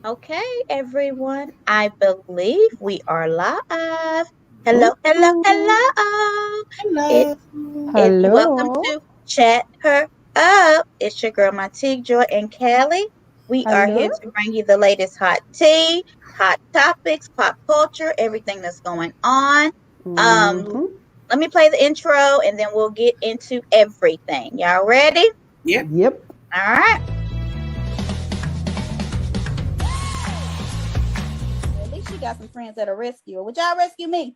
Okay, everyone. I believe we are live. Hello, hello, Ooh, hello. It, Hello. it's welcome hello. to Chat Her Up. It's your girl, Montique, Joy, and Callie. We are here Hello. to bring you the latest hot tea, hot topics, pop culture, everything that's going on. Um, Mm-hmm. Let me play the intro and then we'll get into everything. Y'all ready? Yep. Yep. All right. At least you got some friends that'll rescue her. Would y'all rescue me?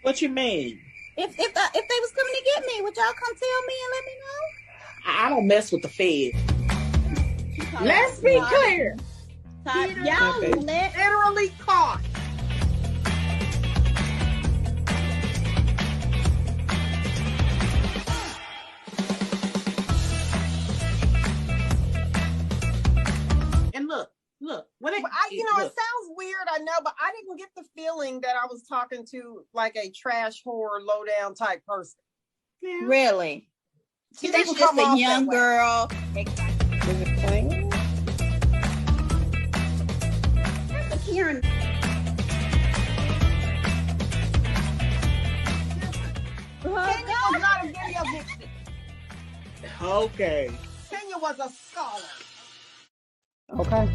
What you mean? If they was coming to get me, would y'all come tell me and let me I don't mess with the Fed. know? Let's be clear. Y'all Okay. let Literally caught. And look. What it, But it look. sounds weird, I know, but I didn't get the feeling that I was talking to like a trash whore, low down type person. Yeah. really. She You think didn't she's just come a off that young way. girl? Is it playing? That's a Karen. Kenya was not a video vixen. Okay. Kenya was a scholar. Okay.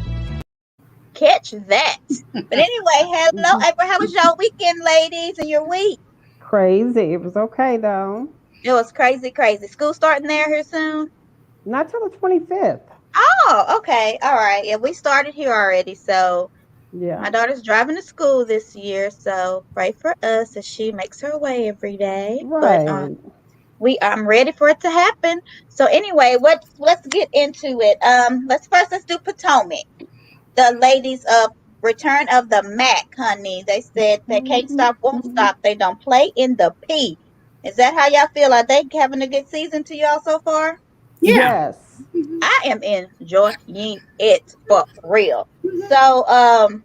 Catch that. But anyway, hello, April. How was your weekend, ladies, and your week? Crazy. It was okay though. It was crazy, crazy. School starting there here soon. Not till the 25th. Oh, okay. All right. Yeah, we started here already. So Yeah. my daughter's driving to school this year. So pray for us as she makes her way every day. But Right. I'm ready for it to happen. So anyway, let's get into it. Let's do Potomac. The ladies of Return of the Mac, honey. They said they can't stop, won't Mhm. stop. They don't play in the P. Is that how y'all feel? Are they having a good season to y'all so far? Yeah. Yes. I am enjoying it for real. So,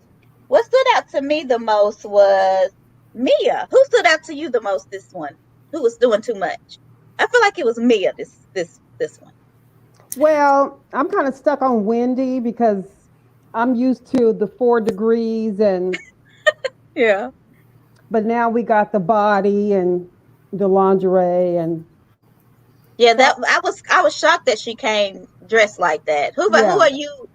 what stood out to me the most was Mia. Who stood out to you the most this one? Who was doing too much? I feel like it was Mia this one. Well, I'm kind of stuck on Wendy because I'm used to the 4 degrees Yeah. but now we got the body and the lingerie and Yeah, so that I was shocked that she came dressed like that. Who yeah. are you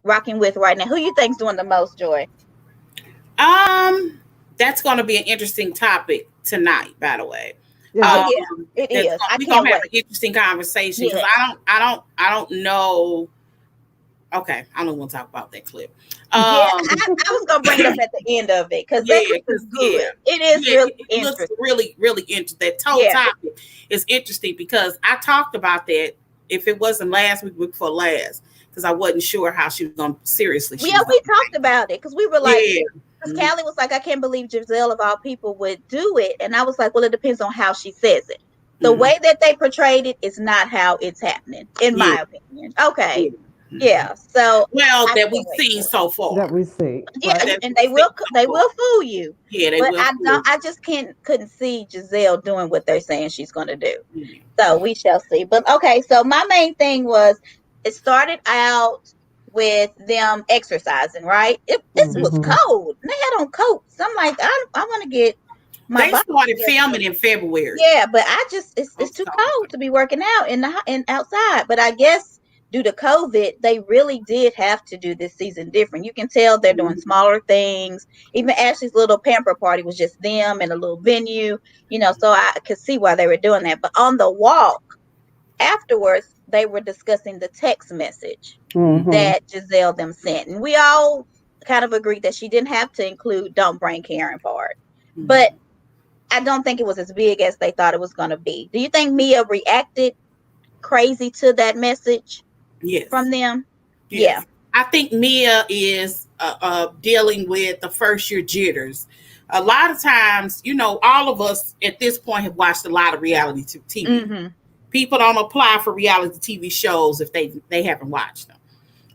rocking with right now? Who you think's doing the most, Joy? Um, that's going to be an interesting topic tonight. By the way, Is Oh it? yeah, it is. I we're can't gonna have wait. an interesting conversation because Yeah. I don't know. Okay, I don't want to talk about that clip. Yeah, Um, I was gonna bring it up at the end of it because yeah, that clip is because good. It is really it looks interesting. really interesting. That whole Yeah, topic is interesting because I talked about that. If it wasn't last week, week before last, because I wasn't sure how she was going. Seriously, she yeah, was we going. talked about it because we were like, Yeah. because Callie was like, I can't believe Giselle of all people would do it, and I was like, well, it depends on how she says it. The Mm-hmm. way that they portrayed it is not how it's happening, in Yeah. my opinion. Okay, Yeah. Mhm. yeah, so Well, I that can't we've wait seen for it. so That far. we see. Yeah, Right. That and we've seen so they far. will fool you, Yeah, they but will fool. I just couldn't see Giselle doing what they're saying she's going to do. Yeah. So we shall see. But okay, so my main thing was it started out with them exercising, right? It was Hmm. cold. And they had on coats. I'm like, I want to get my They body started together. filming in February. Yeah, but I just I'm it's too sorry. cold to be working out in outside. But I guess due to COVID, they really did have to do this season different. You can tell they're doing Mhm. smaller things. Even Ashley's little pamper party was just them in a little venue, so I could see why they were doing that. But on the walk afterwards, they were discussing the text message Hmm. that Giselle them sent, and we all kind of agreed that she didn't have to include "Don't bring Karen" part, but Mhm. I don't think it was as big as they thought it was going to be. Do you think Mia reacted crazy to that message Yes. from them? Yeah. Yes. I think Mia is dealing with the first year jitters. A lot of times, all of us at this point have watched a lot of reality TV. Mm-hmm. People don't apply for reality TV shows if they haven't watched them.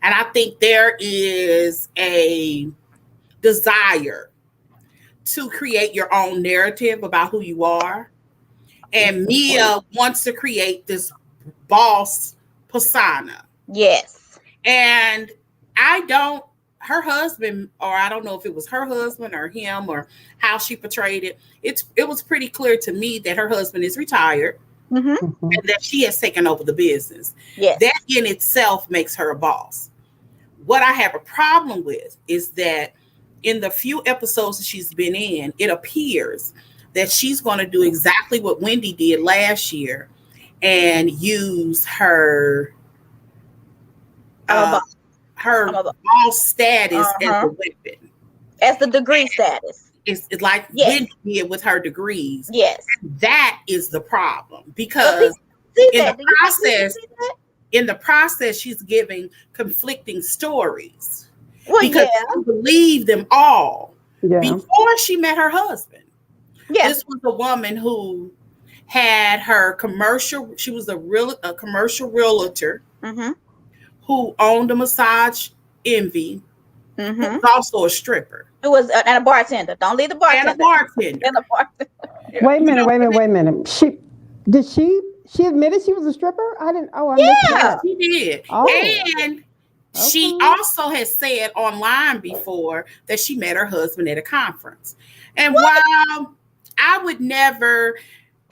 And I think there is a desire to create your own narrative about who you are. It's And complete. Mia wants to create this boss persona. Yes. And I don't, her husband, or I don't know if it was her husband or him or how she portrayed it. It was pretty clear to me that her husband is retired and that she has taken over the business. Yes. That in itself makes her a boss. What I have a problem with is that in the few episodes that she's been in, it appears that she's going to do exactly what Wendy did last year and use her boss status as a weapon. As the degree status. It's like Wendy did with her degrees. Yes. That is the problem because in the process, she's giving conflicting stories. Well, because she believed them all before she met her husband. Yeah. This was a woman who had her commercial. She was a commercial realtor who owned a massage envy. Who was also a stripper. Who was and a bartender. Don't leave the bartender. And a bartender. Wait a minute. She admitted she was a stripper? I didn't. Oh, I missed that. She did. Oh. And she also has said online before that she met her husband at a conference. And while I would never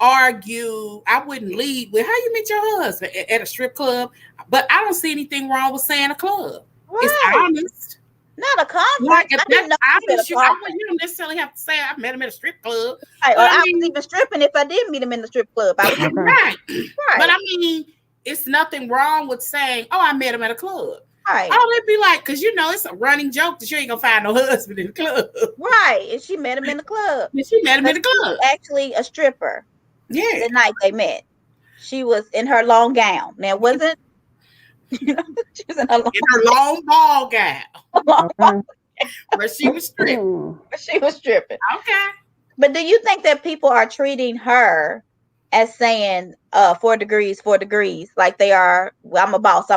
argue, I wouldn't lead with how you met your husband at a strip club, but I don't see anything wrong with saying a club. Right. It's honest. Not a conference. You don't necessarily have to say I met him at a strip club. Right, or I was even stripping if I did meet him in the strip club. Right. But I mean, it's nothing wrong with saying, "Oh, I met him at a club." Right. Oh, it'd be like, because it's a running joke that you ain't gonna find no husband in the club. Right, and she met him in the club. She met him in the club. Actually, a stripper. Yeah. The night they met, she was in her long gown. Now, wasn't she was in her long ball gown. Where she was stripping. Okay. But do you think that people are treating her as saying 4 degrees, like they are, well, I'm a boss,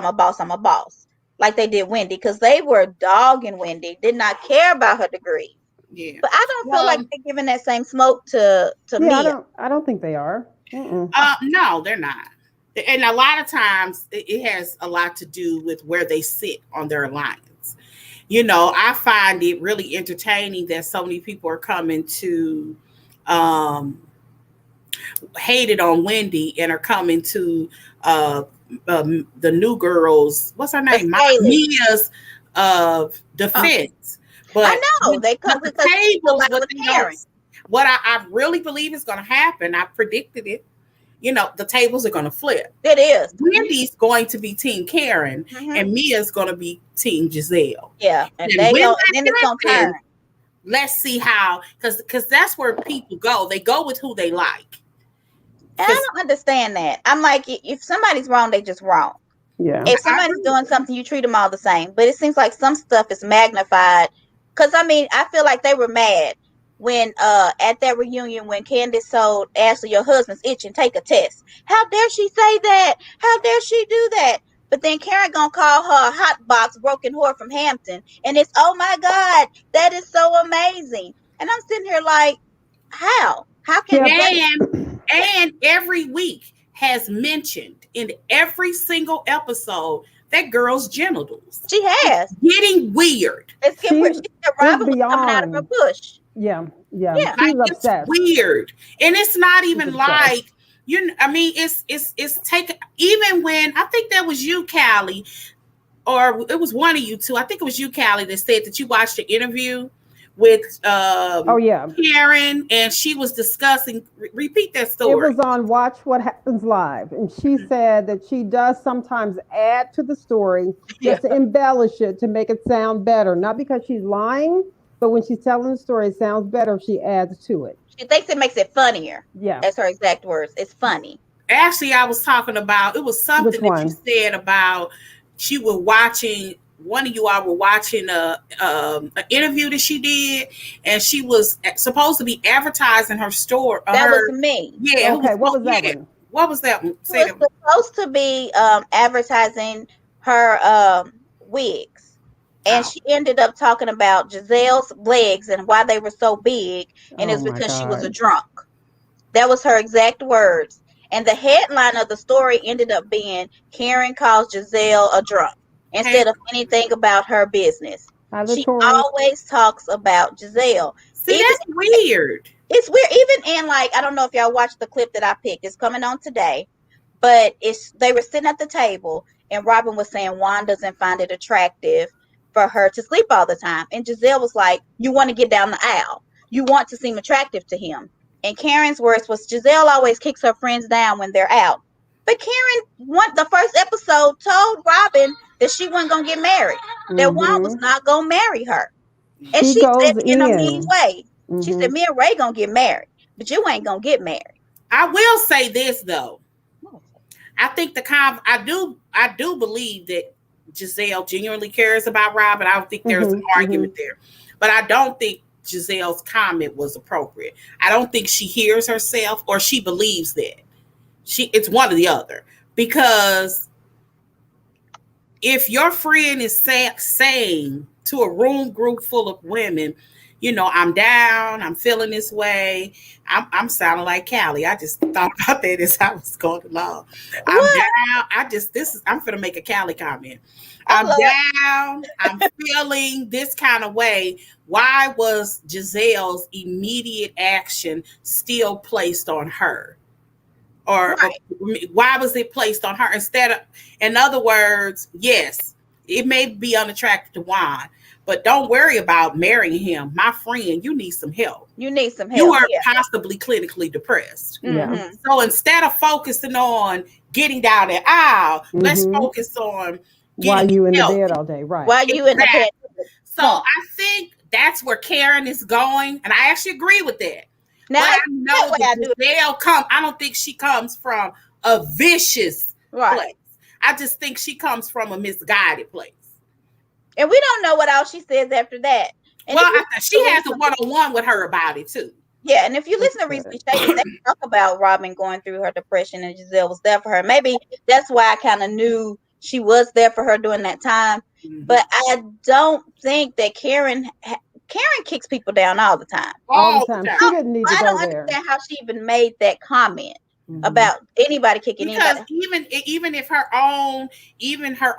like they did Wendy, because they were dogging Wendy, did not care about her degree. Yeah. But I don't feel like they're giving that same smoke to me. I don't think they are. No, they're not. And a lot of times it has a lot to do with where they sit on their alliance. I find it really entertaining that so many people are coming to hate it on Wendy and are coming to the new girls. What's her name? Mia's defense. But I know they come the tables. What I really believe is going to happen. I predicted it. The tables are going to flip. It is. Wendy's going to be Team Karen, and Mia's going to be Team Giselle. Yeah, and then it's going to turn. Let's see how, because that's where people go. They go with who they like. And I don't understand that. I'm like, if somebody's wrong, they just wrong. Yeah. If somebody's doing something, you treat them all the same. But it seems like some stuff is magnified. Because, I feel like they were mad when at that reunion when Candace told Ashley, your husband's itching, take a test. How dare she say that? How dare she do that? But then Karen gonna call her a hot box broken whore from Hampton. And it's, oh my God, that is so amazing. And I'm sitting here like, how? How can and every week has mentioned in every single episode that girl's genitals. She has. Getting weird. It's Robin was coming out of her bush. Yeah. Like, it's weird. And it's not even like, it's taken, even when, I think that was you, Callie, or it was one of you two. I think it was you, Callie, that said that you watched the interview with Karen, and she was discussing, repeat that story. It was on Watch What Happens Live, and she said that she does sometimes add to the story just to embellish it, to make it sound better, not because she's lying, but when she's telling the story, it sounds better if she adds to it. She thinks it makes it funnier. Yeah. That's her exact words. It's funny. Actually, I was talking about, it was something that you said about she was watching, one of you all were watching an interview that she did, and she was supposed to be advertising her store. That was me. Yeah. Okay, what was that one? What was that one? She was supposed to be advertising her wigs. And she ended up talking about Giselle's legs and why they were so big. And it's because she was a drunk. That was her exact words. And the headline of the story ended up being Karen calls Gizelle a drunk. Hey, instead of anything about her business. Hi, She Latoya. always talks about Gizelle. see, Even that's weird. it's weird, even in like, I don't know if y'all watched the clip that I picked. It's coming on today. But they were sitting at the table and Robin was saying Juan doesn't find it attractive for her to sleep all the time. And Gizelle was like, you want to get down the aisle. You want to seem attractive to him. And Karen's words was Gizelle always kicks her friends down when they're out. But Karen, the first episode, told Robin that she wasn't going to get married, that Juan was not going to marry her. And She she said goes it in a mean in. way. She said, me and Ray going to get married, but you ain't going to get married. I will say this though. I think I do believe that Gizelle genuinely cares about Robin. I don't think there's an argument there. But I don't think Giselle's comment was appropriate. I don't think she hears herself or she believes that. It's one or the other. Because if your friend is saying to a room group full of women, you know, I'm down, I'm feeling this way. I'm sounding like Callie. I just thought about that as I was going along. I'm down. I'm finna make a Callie comment. I'm down. I'm feeling this kind of way. Why was Giselle's immediate action still placed on her? Or why was it placed on her instead of, in other words, yes, it may be unattractive to Juan, but don't worry about marrying him. My friend, you need some help. You need some help. You are possibly clinically depressed. Mm-hmm. So instead of focusing on getting down the aisle, let's focus on why you in the bed all day, right? Why you in the bed? So I think that's where Karen is going, and I actually agree with that. Now, but I know that Gizelle I don't think she comes from a vicious place. I just think she comes from a misguided place. And we don't know what else she says after that. And well, she has a one-on-one with her about it too. Yeah, and if you listen to Recently Shaded, they talk about Robin going through her depression and Gizelle was there for her. Maybe that's why I kind of knew she was there for her during that time. But I don't think that Karen kicks people down all the time. All the time. She didn't need to go there. I don't understand how she even made that comment about anybody kicking anybody. Even if her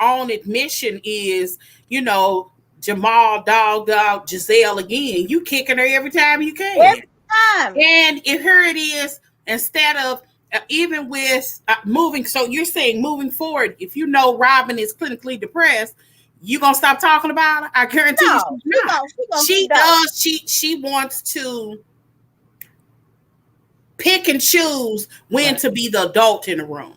own admission is, you know, Jamal dog Gizelle again, you kicking her every time you can. Every time. And if here it is, instead of even with moving, so you're saying moving forward, if you know Robin is clinically depressed, you gonna stop talking about her? I guarantee you she's not. She does. She wants to pick and choose when to be the adult in the room.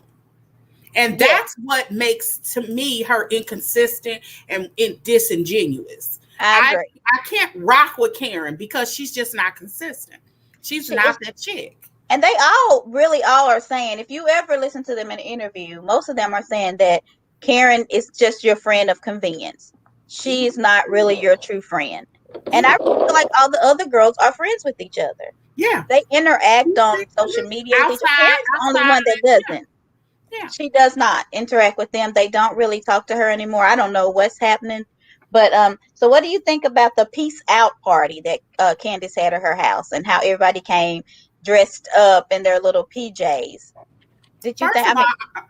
And that's what makes, to me, her inconsistent and disingenuous. I agree. I can't rock with Karen because she's just not consistent. She's not that chick. And they all are saying, if you ever listen to them in an interview, most of them are saying that Karen is just your friend of convenience. She's not really your true friend. And I feel like all the other girls are friends with each other. Yeah. They interact on social media with each other. Karen's the only one that doesn't. Yeah. She does not interact with them. They don't really talk to her anymore. I don't know what's happening. But so what do you think about the peace out party that Candace had at her house and how everybody came dressed up in their little PJs? Did you think?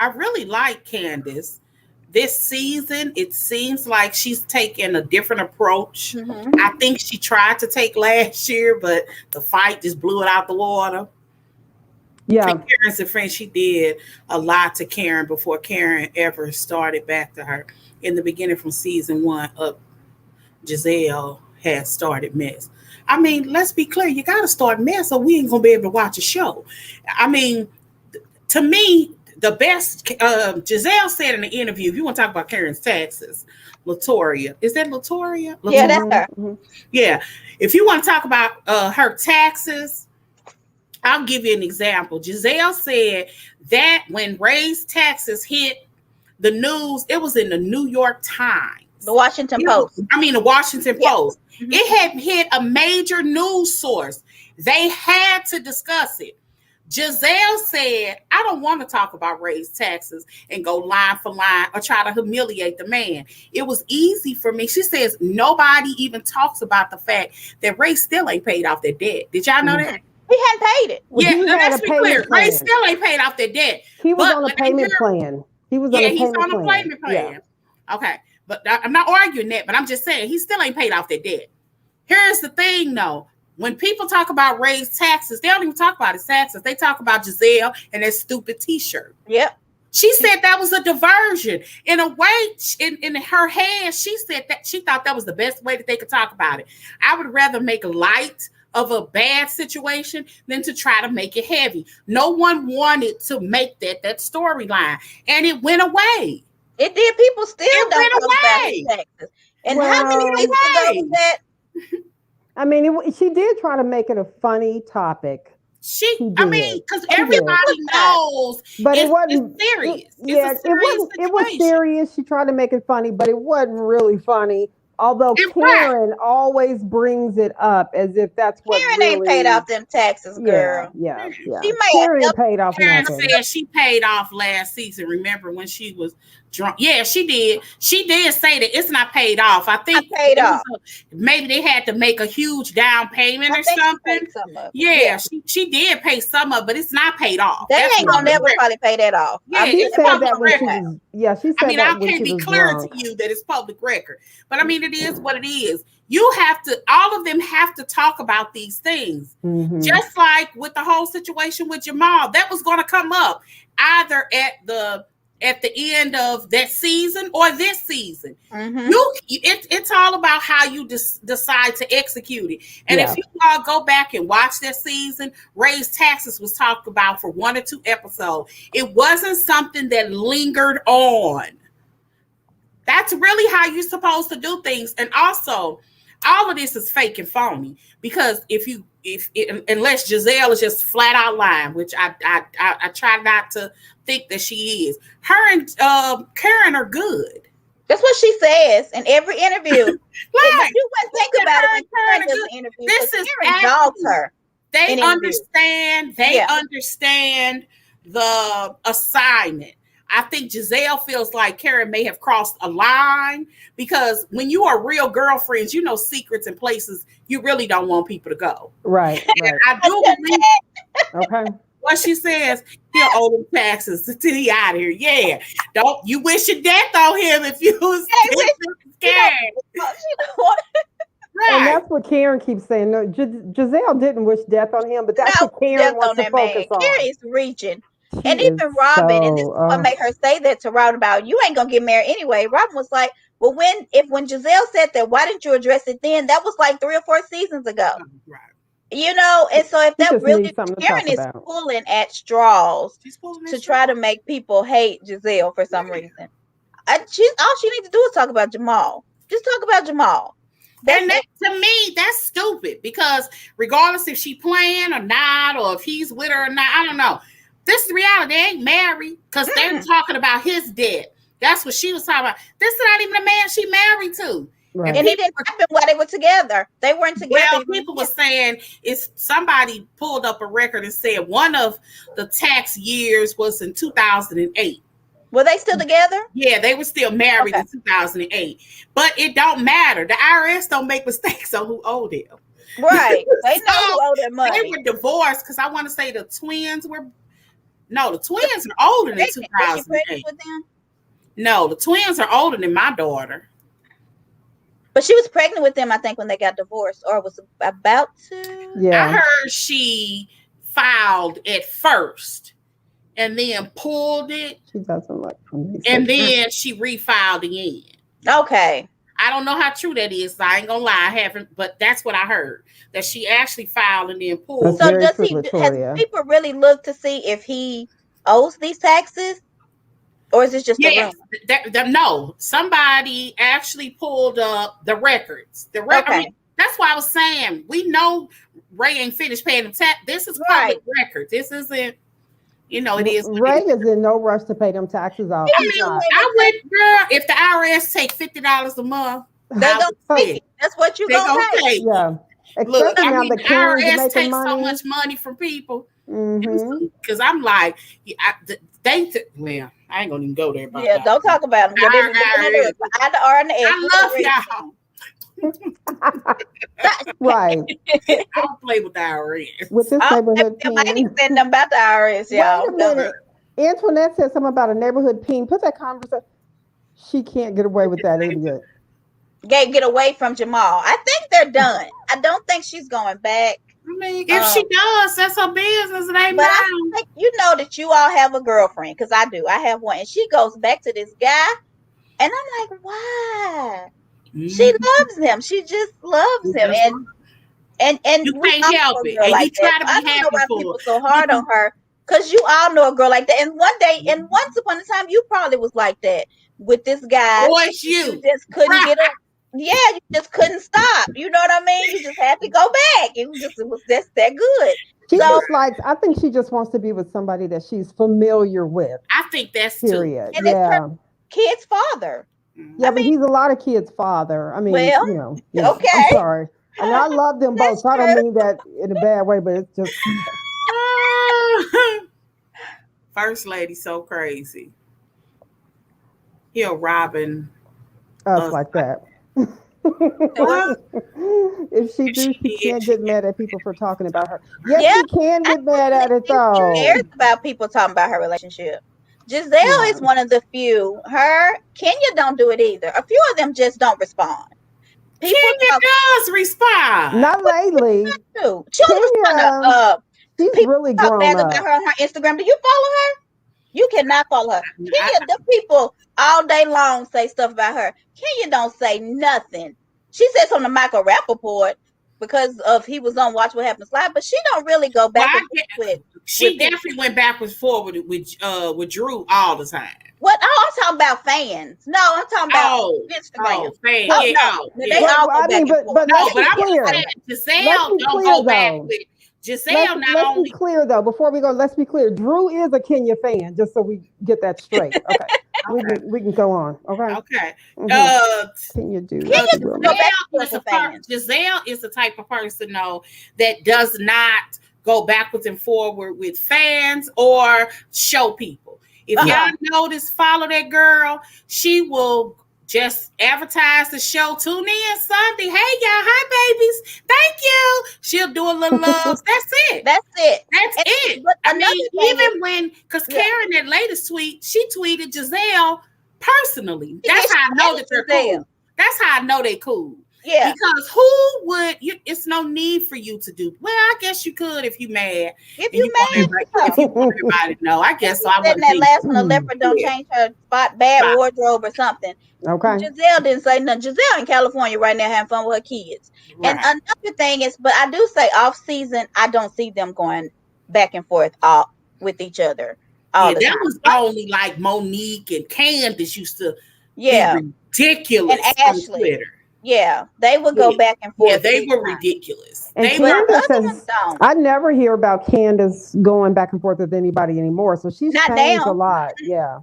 I really like Candace. This season, it seems like she's taking a different approach. Mm-hmm. I think she tried to take last year, but the fight just blew it out the water. Yeah. And Karen's a friend. She did a lot to Karen before Karen ever started back to her. In the beginning from season 1 up, Gizelle had started mess. I mean, let's be clear. You got to start mess or we ain't going to be able to watch a show. I mean, to me, the best, Gizelle said in the interview, if you want to talk about Karen's taxes, Latoria. Is that Latoria? Yeah, that's her. Mm-hmm. Yeah. If you want to talk about her taxes, I'll give you an example. Gizelle said that when raised taxes hit the news, it was in the New York Times. The Washington Post. The Washington Post. Mm-hmm. It had hit a major news source. They had to discuss it. Gizelle said, I don't want to talk about raised taxes and go line for line or try to humiliate the man. It was easy for me. She says nobody even talks about the fact that Ray still ain't paid off their debt. Did y'all know that? He hadn't paid it. Well, let's be clear. Ray still ain't paid off their debt. He was on a payment plan. He's on a payment plan. Yeah. Okay. But I'm not arguing that, but I'm just saying he still ain't paid off that debt. Here's the thing, though. When people talk about raised taxes, they don't even talk about his taxes. They talk about Gizelle and that stupid T-shirt. Yep. She said that was a diversion. In a way, in her head, she said that she thought that was the best way that they could talk about it. I would rather make light of a bad situation than to try to make it heavy. No one wanted to make that storyline, and it went away. It did. People still don't talk about his taxes. And how many weeks ago was that? I mean, she did try to make it a funny topic. Because everybody knows, but it wasn't it's serious. It was serious. She tried to make it funny, but it wasn't really funny. Although Karen always brings it up as if that's what Karen ain't paid off them taxes, girl. Yeah. She Karen paid off. Karen said she paid off last season. Remember when she was drunk? Yeah, she did. She did say that it's not paid off. I think paid off. Maybe they had to make a huge down payment or something. Yeah, she did pay some of it, but it's not paid off. They ain't gonna never probably pay that off. Yeah, she said that when she was. Yeah, she said that when she was drunk. I can't be clear to you that it's public record, but I mean it is what it is. You have to, all of them have to talk about these things. Mm-hmm. Just like with the whole situation with Jamal, that was going to come up either at the end of that season or this season. Mm-hmm. It's all about how you decide to execute it. And if you all go back and watch that season, raised taxes was talked about for 1 or 2 episodes. It wasn't something that lingered on. That's really how you're supposed to do things. And also, all of this is fake and phony, because unless Gizelle is just flat out lying, which I try not to think that she is. Her and Karen are good. That's what she says in every interview. You wouldn't think about it when Karen does an interview. This is Karen dogs her. They understand. They understand the assignment. I think Gizelle feels like Karen may have crossed a line, because when you are real girlfriends, you know secrets and places you really don't want people to go. Right. I do believe. Okay. What she says, he'll owe them taxes till he out of here. Yeah. Don't you wish your death on him if you was scared. Right. And that's what Karen keeps saying. No, Gizelle didn't wish death on him, but that's what Karen wants to focus on. Karen is reaching. And even Robin, and this is what made her say that to Robin about, you ain't gonna get married anyway. Robin was like, well, when Giselle said that, why didn't you address it then? That was like 3 or 4 seasons ago. Right. You know, and so if that really, Karen is pulling at straws to try to make people hate Giselle for some reason. All she needs to do is talk about Jamal. Just talk about Jamal. And to me, that's stupid, because regardless if she playing or not, or if he's with her or not, I don't know. This is the reality. They ain't married, because they're talking about his debt. That's what she was talking about. This is not even a man she married to. Right. And it didn't happen while they were together. They weren't together. Well, people were saying, somebody pulled up a record and said one of the tax years was in 2008. Were they still together? Yeah, they were still married in 2008. But it don't matter. The IRS don't make mistakes on who owed them. Right. They know who owed their money. They were divorced, because I want to say the twins were... No, the twins are older than 2008. With them? No, the twins are older than my daughter. But she was pregnant with them, I think, when they got divorced, or was about to. Yeah. I heard she filed at first and then pulled it. She doesn't like me. And then she refiled again. Okay. I don't know how true that is. So I ain't gonna lie, I haven't, but that's what I heard. That she actually filed and then pulled. So has people really looked to see if he owes these taxes? Or is this just a rumor? No, somebody actually pulled up the records. Okay. I mean, that's why I was saying, we know Ray ain't finished paying the tax. This is public record. This isn't, it is. Ray is in no rush to pay them taxes off. I mean, I would, girl, if the IRS take $50 a month, they gonna pay. That's what you gonna pay. Yeah. Look, I mean, the IRS takes so much money from people. Because I'm like, well, I ain't gonna even go there. Yeah, don't talk about them. I love y'all. Right. I don't play with the IRS. With this neighborhood pin. I ain't saying nothing about the IRS, y'all. Wait a minute. Antoinette said something about a neighborhood pin. Put that conversation. She can't get away with that idiot. Get away from Jamal. I think they're done. I don't think she's going back. I mean, if she does, that's her business. It ain't But mine. I think you know that you all have a girlfriend, because I do. I have one, and she goes back to this guy, and I'm like, why? She loves him. She just loves him, and you we can't all help know a it. girl And like you try that. to I be don't know happy why for people it. so hard on her, because you all know a girl like that. And one day, and once upon a time, you probably was like that with this guy. Or it's you. You just couldn't get up. Yeah, you just couldn't stop. You know what I mean? You just had to go back. It was just that good. She So, just likes. I think she just wants to be with somebody that she's familiar with. I think that's Period. and Yeah. it's her kid's father. Yeah, but he's a lot of kids' father. I mean, Well, okay. I'm sorry. And I love them both. So I don't mean that in a bad way, but it's just. First lady, so crazy. He'll robbing us like that. If she do, she can't get mad at people for talking about her. Yes, she can get mad at it though. She cares about people talking about her relationship. Giselle is one of the few. Kenya don't do it either. A few of them just don't respond. Kenya does respond. Not lately. She Kenya, she's really grown up. about her on her Instagram. Do you follow her? You cannot follow her. Kenya, the people all day long say stuff about her. Kenya don't say nothing. She says on the Michael Rappaport because of he was on Watch What Happens Live, but she don't really go back with. She definitely went backwards forward with Drew all the time. What? Oh, I'm talking about fans. No, I'm talking about Instagram. Fans. They all go back and forth. But I'm saying Giselle don't go back with. Giselle let's be clear though. Before we go, let's be clear. Drew is a Kenya fan, just so we get that straight. Okay, we can go on. Okay. Kenya do. Giselle is the type of person though that does not go backwards and forward with fans or show people. If y'all notice, follow that girl. She will just advertise the show. Tune in Sunday. Hey, y'all. Hi, babies. Thank you. She'll do a little love. That's it. That's it. That's it. I mean, even when, because Karen, that latest tweet, she tweeted Giselle personally. That's how I know that they're cool. That's how I know they cool. Yeah. Because who would, it's no need for you to do. Well, I guess you could if you mad. If you mad. If you want everybody to know. I guess so. I wouldn't that last one, the leopard don't change her bad wardrobe or something. Okay. Giselle didn't say nothing. Giselle in California right now having fun with her kids. Right. And another thing is, but I do say off season, I don't see them going back and forth with each other. That was only like Monique and Candace used to be ridiculous and Ashley. on Twitter. Yeah, they would go back and forth. Yeah, they were ridiculous. And I never hear about Candace going back and forth with anybody anymore. So she's changed a lot. Yeah.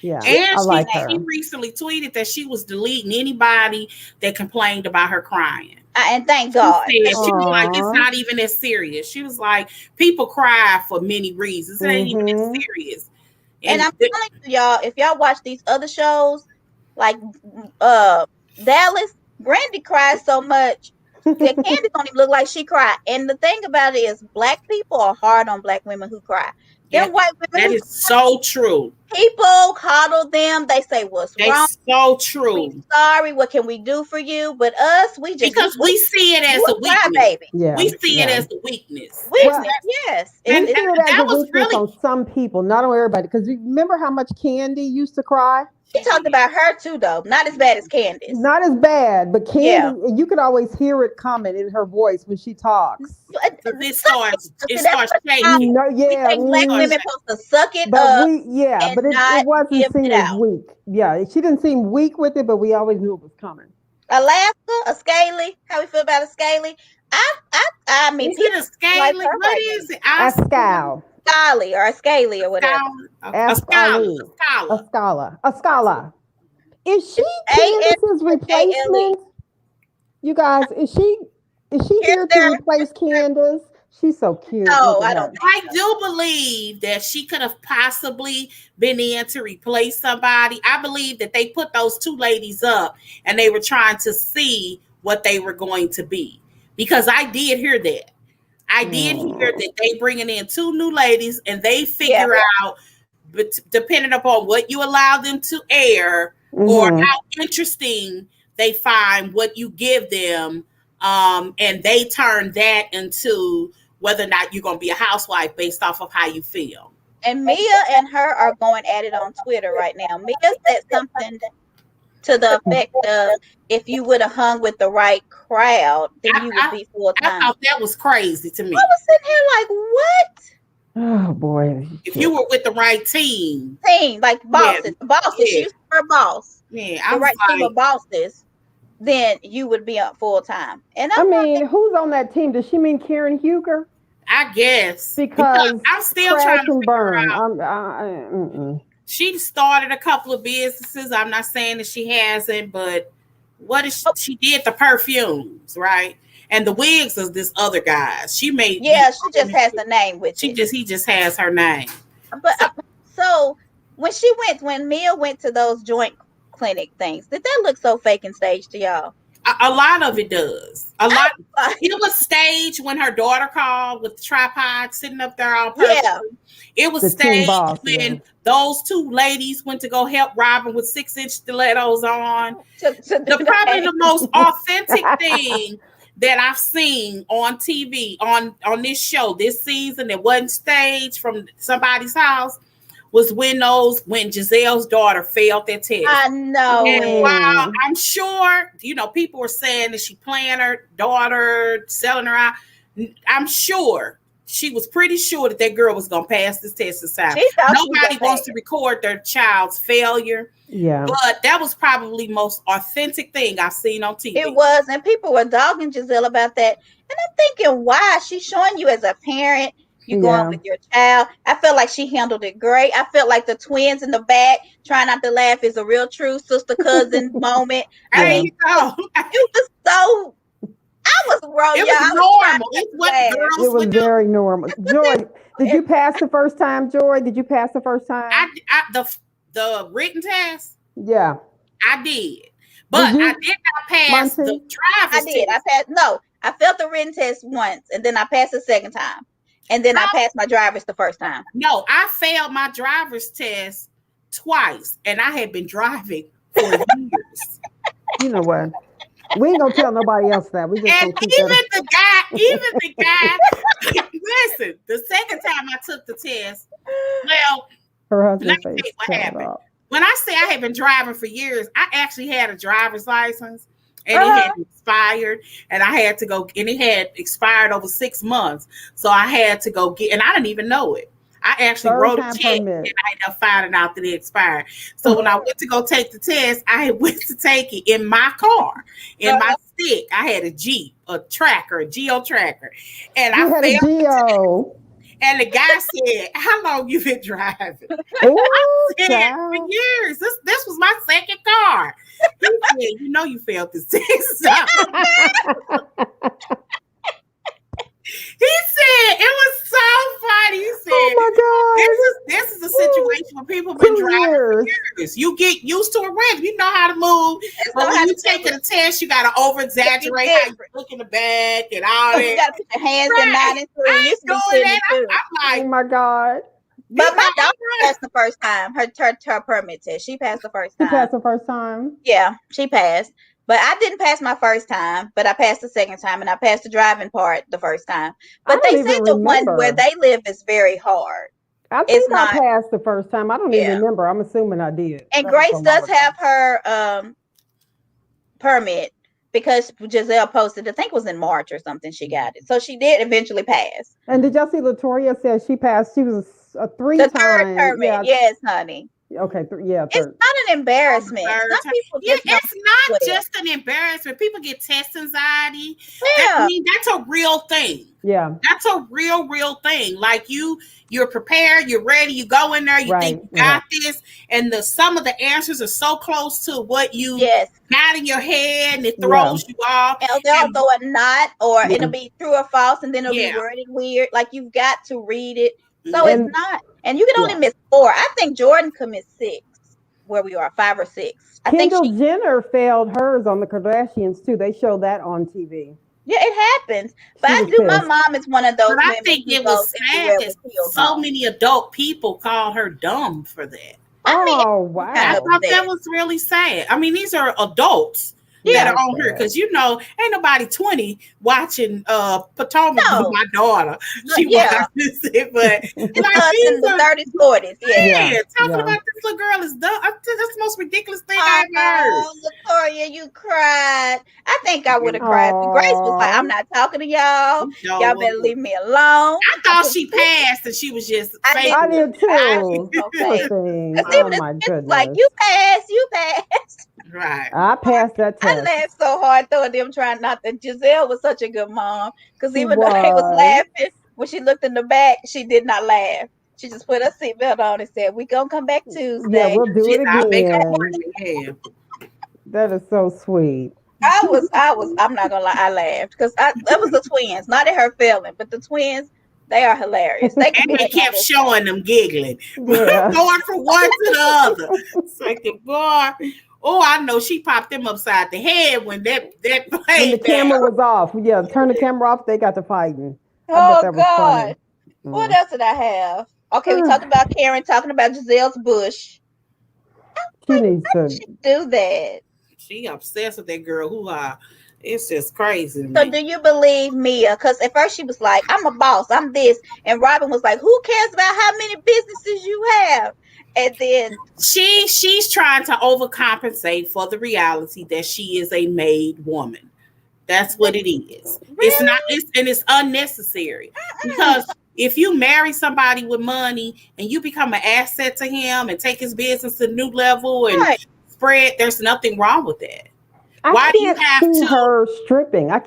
Yeah. And she recently tweeted that she was deleting anybody that complained about her crying. And thank God. She was like, it's not even as serious. She was like, people cry for many reasons. It ain't even as serious. And I'm telling you, y'all, if y'all watch these other shows, like Dallas, Brandy cries so much that Candy don't even look like she cried. And the thing about it is, Black people are hard on Black women who cry. They're white women. That is so true. People coddle them. They say, "What's wrong?" So true. We're sorry. What can we do for you? But us, we just because we see it as a weakness. Baby. Yeah, we see it as a weakness. Yes. And we see it as a weakness on some people, not on everybody. Because remember how much Candy used to cry. She talked about her too, though. Not as bad as Candace. Not as bad, but Candy, you could always hear it coming in her voice when she talks. It starts shaking. No, we think Black women supposed to suck it but up. But it wasn't seen as weak. Yeah, she didn't seem weak with it, but we always knew it was coming. Alaska, a scaly. How we feel about a scaly? I mean, is it a scaly? Like what is it? A scowl. Scaly or a scaly or whatever. A scala. Is she Candace's replacement? You guys, is she here to replace Candace? She's so cute. No, I don't. I do believe that she could have possibly been in to replace somebody. I believe that they put those two ladies up and they were trying to see what they were going to be. Because I did hear that. I did hear that they bringing in two new ladies and they figure out, but depending upon what you allow them to air, or Mm-hmm. how interesting they find what you give them, and they turn that into whether or not you're going to be a housewife based off of how you feel. And Mia and her are going at it on Twitter right now. Mia said something to the effect of, if you would have hung with the right crowd, then I, you would I, be full I time. thought that was crazy to I me. was sitting here like, what? Oh boy. If you were with the right team, Team, like yeah, bosses. She yeah, used her boss, yeah. the I was right team like, of bosses, then you would be up full time. And I I'm like, mean, who's on that team? Does she mean Karen Huger? I guess because Because I'm still crash trying to and figure burn. out. She started a couple of businesses. I'm not saying that she hasn't, but what is oh, she did the perfumes, right? And the wigs is this other guys. She made me. yeah, she just has the name with She it. just he just has her name. But So so when Mia went to those joint clinic things, did that look so fake and staged to y'all? a lot of it does. A lot. Like, It was staged when her daughter called with the tripod sitting up there on purpose. yeah, It was The team staged boss, when yeah. those two ladies went to go help Robin with 6-inch stilettos on. to do Probably that. the most authentic thing that I've seen on TV on this show this season that wasn't staged from somebody's house was when Gizelle's daughter failed that test. I know And it. while I'm sure, people were saying that she playing her daughter, selling her out, I'm sure she was pretty sure that girl was going to pass this test this time. She thought she was Nobody gonna wants pass. to record their child's failure, Yeah. but that was probably the most authentic thing I've seen on TV. It was, and people were dogging Gizelle about that. And I'm thinking, why? She's showing you as a parent, you going Yeah. with your child. I felt like she handled it great. I felt like the twins in the back trying not to laugh is a real true sister cousin moment. I There mean, you go. it was so. I was wrong, It y'all. was I was trying normal. not It's to what laugh. girls It was would do. very normal. Joy, did you pass the first time, Joy? Did you pass the first time? The written test, Yeah. I did. But Did you, I did not pass the Monty? driver's I did. test. I passed. No, I failed the written test once, and then I passed the second time, and then I passed my driver's the first time. No, I failed my driver's test twice, and I had been driving for years. You know what? We ain't gonna tell nobody else that. We just And gonna keep that. even the guy, listen, the second time I took the test, well, Her let husband me tell face you what cut happened. off. When I say I had been driving for years, I actually had a driver's license, and it had expired, and I had to go, and it had expired over 6 months. So I had to go get, and I didn't even know it. I actually wrote a check, and I ended up finding out that it expired. So when I went to go take the test, I went to take it in my car, in my stick. I had a Jeep, a Geo tracker, and You I had a failed the Geo. test. And the guy said, "How long you been driving?" Ooh, For child. years. This was my second car. He said, "You failed this test." He said it was so funny. He said, Oh my God. This is a situation where people been 2 driving years. for years. You get used to a rhythm. You know how to move. But when you take a test, you got to over exaggerate how you look in the back and all that. You got to put your hands in 9 and 3. I You used to be doing sitting that. too. I'm like, Oh my God. But my daughter passed the first time. Her permit test. She passed the first time. She passed the first time. Yeah, she passed. But I didn't pass my first time, but I passed the second time, and I passed the driving part the first time. But they said the one where they live is very hard. I think I passed the first time. I don't even remember. I'm assuming I did. And Grace does have her permit because Gizelle posted, I think it was in March or something, she got it. So she did eventually pass. And did y'all see Latoya said she passed? She was a 3-time. The third permit. Yeah. Yes, honey. Okay, third. It's not an embarrassment. Some people it's not just an embarrassment. People get test anxiety. Yeah. That's a real thing. Yeah. That's a real thing. Like you're prepared, you're ready, you go in there, you think you got this, and some of the answers are so close to what you got in your head, and it throws you off. And they'll throw a knot, or it'll be true or false, and then it'll be worded weird. Like you've got to read it. So it's not, and you can only miss 4. I think Jordan could miss 6. Where we are, 5 or 6. Kendall Jenner failed hers on the Kardashians too. They showed that on TV. Yeah, it happens. But my mom is one of those. But I think it was sad that so many adult people call her dumb for that. I mean, Oh, it's kind I of wow. thought that upset. was really sad. I mean, these are adults that Yeah, are That's on here sad. because ain't nobody 20 watching Potomac with no, my daughter. She yeah, watches it, but it's like us in these the are 30s, 40s. Yeah. Yeah, yeah, talking yeah. about this little girl is dumb. That's the most ridiculous thing I ever heard. Oh, Latoria, you cried. I think I would have cried. Grace was like, Oh, I'm not talking to y'all. No, Y'all well, better leave me alone. I I thought put she passed and she was just I did I faking did too. I did too. so Poor fast. thing. Because Oh even the my kids was like, goodness. you passed, you passed. it. Right. I passed that I test. laughed so hard though at them trying not to. Giselle was such a good mom. Because She even though they was was. laughing, when she looked in the back, she did not laugh. She just put her seatbelt on and said, we gonna come back Yeah, Tuesday. we'll do She it said, I'll make an again. appointment. Yeah. That is so sweet. I'm not gonna lie, I laughed because that was the twins, not at her feeling, but the twins, they are hilarious. They can And be they at my kept little showing them giggling, Yeah. going from one to the other. It's like the boy. Oh, I know she popped them upside the head when that When the played camera that. was off. Yeah, turn the camera off, they got to fighting. I bet Oh that was funny. God. What Mm. else did I have? Okay, we talked about Karen talking about Giselle's bush. She Like, needs why did to she do that? She obsessed with that girl. Who it's just crazy to So me. do you believe Mia? Because at first she was like, I'm a boss, I'm this. And Robin was like, who cares about how many businesses you have? And then She's trying to overcompensate for the reality that she is a made woman. That's what it is. It's not really? it's unnecessary Mm-mm. because if you marry somebody with money and you become an asset to him and take his business to a new level and Right. spread, there's nothing wrong with that. I Why do you can't have see to? her stripping. I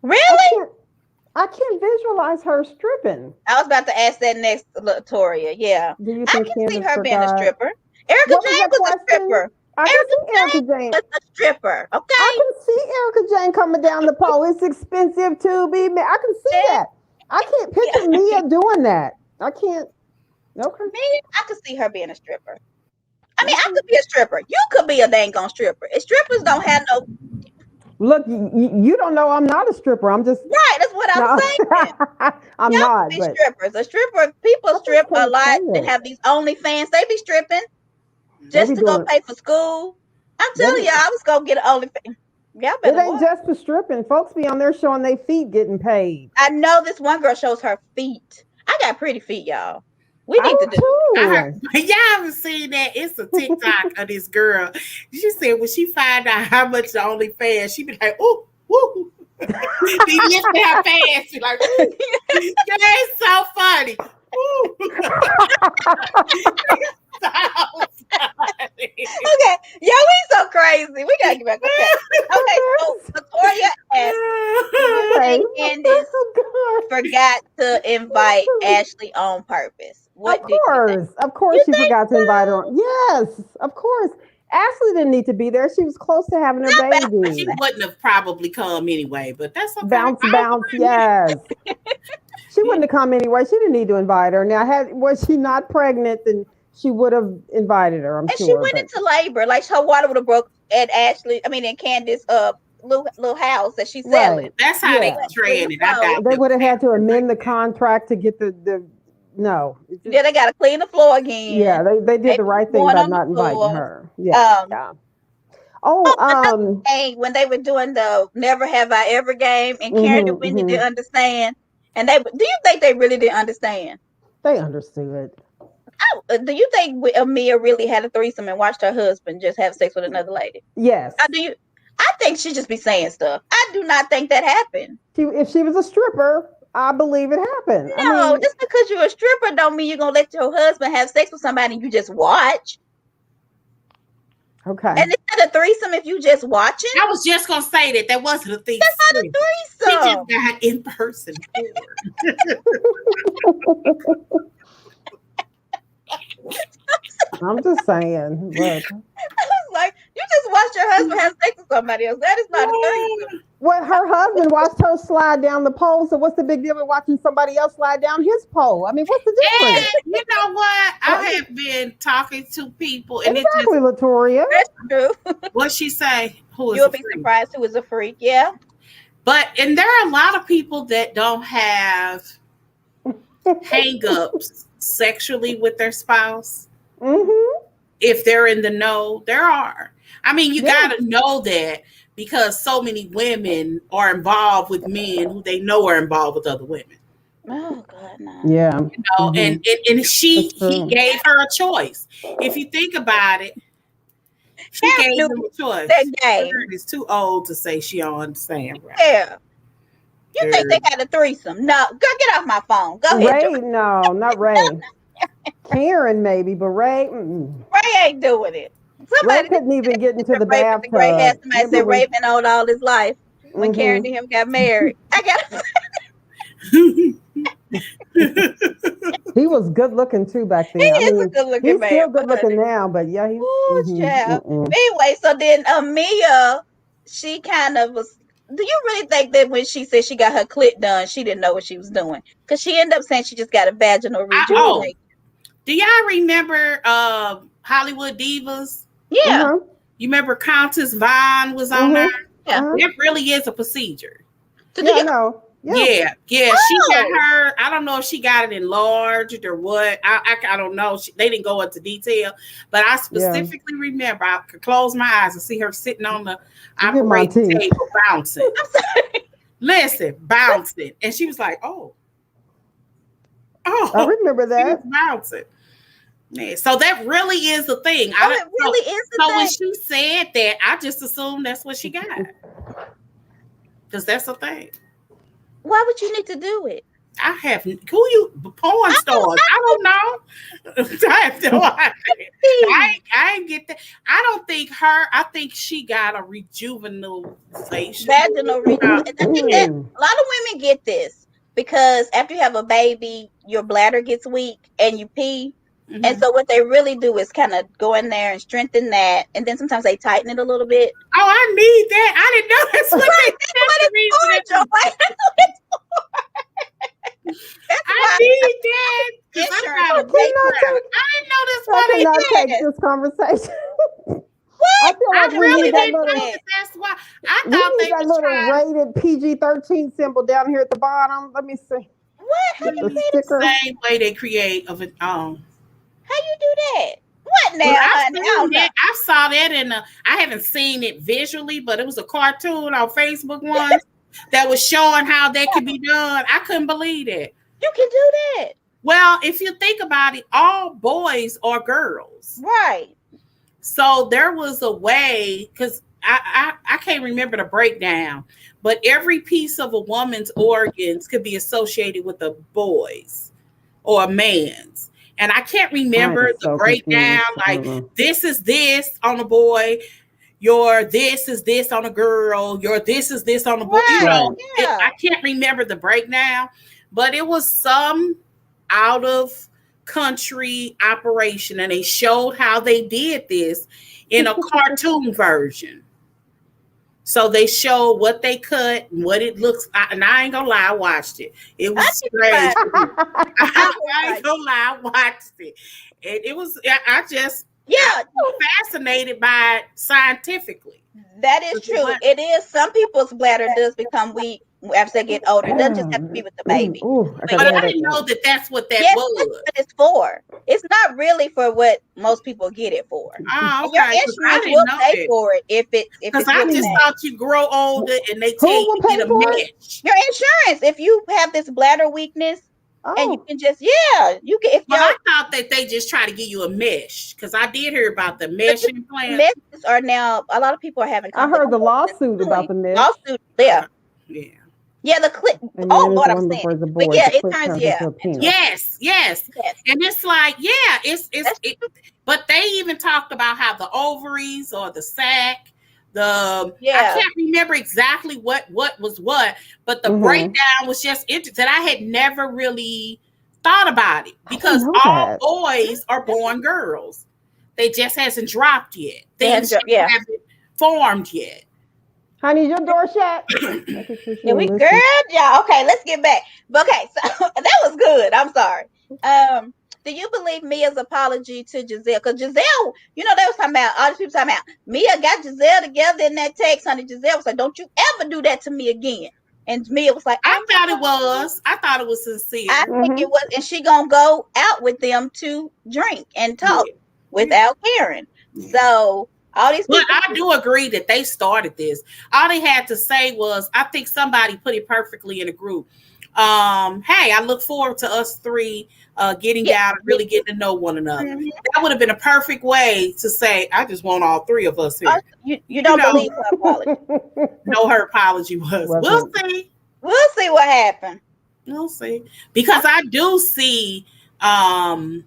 Really? can't I can't visualize her stripping. I was about to ask that next, Latoria. Yeah. Do you I think can see Candace her being a forgot? stripper. Erica What was Jane that was a question? stripper. I can Erica see Erica Jane Jane. was a stripper. I Okay. can see Erica Jane coming down the pole. It's expensive to be me. I can see Yeah. that. I can't Yeah. picture Mia doing that. I can't. Okay. Me, I could see her being a stripper. I mean, I Okay. could be a stripper. You could be a dang on stripper. And strippers don't have no Look, you don't know I'm not a stripper. I'm just right. That's what I'm no. saying. I'm Y'all could not. be But strippers. A stripper, people I just strip a can't lot see and it. have these OnlyFans. They be stripping They just be to go doing. pay for school. I'm They telling be. y'all, I was gonna get an OnlyFans. Y'all It better ain't watch. just for stripping. Folks be on there showing their feet getting paid. I know this one girl shows her feet. I got pretty feet, y'all. We I need to do do I heard, too. y'all haven't seen that? It's a TikTok of this girl. She said when she find out how much the OnlyFans, she be like, ooh, woo. She lifted her pants. She like, ooh. That is so funny. Ooh. So funny. Okay, yeah, we so crazy. We gotta get back. Okay, okay. So Victoria asked, "Do you Okay. think Candace Oh, forgot to invite God. Ashley on purpose? What do you think? Of course, You she think forgot to invite her on. Yes, of course. Ashley didn't need to be there. She was close to having her not about She baby. wouldn't have probably come anyway, but that's okay. Bounce, I don't bounce. mind that. Yes, she wouldn't have come anyway. She didn't need to invite her. Now, had was she not pregnant, then she would have invited her. I'm And she sure, went but into labor, like her water would have broke at Ashley. I mean, in Candace, little house that she's selling. right, That's how they yeah, Ashley, portraying it. I so doubt they that would was have had to happening like amend the that. contract to get the no. yeah, they got to clean the floor again. Yeah, they did They the right thing going by on the not inviting floor. her. Yeah, Um, yeah. Oh, Hey, when they were doing the Never Have I Ever game, and Karen and Wendy hmm. didn't understand, and do you think they really didn't understand? They understood. Do you think Amia really had a threesome and watched her husband just have sex with another lady? Yes. Do you? I think she just be saying stuff. I do not think that happened. If she was a stripper, I believe it happened. I No, mean, just because you're a stripper don't mean you're gonna let your husband have sex with somebody you just watch. okay. And it's not a threesome if you just watching. I was just gonna say that wasn't a thing. That's not a She just threesome. got in person porn. I'm just saying. Look, It's like you just watched your husband have sex with somebody else. That is not a threesome. well, her husband watched her slide down the pole. So what's the big deal with watching somebody else slide down his pole? I mean, what's the And difference? you know what? I have been talking to people, and it just Exactly, Latoria. That's true. what she say. Who is You'll a be freak? surprised who is a freak. Yeah. And there are a lot of people that don't have hang-ups sexually with their spouse. If they're in the know, there are. I mean, you Yeah. got to know that because so many women are involved with men who they know are involved with other women. Oh God, no. Yeah. You know, and he That's true. gave her a choice. If you think about it, he Cam gave knew him a choice. that game. Bird is too old to say she don't understand, right? Yeah. You think they Bird. got a threesome? No. Go get off my phone. Go ahead, Ray, Joy. no, not Ray. Karen maybe, but Ray, mm-mm. Ray ain't doing it. Ray Somebody couldn't even get into the Raven the Great had bathtub. somebody Remember said when? Raven owed all his life when Karen and him got married. I got He was good looking too back he then. I is a mean, good looking he's man. still good looking now, but yeah, he's. Ooh, child. Anyway, so then Mia, she kind of was. Do you really think that when she said she got her clit done, she didn't know what she was doing? Because she ended up saying she just got a vaginal rejuvenation. Do y'all remember Hollywood Divas? Yeah. You remember Countess Vaughn was on there? Yeah. It really is a procedure. Yeah, no. Yeah. She got Oh. her. I don't know if she got it enlarged or what. I don't know. They didn't go into detail, but I specifically remember I could close my eyes and see her sitting on the operating table bouncing. I'm sorry. Listen, bouncing, and she was like, "Oh, I remember that. She was bouncing." Yeah, so that really is the thing. Oh, it really is the so thing. when she said that, I just assumed that's what she got. Because that's the thing. Why would you need to do it? I have porn stars. I don't know. I have no idea. I ain't get that. I don't think I think she got a rejuvenation. Vaginal rejuvenation. I think that a lot of women get this because after you have a baby, your bladder gets weak and you pee. Mm-hmm. And so what they really do is kind of go in there and strengthen that. And then sometimes they tighten it a little bit. Oh, I need that. I didn't know that's what it's for, I need that. Insurance. I didn't know this I one. cannot take this conversation. What? I feel like I really that didn't little, know that's why. I we thought need they that was little trying rated PG-13 symbol down here at the bottom. Let me see. What? How you the sticker? Same way they create of it. How you do that? What now? Well, I saw that in I haven't seen it visually, but it was a cartoon on Facebook once that was showing how that could be done. I couldn't believe it. You can do that. Well, if you think about it, all boys are girls. Right. So there was a way, because I can't remember the breakdown, but every piece of a woman's organs could be associated with a boy's or a man's. And I can't remember the breakdown. Like, this is this on a boy. Your this is this on a girl. Your this is this on a boy. Right. You know, I can't remember the breakdown, but it was some out of country operation, and they showed how they did this in a cartoon version. So they showed what they cut and what it looks like. And I ain't gonna lie, I watched it. It was strange. I ain't gonna lie, I watched it. And it was, I was fascinated by it scientifically. That is true. It is. Some people's bladder does become weak after they get older. It doesn't just have to be with the baby. But I didn't know that that's what that was. That's what it's for. It's not really for what most people get it for. Oh, okay. Your insurance will pay for it if because I just thought you grow older and they tell you to get a mesh. Your insurance, if you have this bladder weakness, and you can just you can. Well, I thought that they just try to give you a mesh because I did hear about the mesh implants. Meshes are now a lot of people are having. I heard the lawsuit about the mesh. Lawsuit, yeah. Yeah, the clip. Oh, Lord, I'm saying. But yeah, it turns, Yes. And it's like, it's but they even talked about how the ovaries or the sac, I can't remember exactly what was what, but the breakdown was just interesting. I had never really thought about it because all boys are born girls. They just hasn't dropped yet. Things haven't formed yet. Honey, your door shut. Yeah, we good, y'all. Okay, let's get back. Okay, so that was good. I'm sorry. Do you believe Mia's apology to Gizelle? Because Gizelle, they was talking about all these people talking about Mia got Gizelle together in that text. Honey, Gizelle was like, "Don't you ever do that to me again." And Mia was like, I thought it was sincere. I think it was, and she gonna go out with them to drink and talk. without Karen. Yeah. So all these But people. I do agree that they started this. All they had to say was, I think somebody put it perfectly in a group. Hey, I look forward to us three getting Yeah. down and really getting to know one another. Mhm. That would have been a perfect way to say, I just want all three of us here. You You don't know, believe her apology. no, her apology was. We'll Wasn't. see. We'll see what happened. We'll see. Because I do see um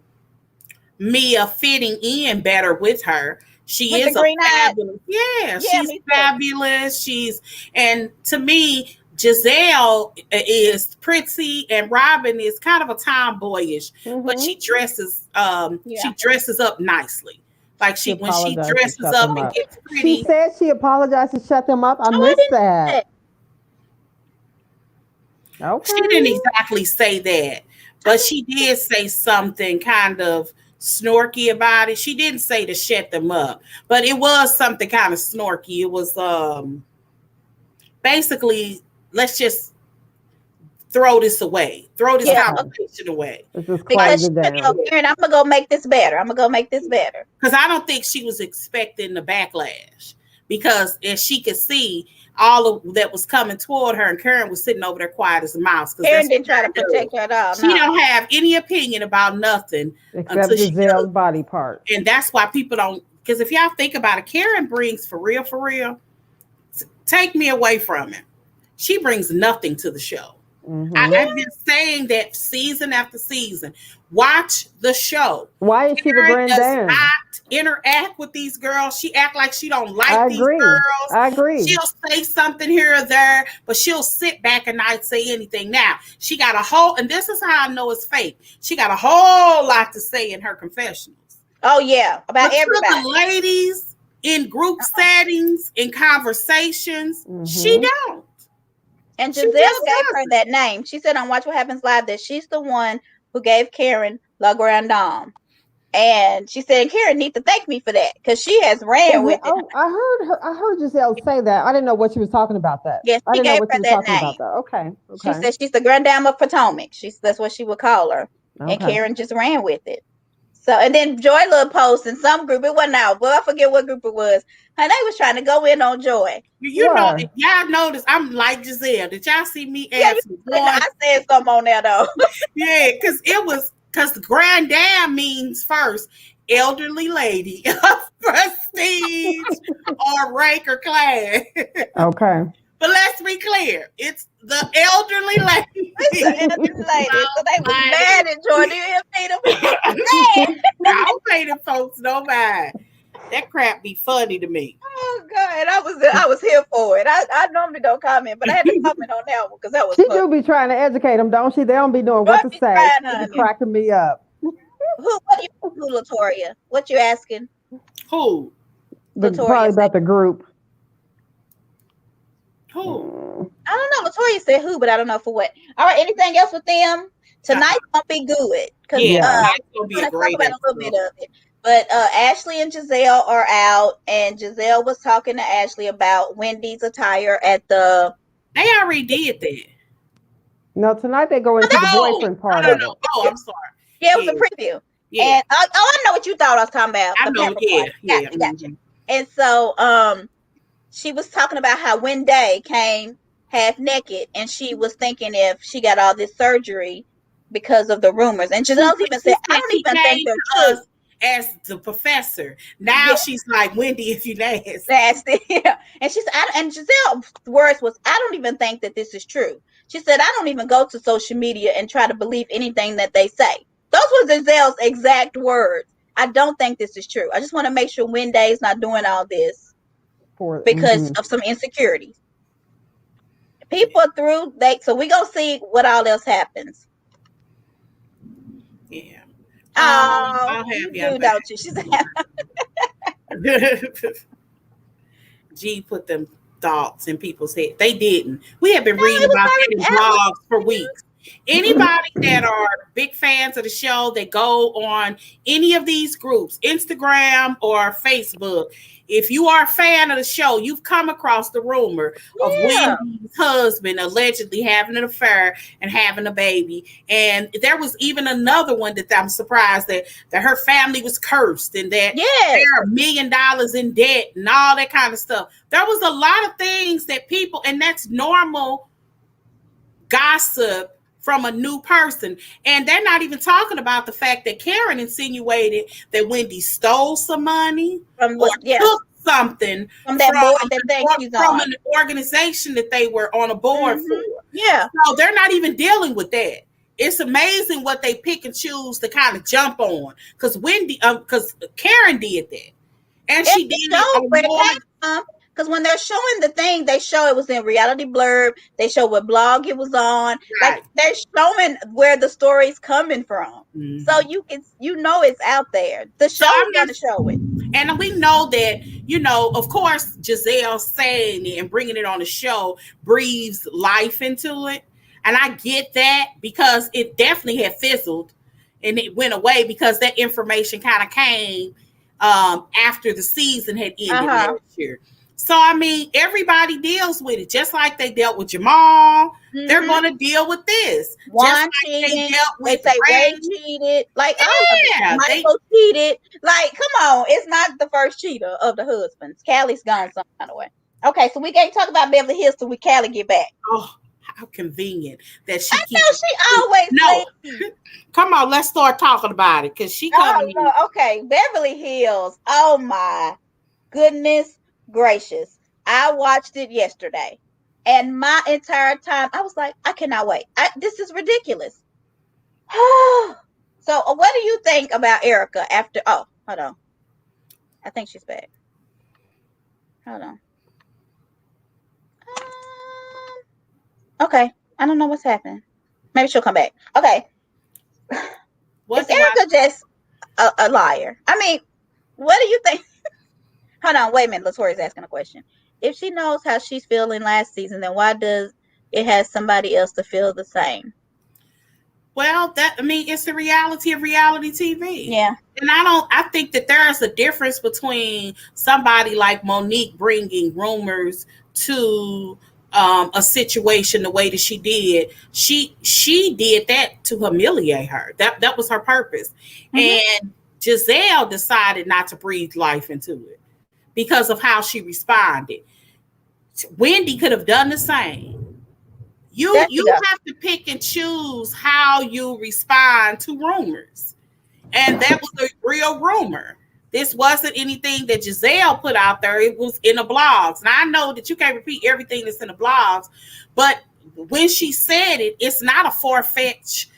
Mia fitting in better with her. She With the is a green eyes. fabulous, yeah, Yeah, she's me too. fabulous. And to me, Gizelle is pretty and Robin is kind of a tomboyish, but Mm-hmm. she Yeah. dresses up nicely. Like She when she apologized and dresses shut up them and up. gets She pretty. said she apologized and shut them up. I Oh, I missed didn't know that. that. She didn't Okay. exactly say that, but she did say something kind of snorky about it. She didn't say to shut them up, but it was something kind of snorky. It was basically, let's just throw this away, throw this Yeah, Okay. conversation away. Let's just because close she it said, "Oh, down. Karen, I'm gonna go make this better. I'm gonna go make this better." Because I don't think she was expecting the backlash. Because as she could see, all of that was coming toward her, and Karen was sitting over there quiet as a mouse. Because Karen that's didn't what try to Karen protect does. her at all. She No. don't have any opinion about nothing Except until she does. Giselle's body part. And that's why people don't. Because if y'all think about it, Karen brings for real. Take me away from it. She brings nothing to the show. Mm-hmm. I've been saying that season after season. Watch the show. Why is she the Karen grand does dame? not interact with these girls. She act like she don't like I these agree. girls. I agree. She'll say something here or there, but she'll sit back and not say anything. Now, she got a whole, and this is how I know it's fake. She got a whole lot to say in her confessionals. Oh yeah, about But to everybody. the ladies in group settings, in conversations, she Mm-hmm. don't. And She Giselle just gave her doesn't. that name. She said on Watch What Happens Live that she's the one who gave Karen La Grande Dame. And she said, Karen need to thank me for that because she has ran Is it? with it. Oh, I heard her. I heard Giselle say that. I didn't know what she was talking about. That Yes, I she didn't know gave what she her was that talking name. about. That. Okay. She Okay. said she's the Grand Dame of Potomac. That's what she would call her. And Okay. Karen just ran with it. So, and then Joy little post in some group, it wasn't out, but I forget what group it was. And they was trying to go in on Joy. You know, Why? y'all notice I'm like Gizelle. Did y'all see me Yeah, answer I one? said something on there though. Yeah, because grand dam means first elderly lady of prestige or rank or class. Okay. But let's be clear, it's the elderly lady. It's the elderly lady. So they was Like, mad at Joy. Do you hear me? Them people was mad. I don't pay them folks no mind. That crap be funny to me. Oh God, I was here for it. I normally don't comment, but I had to comment on that one because that was She funny. do be trying to educate them, don't she? They don't be knowing Joy what to be say. crying, They be honey. cracking me up. What you Latoria? What you asking? Who? Probably Latoria said. about the group. Who? I don't know. Latoria said who, but I don't know for what. All right. Anything else with them? Tonight's gonna be good because Yeah, Yeah. tonight's gonna we're be a gonna talk great about a little bit episode. of it. But Ashley and Giselle are out, and Giselle was talking to Ashley about Wendy's attire at the. They already did that. No, tonight they go into the Oh, boyfriend part no. of it. Oh, I'm sorry. Yeah, it was Yeah, a preview. yeah. And I know what you thought I was talking about. I The know. pepper Yeah, party. yeah. Gotcha. And so she was talking about how Wendy came half naked, and she was thinking if she got all this surgery because of the rumors. And Giselle even She said, I said don't she even think came they're to true. us as the professor. Now Yeah. she's like, Wendy, if you nasty. Nasty. Yeah. And she said, and Giselle's words was, I don't even think that this is true. She said, I don't even go to social media and try to believe anything that they say. Those were Giselle's exact words. I don't think this is true. I just want to make sure Wendy's not doing all this because of some insecurities. People are through. So we gonna see what all else happens. Yeah. Oh, I'll you have y'all do, back. don't you? She said, G put them thoughts in people's head. They didn't. We have been no, reading it was about that in already out. blogs for weeks. Anybody that are big fans of the show that go on any of these groups, Instagram or Facebook, if you are a fan of the show, you've come across the rumor of Yeah. Wendy's husband allegedly having an affair and having a baby. And there was even another one that I'm surprised that her family was cursed and that Yes. they're $1 million in debt and all that kind of stuff. There was a lot of things that people, and that's normal gossip from a new person. And they're not even talking about the fact that Karen insinuated that Wendy stole some money From or what? Yeah. took something From that board that thing she's from on. an organization that they were on a board Mhm. for. Yeah. So they're not even dealing with that. It's amazing what they pick and choose to kind of jump on. Because Karen did that. And she did it Show on where it more. came from. Because when they're showing the thing, they show it was in Reality Blurb. They show what blog it was on. Right. Like they're showing where the story's coming from. Mhm. So you know it's out there. The show's gonna show it. And we know that, of course, Gizelle saying it and bringing it on the show breathes life into it. And I get that because it definitely had fizzled and it went away because that information kind of came after the season had ended last year. So, I mean, everybody deals with it. Just like they dealt with Jamal, they're going to deal with this. Juan just like cheating. they dealt with They say Ray Ray. cheated. Like, Yeah, Michael cheated. Like, come on. It's not the first cheater of the husbands. Callie's gone some kind of way. Okay, so we can't talk about Beverly Hills till we Callie get back. Oh, how convenient that she I know she always No. Come on, let's start talking about it because she coming. Oh, no. Okay, Beverly Hills. Oh my goodness gracious. I watched it yesterday. And my entire time, I was like, I cannot wait. This is ridiculous. So, what do you think about Erika after? Oh, hold on. I think she's back. Hold on. Okay. I don't know what's happening. Maybe she'll come back. Okay. Is Erika just a liar? I mean, what do you think? Hold on. Wait a minute. Latoria's asking a question. If she knows how she's feeling last season, then why does it have somebody else to feel the same? Well, it's the reality of reality TV. Yeah. And I think that there is a difference between somebody like Monique bringing rumors to a situation the way that she did. She did that to humiliate her. That was her purpose. Mm-hmm. And Gizelle decided not to breathe life into it because of how she responded. Wendy could have done the same. You have to pick and choose how you respond to rumors. And that was a real rumor. This wasn't anything that Gizelle put out there. It was in the blogs. And I know that you can't repeat everything that's in the blogs, but when she said it, it's not a far-fetched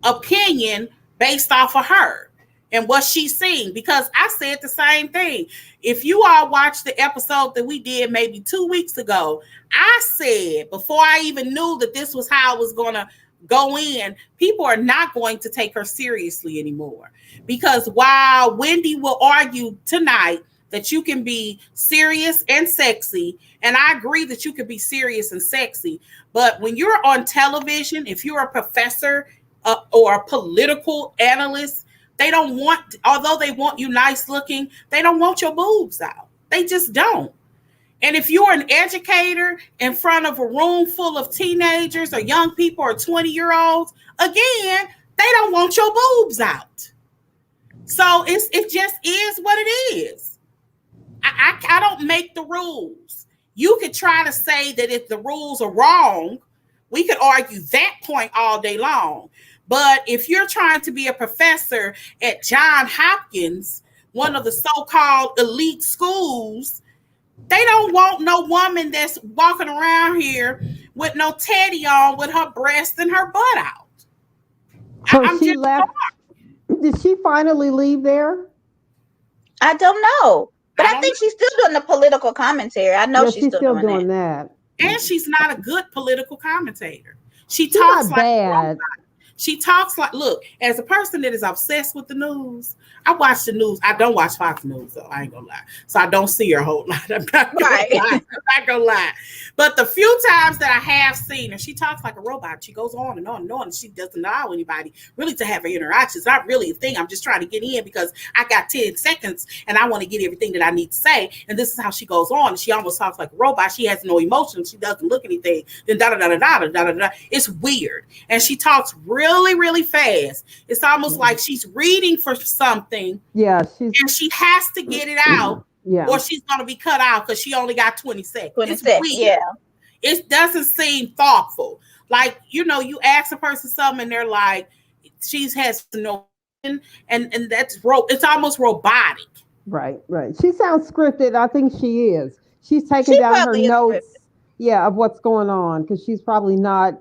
opinion based off of her and what she's seen, because I said the same thing. If you all watched the episode that we did maybe 2 weeks ago, I said before I even knew that this was how it was going to go in, people are not going to take her seriously anymore. Because while Wendy will argue tonight that you can be serious and sexy, and I agree that you can be serious and sexy, but when you're on television, if you're a professor or a political analyst, they don't want, although they want you nice looking, they don't want your boobs out. They just don't. And if you're an educator in front of a room full of teenagers or young people or 20-year-olds, again, they don't want your boobs out. So it just is what it is. I don't make the rules. You could try to say that if the rules are wrong, we could argue that point all day long. But if you're trying to be a professor at Johns Hopkins, one of the so-called elite schools, they don't want no woman that's walking around here with no teddy on with her breast and her butt out. So she left. Did she finally leave there? I don't know. But I think she's still doing the political commentary. I know she's still doing that. And she's not a good political commentator. She talks like bad. She talks like, look, as a person that is obsessed with the news, I watch the news. I don't watch Fox News, though. I ain't gonna lie. So I don't see her a whole lot. I'm not gonna Right. lie. I'm not gonna lie. But the few times that I have seen her, she talks like a robot. She goes on and on and on, and she doesn't allow anybody really to have her interactions. It's not really a thing. I'm just trying to get in because I got 10 seconds and I want to get everything that I need to say. And this is how she goes on. And she almost talks like a robot. She has no emotion. She doesn't look anything. Then da da da da da da da da. It's weird. And she talks really, really fast. It's almost like she's reading for something. Yeah, and she has to get it out, or she's going to be cut out because she only got 20 seconds. 20 it's seconds, weird. yeah. It doesn't seem thoughtful. Like, you ask a person something and they're like, she has no, and it's almost robotic. Right. She sounds scripted. I think she is. She's taking down her notes, of what's going on, because she's probably not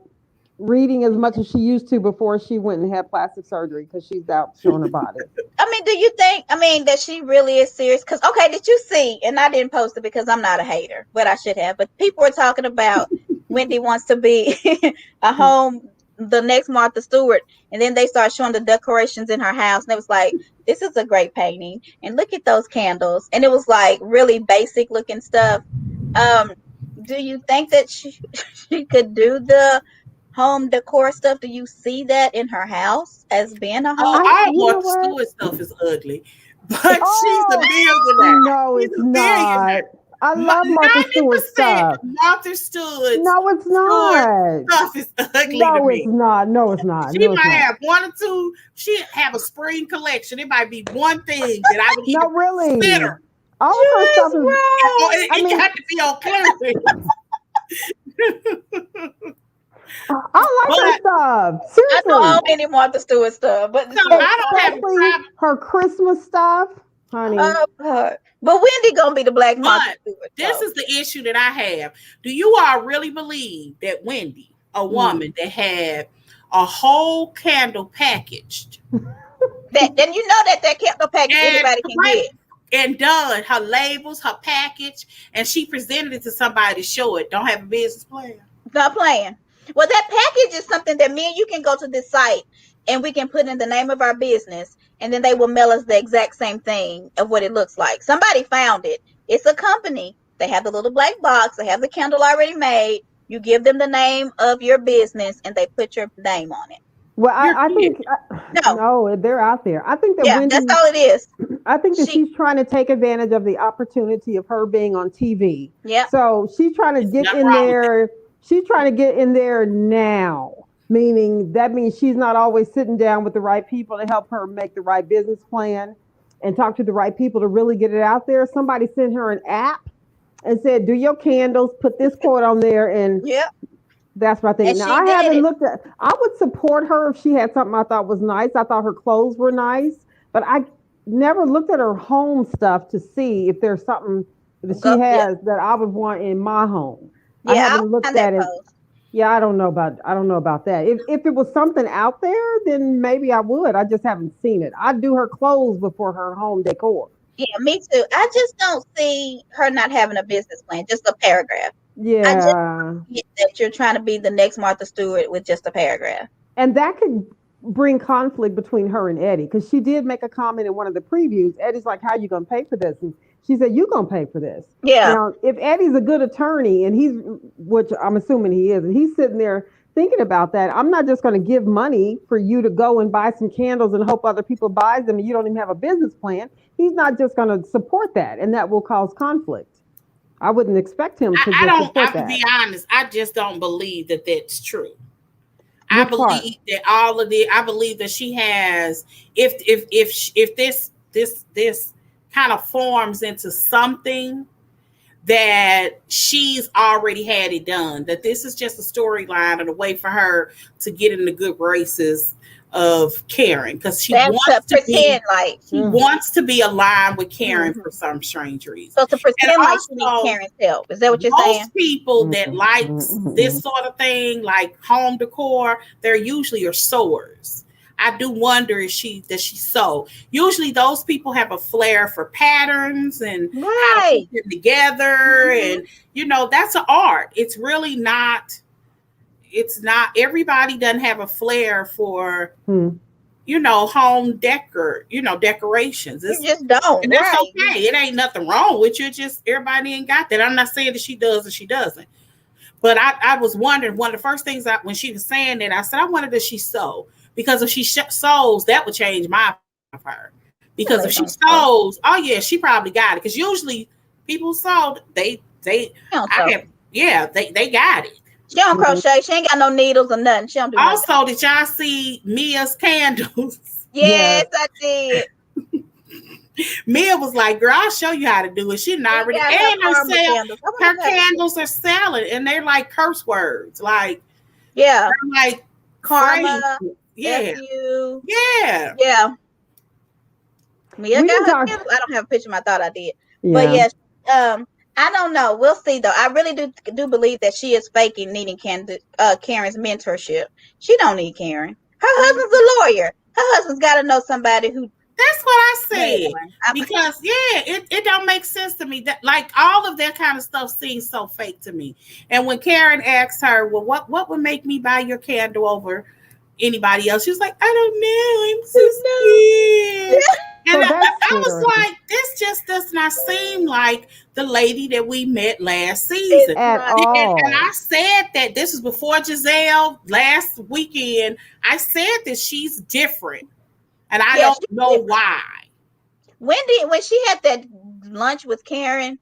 reading as much as she used to before she went and had plastic surgery, because she's out showing her body. I mean, do you think, that she really is serious? Because, okay, did you see, and I didn't post it because I'm not a hater, but I should have, but people were talking about Wendy wants to be the next Martha Stewart, and then they started showing the decorations in her house, and it was like, this is a great painting, and look at those candles, and it was like really basic looking stuff. Do you think that she could do the home decor stuff? Do you see that in her house as being a home? All Martha Stewart stuff is ugly, but she's a billionaire. No, it's not. I love Martha Stewart stuff. Martha Stewart. No, it's not. Stuff is ugly. No, it's not. No, it's not. She might have one or two. She have a spring collection. It might be one thing that I would even consider. All of her stuff is wrong. You have to be on clearance. I like her stuff. Seriously. I know all many Martha Stewart stuff, but I don't have her Christmas stuff, honey. But Wendy gonna be the Black Martha Stewart. This is the issue that I have. Do you all really believe that Wendy, a woman that had a whole candle packaged, then you know that candle package anybody can get, and done her labels, her package, and she presented it to somebody to show it, don't have a business plan? Not playing. Well, that package is something that me and you can go to this site and we can put in the name of our business, and then they will mail us the exact same thing of what it looks like. Somebody found it. It's a company. They have the little black box. They have the candle already made. You give them the name of your business and they put your name on it. Well, I think no, they're out there. I think that Wendy, that's all it is. I think that she's trying to take advantage of the opportunity of her being on TV. Yeah. So she's trying to get in there. She's trying to get in there now, meaning that means she's not always sitting down with the right people to help her make the right business plan and talk to the right people to really get it out there. Somebody sent her an app and said, do your candles, put this quote on there, and that's what I think. Now, I haven't looked at, I would support her if she had something I thought was nice. I thought her clothes were nice, but I never looked at her home stuff to see if there's something that she has that I would want in my home. I haven't looked at it. Yeah, I don't know about that. If it was something out there, then maybe I would. I just haven't seen it. I'd do her clothes before her home decor. Yeah, me too. I just don't see her not having a business plan, just a paragraph. Yeah. I just get that you're trying to be the next Martha Stewart with just a paragraph. And that could bring conflict between her and Eddie, because she did make a comment in one of the previews. Eddie's like, how are you going to pay for this? And she said, you're going to pay for this. Yeah. Now, if Eddie's a good attorney, and which I'm assuming he is, and he's sitting there thinking about that, I'm not just going to give money for you to go and buy some candles and hope other people buy them and you don't even have a business plan. He's not just going to support that, and that will cause conflict. I wouldn't expect him to support that. I have to be honest, I just don't believe that that's true. I believe that I believe that she has, if this kind of forms into something that she's already had it done, that this is just a storyline and a way for her to get in the good graces of Karen, because she wants to pretend like she wants to be aligned with Karen for some strange reason. So to pretend like she needs Karen's help. Is that what you're saying? Most people that like this sort of thing, like home decor, they're usually are sewers. I do wonder if does she sew? Usually those people have a flair for patterns and how to put them together, and that's an art. It's really not. it's not everybody doesn't have a flair for Hmm. home decorations. You just don't, And that's right? okay. It ain't nothing wrong with you. Just everybody ain't got that. I'm not saying that she does or she doesn't. But I was wondering, one of the first things when she was saying that, I said, I wonder does she sew? Because if she sews, that would change my opinion of her. Because if she sews, oh yeah, she probably got it. Because usually people sew, they they got it. She don't crochet. She ain't got no needles or nothing. She don't do nothing. Also, did y'all see Mia's candles? Yes, I did. Mia was like, "Girl, I'll show you how to do it." She not already, and her candles are selling, and they're like curse words, like like karma, yeah, yeah. Mia got her candles. I don't have a picture. I thought I did, but yes, I don't know. We'll see though. I really do believe that she is faking needing Karen's mentorship. She don't need Karen. Her husband's a lawyer. Her husband's got to know somebody who. That's what I said. Because it don't make sense to me. That like all of that kind of stuff seems so fake to me. And when Karen asked her, well, what would make me buy your candle over anybody else? She was like, I don't know. I'm so scared. And I was like, this just does not seem like the lady that we met last season. At all. And I said that this was before Gizelle last weekend. I said that she's different. And I don't know why. When she had that lunch with Karen,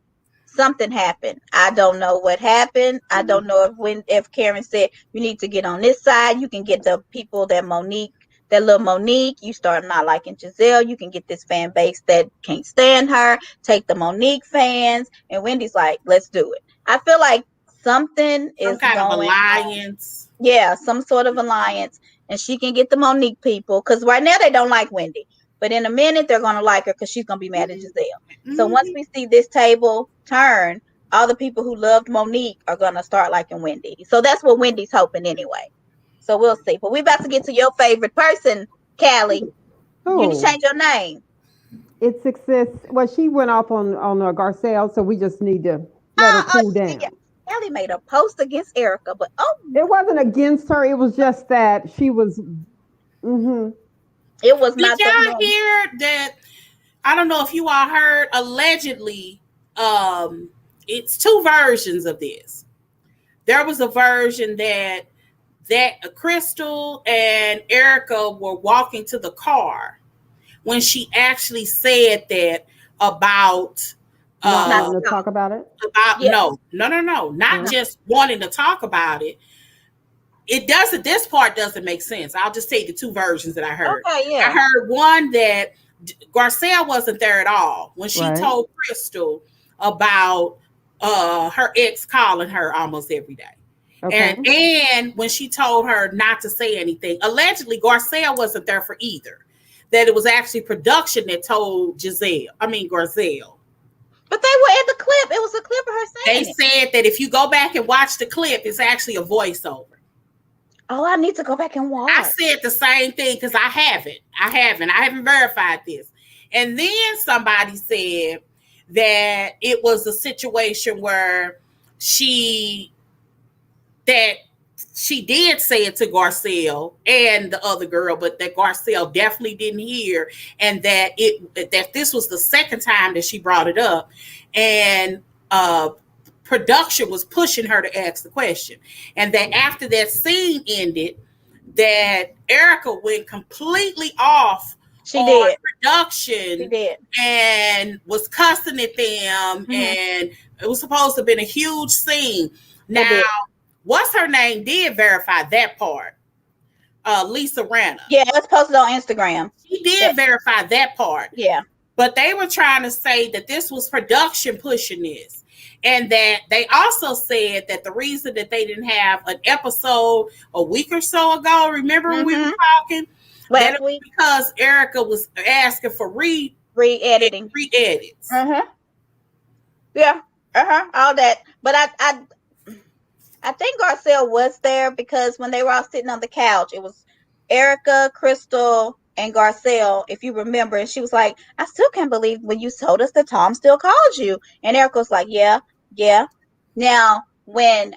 something happened. I don't know what happened. I don't know if Karen said you need to get on this side. You can get the people that little Monique. You start not liking Gizelle. You can get this fan base that can't stand her. Take the Monique fans. And Wendy's like, let's do it. I feel like something is kind going of alliance. On. Yeah, some sort of alliance. And she can get the Monique people. Because right now they don't like Wendy. But in a minute, they're going to like her because she's going to be mad at Gizelle. So once we see this table turn, all the people who loved Monique are going to start liking Wendy. So that's what Wendy's hoping anyway. So we'll see. But we're about to get to your favorite person, Callie. You need to change your name. It's success. Well, she went off on Garcelle, so we just need to let her cool down. Callie made a post against Erika, but it wasn't against her. It was just that she was. It was not. Did y'all hear that? I don't know if you all heard. Allegedly, it's two versions of this. There was a version that Crystal and Erika were walking to the car when she actually said that about not wanting to talk about it. No, not just wanting to talk about it. It doesn't. This part doesn't make sense. I'll just tell you the two versions that I heard. Okay, yeah. I heard one that Garcelle wasn't there at all when she told Crystal about her ex calling her almost every day. Okay. And when she told her not to say anything, allegedly Garcelle wasn't there for either. That it was actually production that told Garcelle. But they were in the clip. It was a clip of her saying They said that if you go back and watch the clip, it's actually a voiceover. Oh, I need to go back and watch. I said the same thing because I haven't verified this. And then somebody said that it was a situation where she did say it to Garcelle and the other girl, but that Garcelle definitely didn't hear, and that this was the second time that she brought it up, and production was pushing her to ask the question, and that after that scene ended, that Erika went completely off production. She did. And was cussing at them, and it was supposed to have been a huge scene. Now, what's her name did verify that part. Lisa Rana. Yeah, it's posted on Instagram. She did verify that part. Yeah. But they were trying to say that this was production pushing this. And that they also said that the reason that they didn't have an episode a week or so ago, remember when we were talking? Last week? Because Erika was asking for re-editing. Re-edits. Yeah. All that. But I think Garcelle was there because when they were all sitting on the couch, it was Erika, Crystal, and Garcelle, if you remember. And she was like, I still can't believe when you told us that Tom still called you. And Erika was like, yeah. Now, when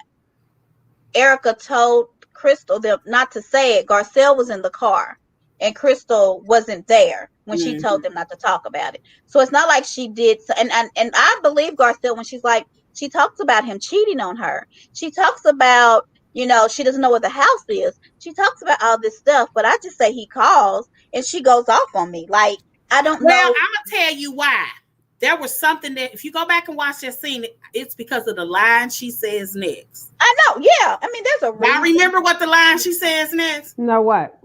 Erika told Crystal, not to say it, Garcelle was in the car and Crystal wasn't there when she told them not to talk about it. So it's not like she did. And I believe Garcelle when she's like, she talks about him cheating on her. She talks about, you know, she doesn't know what the house is. She talks about all this stuff, but I just say he calls and she goes off on me. Like, I don't know. Well, I'm going to tell you why. There was something that, if you go back and watch that scene, it's because of the line she says next. I know, yeah. I mean, there's a reason. Now, remember what the line she says next? No, what?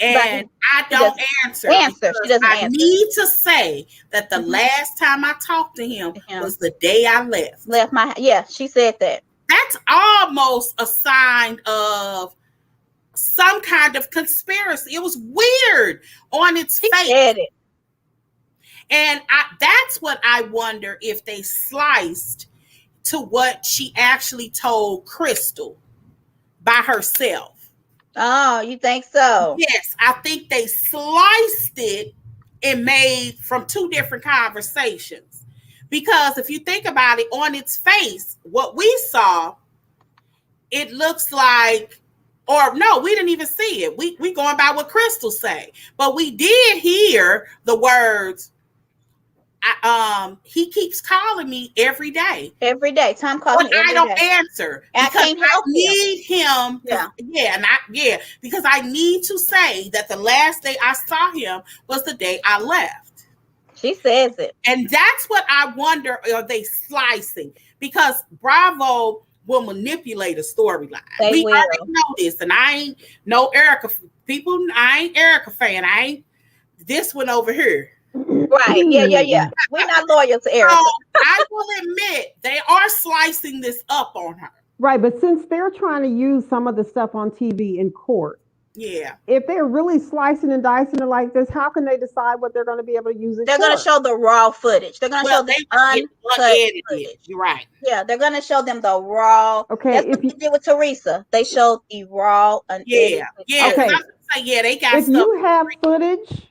And I don't answer. She doesn't I answer. need to say that the last time I talked to him was the day I left. Yeah, she said that. That's almost a sign of some kind of conspiracy. It was weird on its face. Said it. And that's what I wonder if they sliced to what she actually told Crystal by herself. Oh, you think so? Yes, I think they sliced it and made from two different conversations. Because if you think about it, on its face, what we saw, it looks like, or no, we didn't even see it. We going by what Crystal say. But we did hear the words, he keeps calling me every day. Every day. Tom calls me every day. I don't answer. And I can't help need him. Yeah. Because I need to say that the last day I saw him was the day I left. She says it. And that's what I wonder, are they slicing? Because Bravo will manipulate a storyline. We already know this, and I ain't no Erika people. I ain't Erika fan. I ain't this one over here. Right. Yeah. We're not loyal to Erika. So I will admit they are slicing this up on her. Right, but since they're trying to use some of the stuff on TV in court, if they're really slicing and dicing it like this, how can they decide what they're going to be able to use? They're going to show the raw footage. They're going to show the uncut footage. You're right. Yeah, they're going to show them the raw. Okay, that's what they did with Teresa. They showed the raw unedited. Yeah. Okay. They got. If you have footage,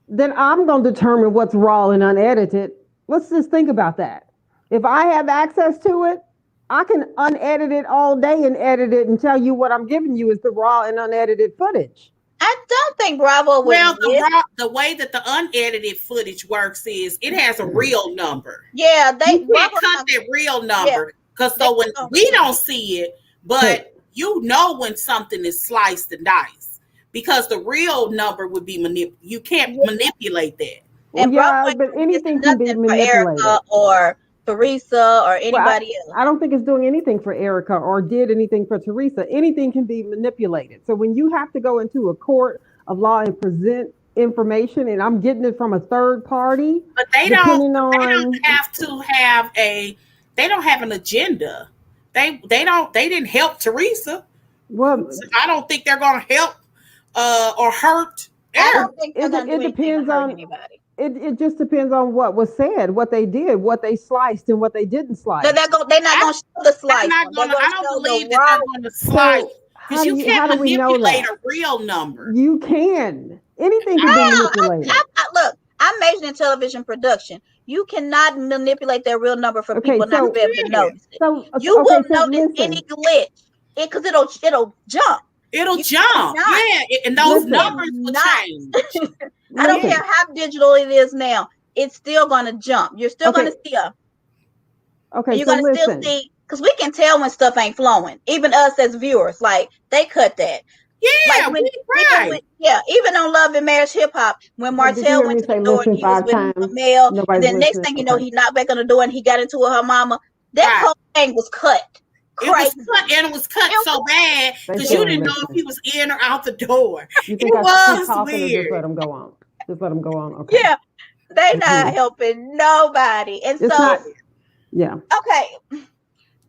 then I'm going to determine what's raw and unedited. Let's just think about that. If I have access to it, I can unedit it all day and edit it and tell you what I'm giving you is the raw and unedited footage. I don't think Bravo would. Well, the way that the unedited footage works is it has a real number. Yeah, you can't cut that real number because when we don't see it, but you know when something is sliced and diced because the real number would be you can't manipulate that. And but anything can be manipulated. Or Teresa or anybody else. I don't think it's doing anything for Erika or did anything for Teresa. Anything can be manipulated. So when you have to go into a court of law and present information, and I'm getting it from a third party, but they don't have to have they don't have an agenda. They didn't help Teresa. Well, I don't think they're going to help or hurt. I don't think it depends on anybody. It just depends on what was said, what they did, what they sliced, and what they didn't slice. They're not going to show the slice. I don't believe that they're going to slice. Because you can't manipulate a real number. You can. Anything can be manipulated. Look, I'm majoring in television production. You cannot manipulate their real number for people not to be able to notice it. You will notice any glitch because it'll jump. It'll jump. And those numbers will change. I don't care how digital it is now. It's still going to jump. You're still going to see you're going to still see, because we can tell when stuff ain't flowing. Even us as viewers, like they cut that. Yeah, even on Love and Marriage Hip Hop, when Martell went to the door and he was with the mail, and then next thing you know, he knocked back on the door and he got into it with her mama. That whole thing was cut. It was cut so bad because you didn't know if he was in or out the door. It was weird. Just let him go on. Okay. Yeah, they not helping nobody, and okay.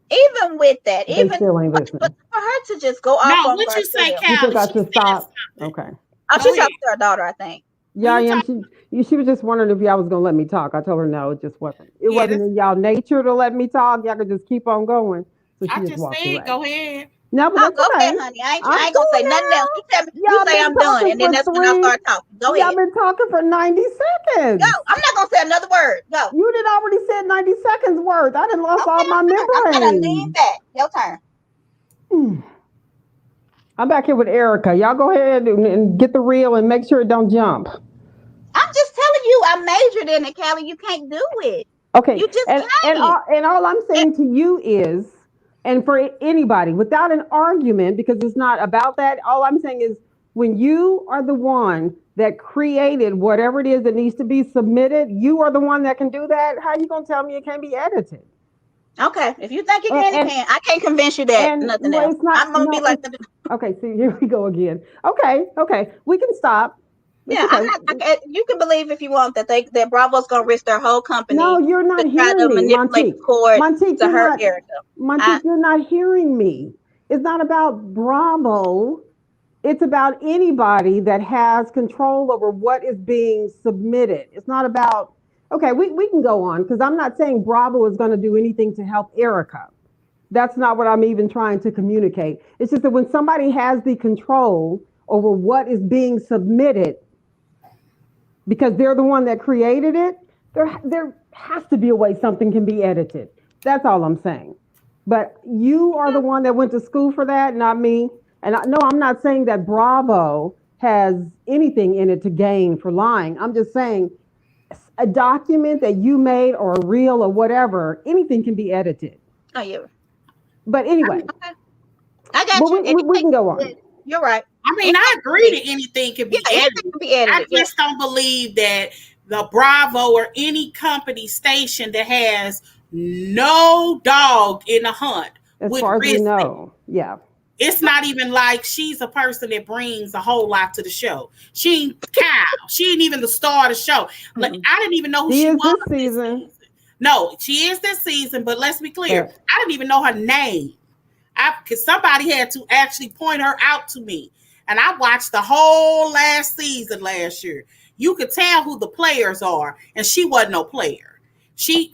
Even with that, but for her to just go off on what you say, Cal? You forgot to stop. Okay. Oh, she's talking to her daughter, I think. Yeah. She was just wondering if y'all was gonna let me talk. I told her no, it just wasn't. It wasn't in y'all nature to let me talk. Y'all could just keep on going. So I just said, go ahead. No, but go ahead, honey. I ain't gonna say nothing else. You say I'm done, and then that's when I start talking. Go ahead. Y'all been talking for 90 seconds. Go. I'm not gonna say another word. Go. You did already said 90 seconds worth. I done lost all my memory. I'm gonna lean back. Your turn. I'm back here with Erica. Y'all go ahead and get the reel and make sure it don't jump. I'm just telling you, I majored in it, Callie. You can't do it. Okay, You just and can't. all I'm saying to you is, and for anybody, without an argument, because it's not about that. All I'm saying is, when you are the one that created whatever it is that needs to be submitted, you are the one that can do that. How are you gonna tell me it can't be edited? Okay, if you think it And can, it and, can. I can't convince you that and nothing well, else. it's not. I'm gonna be No, like, it's okay. See, here we go again. Okay, okay, we can stop. It's yeah, I'm okay. not. You can believe if you want that Bravo's gonna risk their whole No, company you're to not try hearing to me, manipulate the Montique. court Montique, to you're hurt not. Erica. I, Montique, you're not hearing me. It's not about Bravo. It's about anybody that has control over what is being submitted. It's not about, okay, we can go on because I'm not saying Bravo is going to do anything to help Erica. That's not what I'm even trying to communicate. It's just that when somebody has the control over what is being submitted, because they're the one that created it, there has to be a way something can be edited. That's all I'm saying. But you are the one that went to school for that, not me. And no, I'm not saying that Bravo has anything in it to gain for lying. I'm just saying a document that you made or a reel or whatever, anything can be edited. oh, yeah, But anyway, okay. I got but you. we Anything can go can be on. edited. You're right. I mean, Anything I can agree be that anything can Yeah, be anything edited. can be I edited. Yeah. just don't believe that the Bravo or any company station that has no dog in the hunt As would far as we risk it. know, yeah. It's not even like she's a person that brings a whole lot to the show. She ain't Kyle. She ain't even the star of the show. Like, Mm-mm. I didn't even know who She she is was this this season. season. No, she is this season, but let's be clear. But I didn't even know her name. Because somebody had to actually point her out to me. And I watched the whole last season last year. You could tell who the players are, and she wasn't no player. She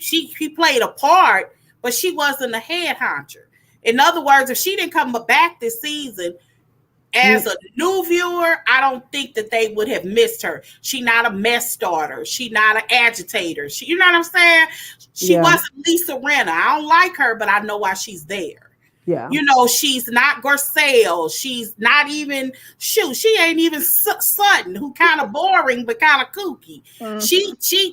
played a part, but she wasn't a head honcher. In other words, if she didn't come back this season as a new viewer, I don't think that they would have missed her. She not a mess starter. She not an agitator. You know what I'm saying? She yeah, wasn't Lisa Renner. I don't like her, but I know why she's there. yeah. You know, she's not Garcelle. She's not even, she ain't even Sutton, who kind of boring but kind of kooky. Mm-hmm. She,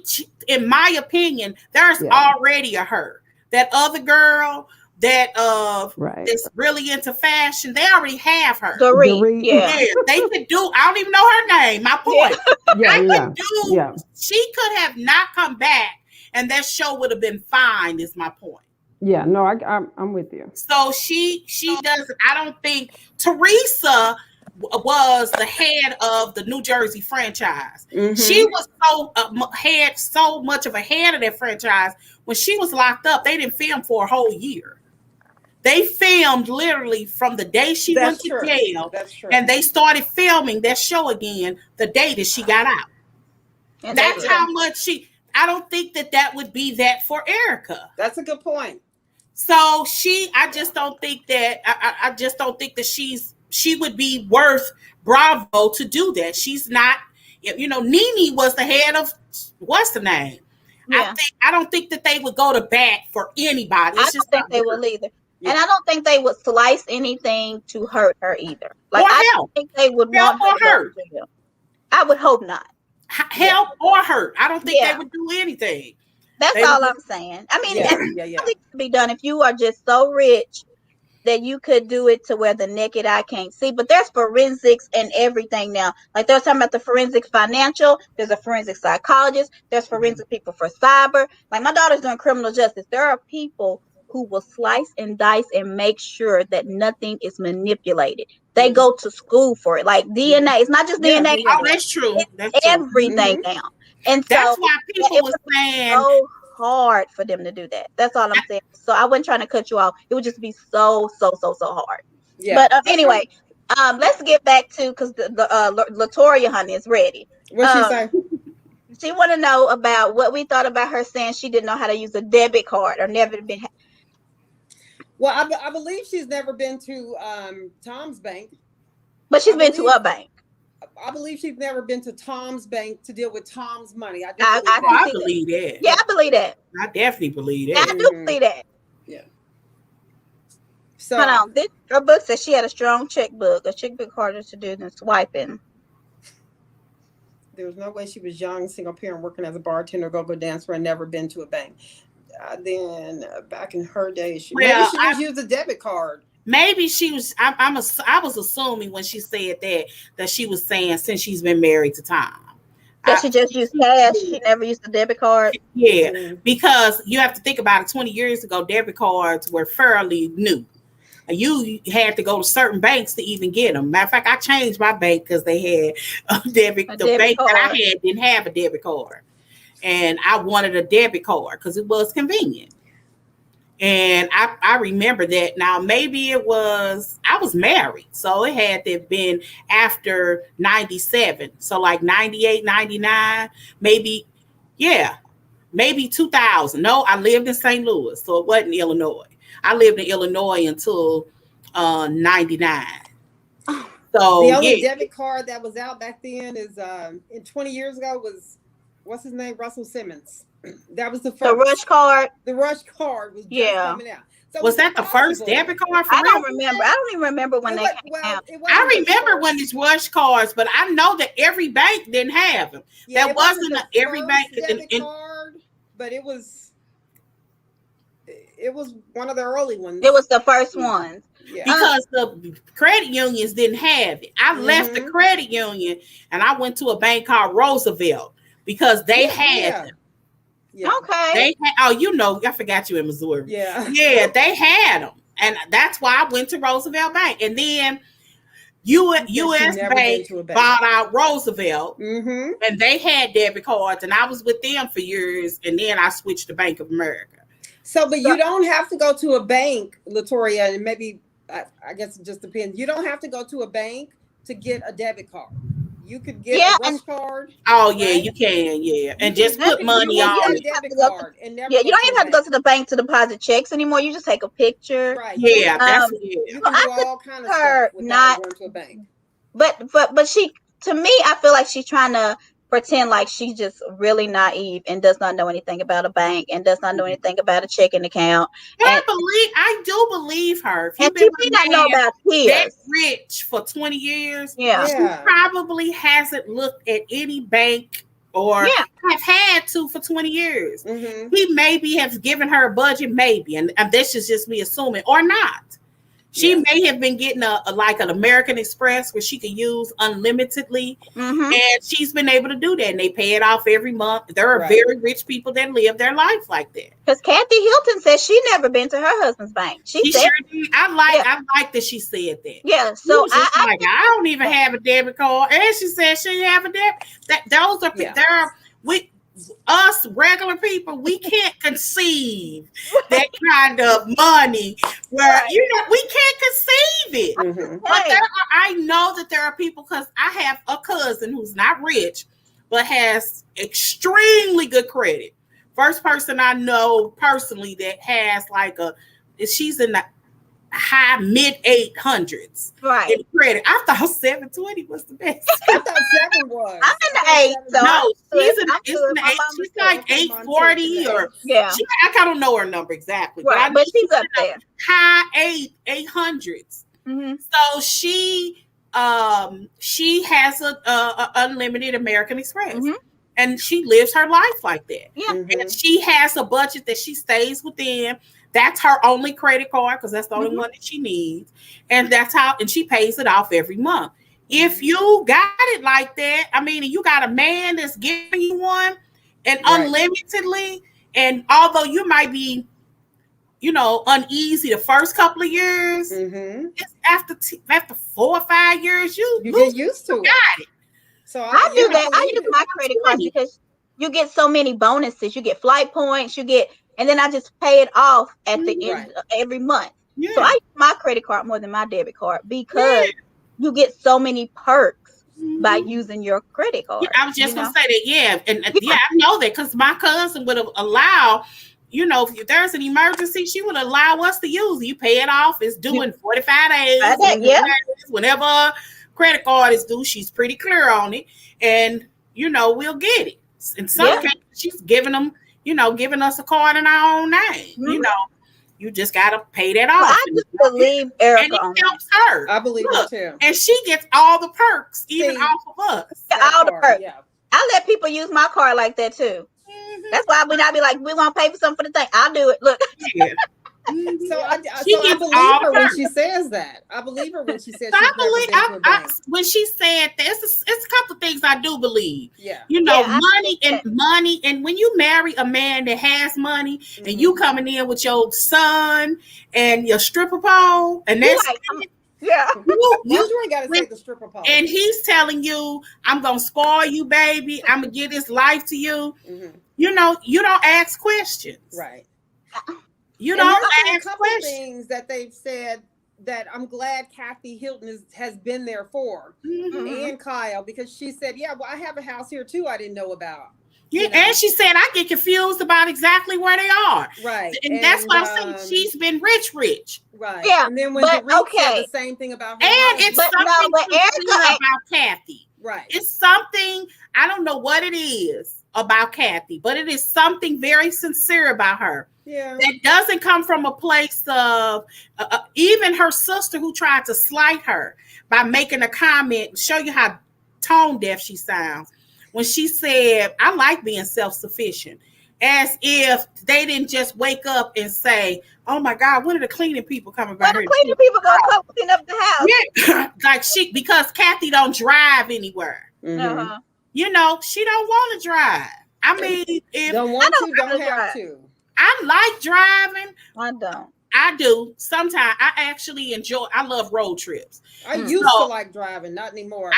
in my opinion, there's Yeah. already a her. That other girl that Right. that's really into fashion, they already have her. Dorit, Dorit. yeah. Yeah, they could do. I don't even know her name. My Yeah. point. Yeah, They yeah, could do. yeah, She could have not come back, and that show would have been fine. Is my point. yeah. No, I'm with you. So she doesn't. I don't think Teresa was the head of the New Jersey franchise. She Mm-hmm. was had so much of a head of that franchise. When she was locked up, they didn't film for a whole year. They filmed literally from the day she went That's to true. jail, That's true. and they started filming that show again the day that she got out. And That's yeah. how much she. I don't think that would be that for Erika. That's a good point. So I just don't think that. I just don't think that she would be worth Bravo to do that. She's not. You know, Nene was the head of what's the name. Yeah. I don't think that they would go to bat for anybody. I It's don't just think not they worth will either. Yeah. And I don't think they would slice anything to hurt her either. Like, or I help, don't think they would help want her or to go hurt, to jail. I would hope not. Yeah. help or hurt. I don't think they Yeah. would do anything. That's They would all just, I'm saying. I mean, Yeah. I Yeah. think it could be done if you are just so rich that you could do it to where the naked eye can't see. But there's forensics and everything now. Like, they're talking about the forensic financial. There's a forensic psychologist. There's forensic people for cyber. Like, my daughter's doing criminal justice. There are people who will slice and dice and make sure that nothing is manipulated. They go to school for it. Like DNA. It's not just Yeah. DNA Yeah. Yeah. oh, anymore. that's true. That's It's true. everything Mm-hmm. now. And That's so why people it were would be saying, so hard for them to do that. That's all I'm saying. So I wasn't trying to cut you off. It would just be so hard. Yeah. But anyway, let's get back to, because the Latoria honey is ready. What she say? She want to know about what we thought about her saying she didn't know how to use a debit card or never been. Well, I believe she's never been to Tom's bank. But she's I been to believe- a bank. I believe she's never been to Tom's bank to deal with Tom's money. I do I believe can oh, I see that. believe that. Yeah, I believe that. I definitely believe Yeah, I that. do believe that. Yeah. So Hold on. Her book says she had a strong checkbook. A checkbook harder to do than swiping. there was no way she was young, single parent, working as a bartender, go dancer, and never been to a bank. Then back in her day, maybe Well, she just used a debit card. maybe she was. I was assuming when she said that she was saying since she's been married to Tom. That she just used cash. She never used a debit card. Yeah, because you have to think about it. 20 years ago, debit cards were fairly new. You had to go to certain banks to even get them. Matter of fact, I changed my bank because they had a debit. The bank card that I had didn't have a debit card, and I wanted a debit card because it was convenient. And I remember that. Now maybe I was married, so it had to have been after 97. So like 98, 99, maybe, yeah, maybe 2000. No, I lived in St. Louis, so it wasn't Illinois. I lived in Illinois until 99. So the only debit card that was out back then is in 20 years ago was, what's his name, Russell Simmons. That was the first. The Rush card. The Rush card was just coming out. So was that the first debit card? I don't remember. I don't even remember when they came out. I remember when it's Rush cards, but I know that every bank didn't have them. Yeah, that wasn't every bank debit card, but it was one of the early ones. It was the first one. Yeah. Because the credit unions didn't have it. I left the credit union and I went to a bank called Roosevelt because they had them. Yeah. Okay. I forgot you in Missouri. Yeah. Yeah, they had them. And that's why I went to Roosevelt Bank. And then U.S. Bank bought out Roosevelt, and they had debit cards, and I was with them for years, and then I switched to Bank of America. So, but you don't have to go to a bank, Latoria, and maybe, I guess it just depends. You don't have to go to a bank to get a debit card. You could get a Rush card. Oh, yeah, right? You can, yeah. And just put money on it. You don't even have to go to the bank to deposit checks anymore. You just take a picture. Right. Yeah, that's it. You can do all kind of stuff without going to a bank. But she, to me, I feel like she's trying to pretend like she's just really naive and does not know anything about a bank and does not know anything about a checking account. I do believe her. And she may not know about kids. That rich for 20 years. She probably hasn't looked at any bank or have had to for 20 years. He maybe has given her a budget, maybe, and this is just me assuming, or not. She may have been getting like an American Express where she could use unlimitedly, and she's been able to do that. And they pay it off every month. There are very rich people that live their life like that. Because Kathy Hilton says she never been to her husband's bank. She said, sure did. I like that she said that. Yeah, so I don't even have a debit card, and she said she didn't have a debit. Those are there are us regular people, we can't conceive that kind of money where we can't conceive it. But I know that there are people, because I have a cousin who's not rich but has extremely good credit. First person I know personally that has she's in the high mid 800s in credit. I thought 720 was the best. I thought 7 was. I'm in the 8. So no, she's in the 8. She's like 840 or I don't know her number exactly, but she's up there. High 800s. So she has a unlimited American Express. And she lives her life like that. And she has a budget that she stays within. That's her only credit card, because that's the only one that she needs. And and she pays it off every month. If you got it like that, I mean, you got a man that's giving you one and unlimitedly, and although you might be, uneasy the first couple of years, it's after 4 or 5 years, you get used to it. Got it. So I do that. I use my credit card because you get so many bonuses. You get flight points, and then I just pay it off at the end of every month. So I use my credit card more than my debit card because you get so many perks by using your credit card. I was just going to say that, And I know that because my cousin would have allowed, if there's an emergency, she would allow us to use it. You pay it off. It's due in 45 days. Whenever credit card is due, she's pretty clear on it. And, we'll get it. In some cases, she's giving us a card in our own name, You just gotta pay that Well, off. I just believe Erika and it on helps her. I believe Look, her too. and she gets all the perks, even See, off of us. all the perks. Yeah. I let people use my card like that too. Mhm. That's why when I be like, we want to pay for something for the thing, I'll do it. Look. Yeah. So I gets believe all her the when perks. she says that. I believe her when she says So she's I believe never been to a bank. when she said that, it's a couple of things I do believe. Yeah. You know, Yeah, money, and when you marry a man that has money, and you coming in with your son and your stripper pole, and that's like, yeah. You ain't got to take the stripper pole. and he's telling you, I'm gonna spoil you, baby. I'm gonna give this life to you. You know, you don't ask questions. Right. You And don't there's been ask a couple questions. things that they've said that I'm glad Kathy Hilton has been there for, and Kyle, because she said, yeah, well, I have a house here too I didn't know about. Yeah, You know? and she said I get confused about exactly where they are. Right. And that's what I'm saying. She's been rich. Right. Yeah. And then when Dorit said the same thing about her And home. it's something Erika about Kathy. Right. It's something, I don't know what it is about Kathy, but it is something very sincere about her. Yeah. That doesn't come from a place of even her sister who tried to slight her by making a comment, show you how tone deaf she sounds. When she said, I like being self-sufficient, as if they didn't just wake up and say, oh my God, when are the cleaning people coming by here? The cleaning people gonna come clean up the house. Yeah. Like because Kathy don't drive anywhere. You know, she don't want to drive. I mean, if don't want to, don't have to. I like driving. I don't. I do. Sometimes I actually enjoy. I love road trips. I used to like driving, not anymore.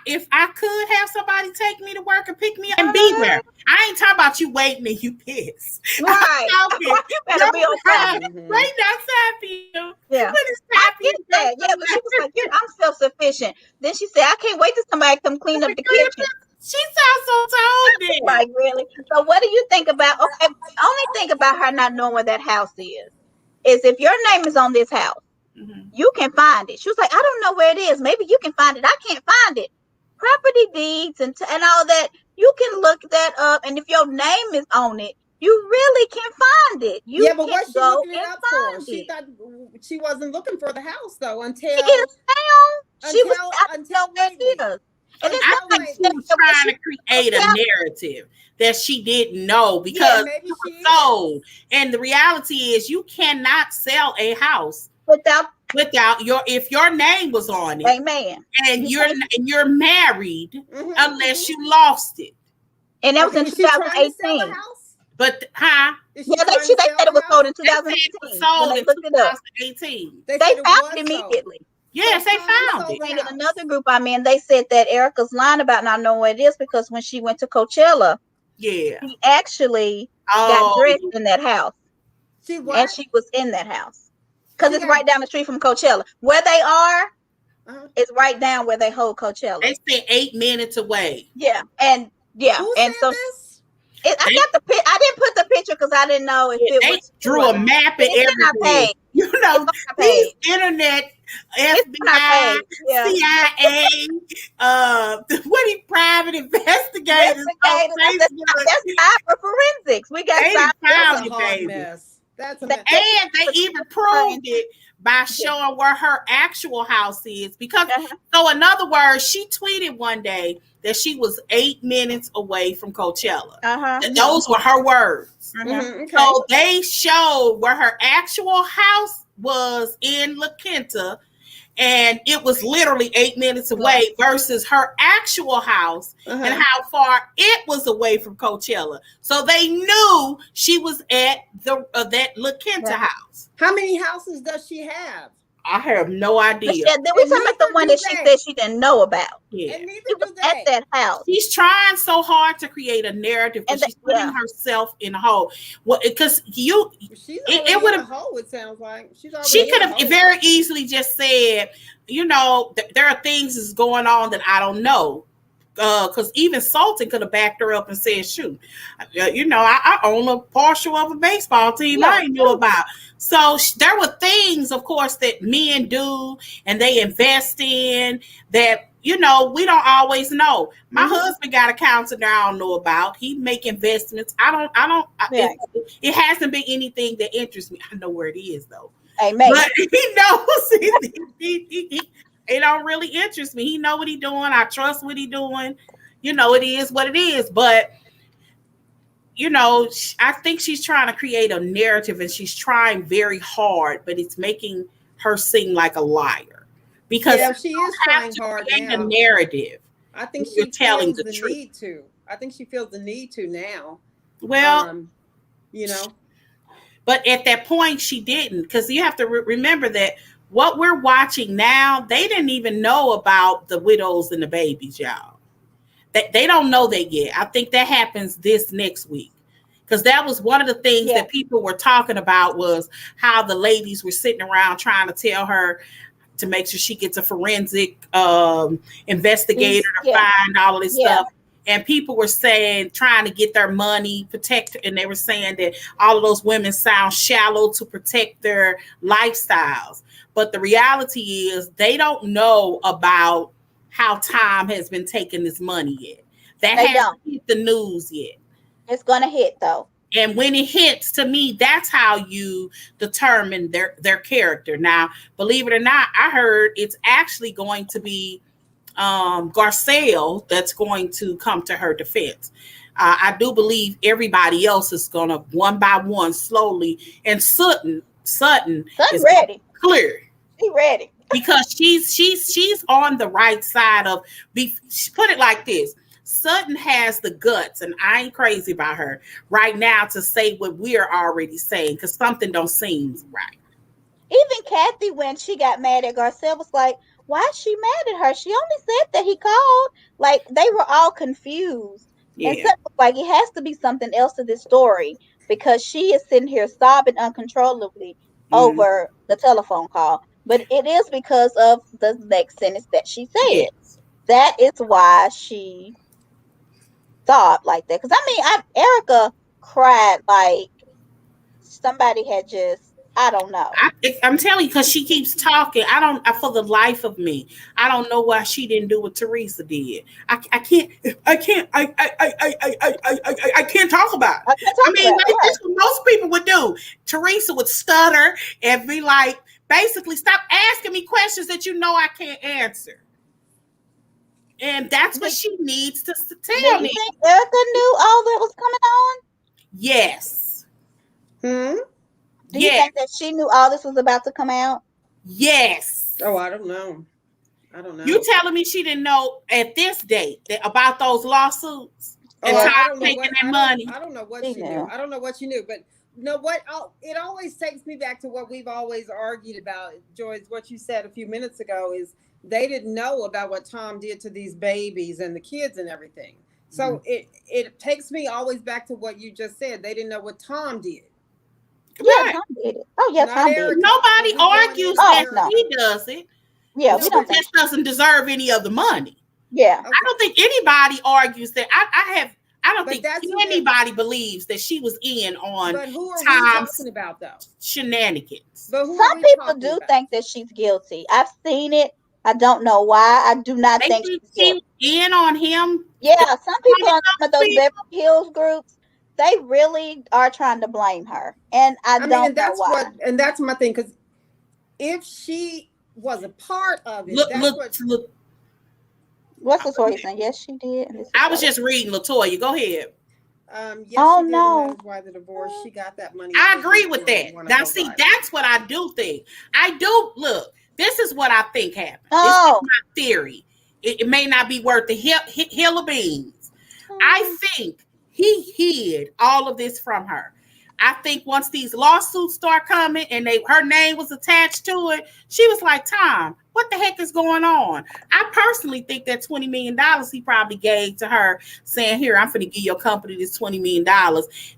If I could have somebody take me to work and pick me up and be there, I ain't talking about you waiting and you piss. Right. You better be on time. Right outside for you. Yeah. I get that. Yeah, but she was like, I'm self-sufficient. Then she said, I can't wait till somebody come clean up the kitchen. She sounds so tone deaf. Like, really? So what do you think about, okay, the only thing about her not knowing where that house is if your name is on this house, you can find it. She was like, I don't know where it is. Maybe you can find it. I can't find it. Property deeds and all that, you can look that up. And if your name is on it, you really can find it. You but can what's she go looking it up for? She thought she wasn't looking for the house though until she was until lately. And it's I think she was trying to create a narrative that she didn't know because maybe she sold. And the reality is you cannot sell a house without if your name was on it. Amen. And you're married unless you lost it. And that was in 2018. But they said it was sold in 2018. Sold in 2018. They found it immediately. Yes, they found it. And another group I'm in, they said that Erika's lying about not knowing what it is because when she went to Coachella, she actually got dressed in that house. And she was in that house. Because it's right down the street from Coachella. Where they are, it's right down where they hold Coachella. They said 8 minutes away. Yeah. And Who and so this? I got the I didn't put the picture because I didn't know if it was. Drew a map and everything. You know, these internet FBI, CIA, private investigators. That's cyber forensics. We got cyber mess. That's a mess. And they even proved it by showing where her actual house is. Because, so in other words, she tweeted one day that she was 8 minutes away from Coachella. Those were her words. So they showed where her actual house was in La Quinta, and it was literally 8 minutes away versus her actual house and how far it was away from Coachella. So they knew she was at that La Quinta house. How many houses does she have? I have no idea. Then we're talking about the one that she said she didn't know about. Yeah. And neither she was at that house. She's trying so hard to create a narrative, but she's putting herself in a hole. Well, because it would have. It sounds like she could have very easily just said, you know, there are things that's going on that I don't know. Because even Sultan could have backed her up and said, shoot, you know, I own a partial of a baseball team I didn't know about. So there were things, of course, that men do and they invest in that you know, we don't always know. My husband got accounts that I don't know about. He make investments. Right. It hasn't been anything that interests me. I know where it is though. Amen. But he knows it don't really interest me. He know what he doing. I trust what he doing. You know, it is what it is. But you know, I think she's trying to create a narrative, and she's trying very hard, but it's making her seem like a liar because she is trying hard create now. a narrative. I think You're she telling feels the the truth. need to. I think she feels the need to now. Well, you know, but at that point she didn't, because you have to remember that what we're watching now, they didn't even know about the widows and the babies, y'all. They don't know that yet. I think that happens this next week. Because that was one of the things that people were talking about, was how the ladies were sitting around trying to tell her to make sure she gets a forensic investigator to find all of this stuff. And people were saying, trying to get their money protected. And they were saying that all of those women sound shallow to protect their lifestyles. But the reality is they don't know about how Tom has been taking this money yet. That hasn't hit the news yet. It's going to hit though. And when it hits, to me, that's how you determine their character. Now, believe it or not, I heard it's actually going to be Garcelle that's going to come to her defense. I do believe everybody else is going to, one by one, slowly. And Sutton is ready. Clear. She ready. Because she's on the right side of, put it like this. Sutton has the guts, and I ain't crazy about her right now, to say what we're already saying, because something don't seem right. Even Kathy, when she got mad at Garcelle, was like, why is she mad at her? She only said that he called. Like, they were all confused. Yeah. And Sutton was like, it has to be something else to this story, because she is sitting here sobbing uncontrollably over the telephone call. But it is because of the next sentence that she said. Yes. That is why she sobbed like that. Because, I mean, Erika cried like somebody had just, I don't know. I'm telling you, because she keeps talking. For the life of me, I don't know why she didn't do what Teresa did. I can't talk about it. I mean, that's what most people would do. Teresa would stutter and be like, basically, stop asking me questions that you know I can't answer. And that's what she needs to tell me. Do you think Erika knew all that was coming on? Yes. Do you think that she knew all this was about to come out? Yes. Oh, I don't know. You telling me she didn't know at this date about those lawsuits and taking that money? I don't know what she knew. I don't know what she knew, but you know what? It always takes me back to what we've always argued about, Joyce. What you said a few minutes ago is they didn't know about what Tom did to these babies and the kids and everything. So it takes me always back to what you just said. They didn't know what Tom did. Yeah, Tom did it. Oh, yeah, Tom did it. Nobody argues that he does it. Yeah, we don't. Just doesn't deserve any of the money. Yeah, I don't think anybody argues that. I don't think anybody believes that she was in on but who are Tom's we talking about, though? Shenanigans. But some people do think that she's guilty. I've seen it. I don't know why. I do not think she's guilty. In on him. Yeah, some people on some of those Beverly Hills groups, they really are trying to blame her, and I don't know why. And that's my thing, because if she was a part of it, look. What's Latoya saying? Yes, she did. I was just reading Latoya. Go ahead. Yes, she did. That is why the divorce. She got that money. I agree with that. Now, see, that's what I do think. Look. This is what I think happened. This is my theory. It may not be worth the hill of beans. I think he hid all of this from her. I think once these lawsuits start coming and her name was attached to it, she was like, Tom, what the heck is going on? I personally think that $20 million he probably gave to her, saying, here, I'm going to give your company this $20 million.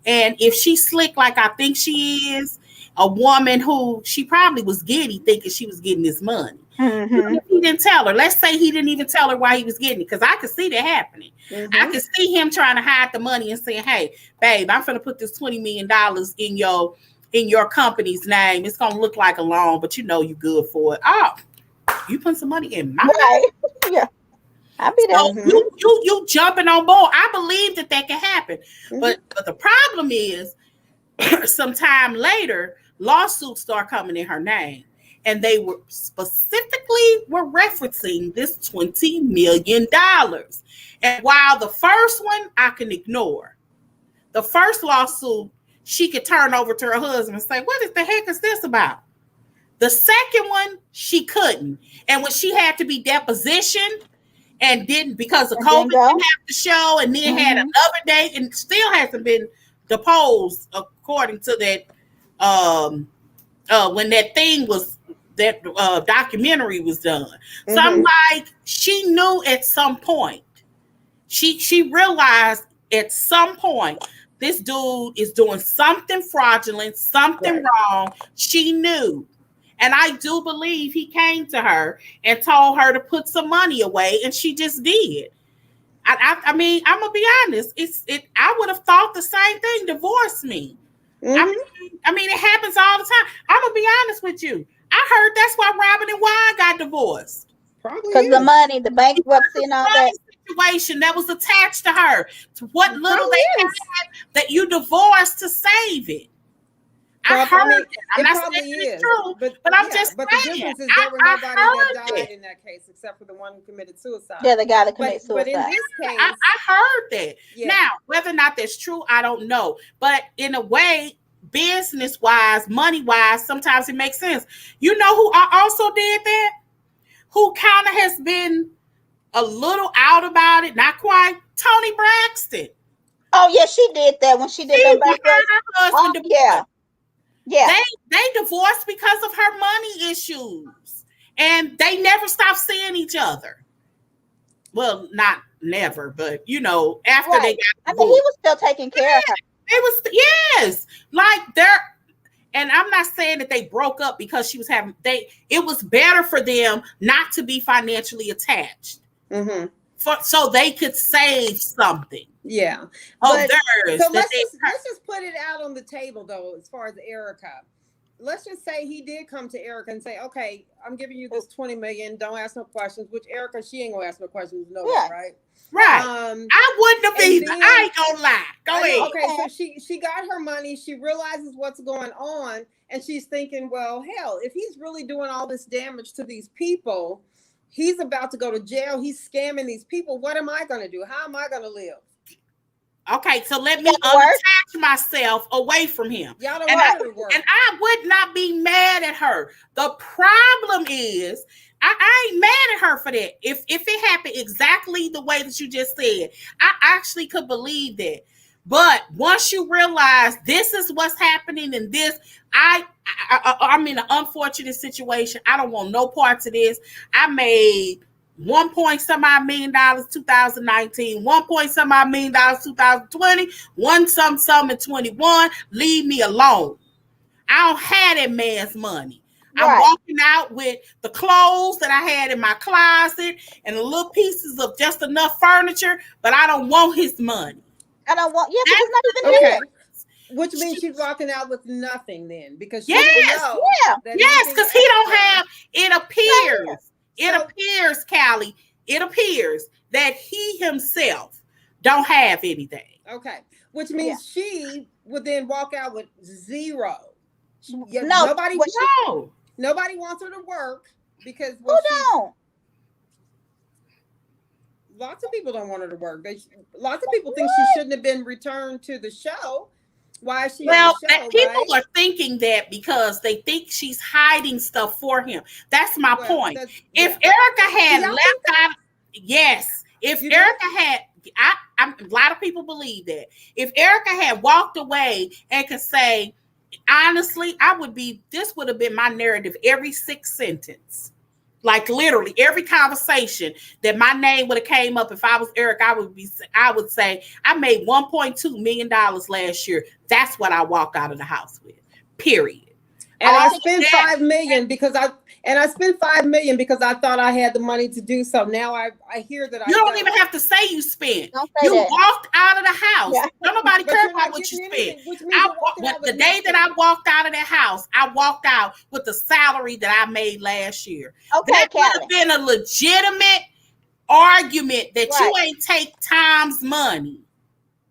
And if she's slick like I think she is, a woman who she probably was giddy thinking she was getting this money. Even if he didn't tell her. Let's say he didn't even tell her why he was getting it, because I could see that happening. I could see him trying to hide the money and saying, hey, babe, I'm going to put this $20 million in your company's name. It's going to look like a loan, but you know you're good for it. Oh, you put some money in my name? Yeah. I'll be there. So you jumping on board. I believe that can happen. But the problem is, sometime later, lawsuits start coming in her name. And they were referencing this $20 million. And while the first one I can ignore, the first lawsuit she could turn over to her husband and say, what the heck is this about? The second one, she couldn't. And when she had to be depositioned and didn't, because of COVID, didn't have the show, and then had another date and still hasn't been deposed according to that, when that thing was, that documentary was done. So I'm like, she knew at some point, she realized at some point, this dude is doing something fraudulent, something wrong. She knew. And I do believe he came to her and told her to put some money away, and she just did. I mean, I'm gonna be honest. I would have thought the same thing. Divorce me. I mean, it happens all the time. I'm gonna be honest with you. I heard that's why Robin and Wine got divorced. Because the money, the bankruptcy, and all that situation that was attached to her. To what little they had, that you divorced to save it. I heard it. I'm not saying it's true, but I'm just saying. The difference is there were nobody that died in that case except for the one who committed suicide. Yeah, the guy that committed suicide. But in this case, I heard that. Yeah. Now, whether or not that's true, I don't know. But in a way, business-wise, money-wise, sometimes it makes sense. You know who also did that? Who kind of has been a little out about it, not quite? Toni Braxton. Oh, yeah, she did that when she did the bankruptcy. Yeah. Yeah. They divorced because of her money issues. And they never stopped seeing each other. Well, not never, but you know, after they got divorced. I mean, he was still taking care of her. It was, yes. Like and I'm not saying that they broke up because she was having, it was better for them not to be financially attached. So they could save something. Yeah. Of theirs. So let's just put it out on the table, though, as far as Erika. Let's just say he did come to Erika and say, okay, I'm giving you this $20 million. Don't ask no questions, which Erika, she ain't going to ask no questions. No, right? Right. I wouldn't have either. I ain't going to lie. Go ahead. Okay, so she got her money. She realizes what's going on. And she's thinking, well, hell, if he's really doing all this damage to these people, he's about to go to jail. He's scamming these people. What am I going to do? How am I going to live? Okay, so let me unattach myself away from him. Y'all don't want it to work. And I would not be mad at her. The problem is, I ain't mad at her for that. If it happened exactly the way that you just said, I actually could believe that. But once you realize this is what's happening in this, I'm in an unfortunate situation. I don't want no parts of this. I made $1 point some odd million 2019, $1 point some odd million 2020, one some in 21. Leave me alone. I don't have that man's money. Right. I'm walking out with the clothes that I had in my closet and the little pieces of just enough furniture, but I don't want his money. I don't want, but it's not even here. Which means she's walking out with nothing then, because she didn't know. Because he don't have, it appears, Callie, it appears that he himself don't have anything. Okay. Which means she would then walk out with zero. Nobody wants her to work because lots of people don't want her to work. Lots of people think she shouldn't have been returned to the show. Why is she on the show, people are thinking that because they think she's hiding stuff for him. That's my point. If Erika had left out, if Erika had, a lot of people believe that. If Erika had walked away and could say, honestly, this would have been my narrative every 6th sentence. Like literally every conversation that my name would have came up. If I was Eric, I would say I made $1.2 million last year. That's what I walked out of the house with. Period. And I spent $5 million because I thought I had the money to do so. Now I hear that you don't even have to say you spent. You walked out of the house. Yeah. Don't nobody care about what you spent. The day that I walked out of that house, I walked out with the salary that I made last year. Okay, that would have been a legitimate argument that Right. you ain't take Tom's money.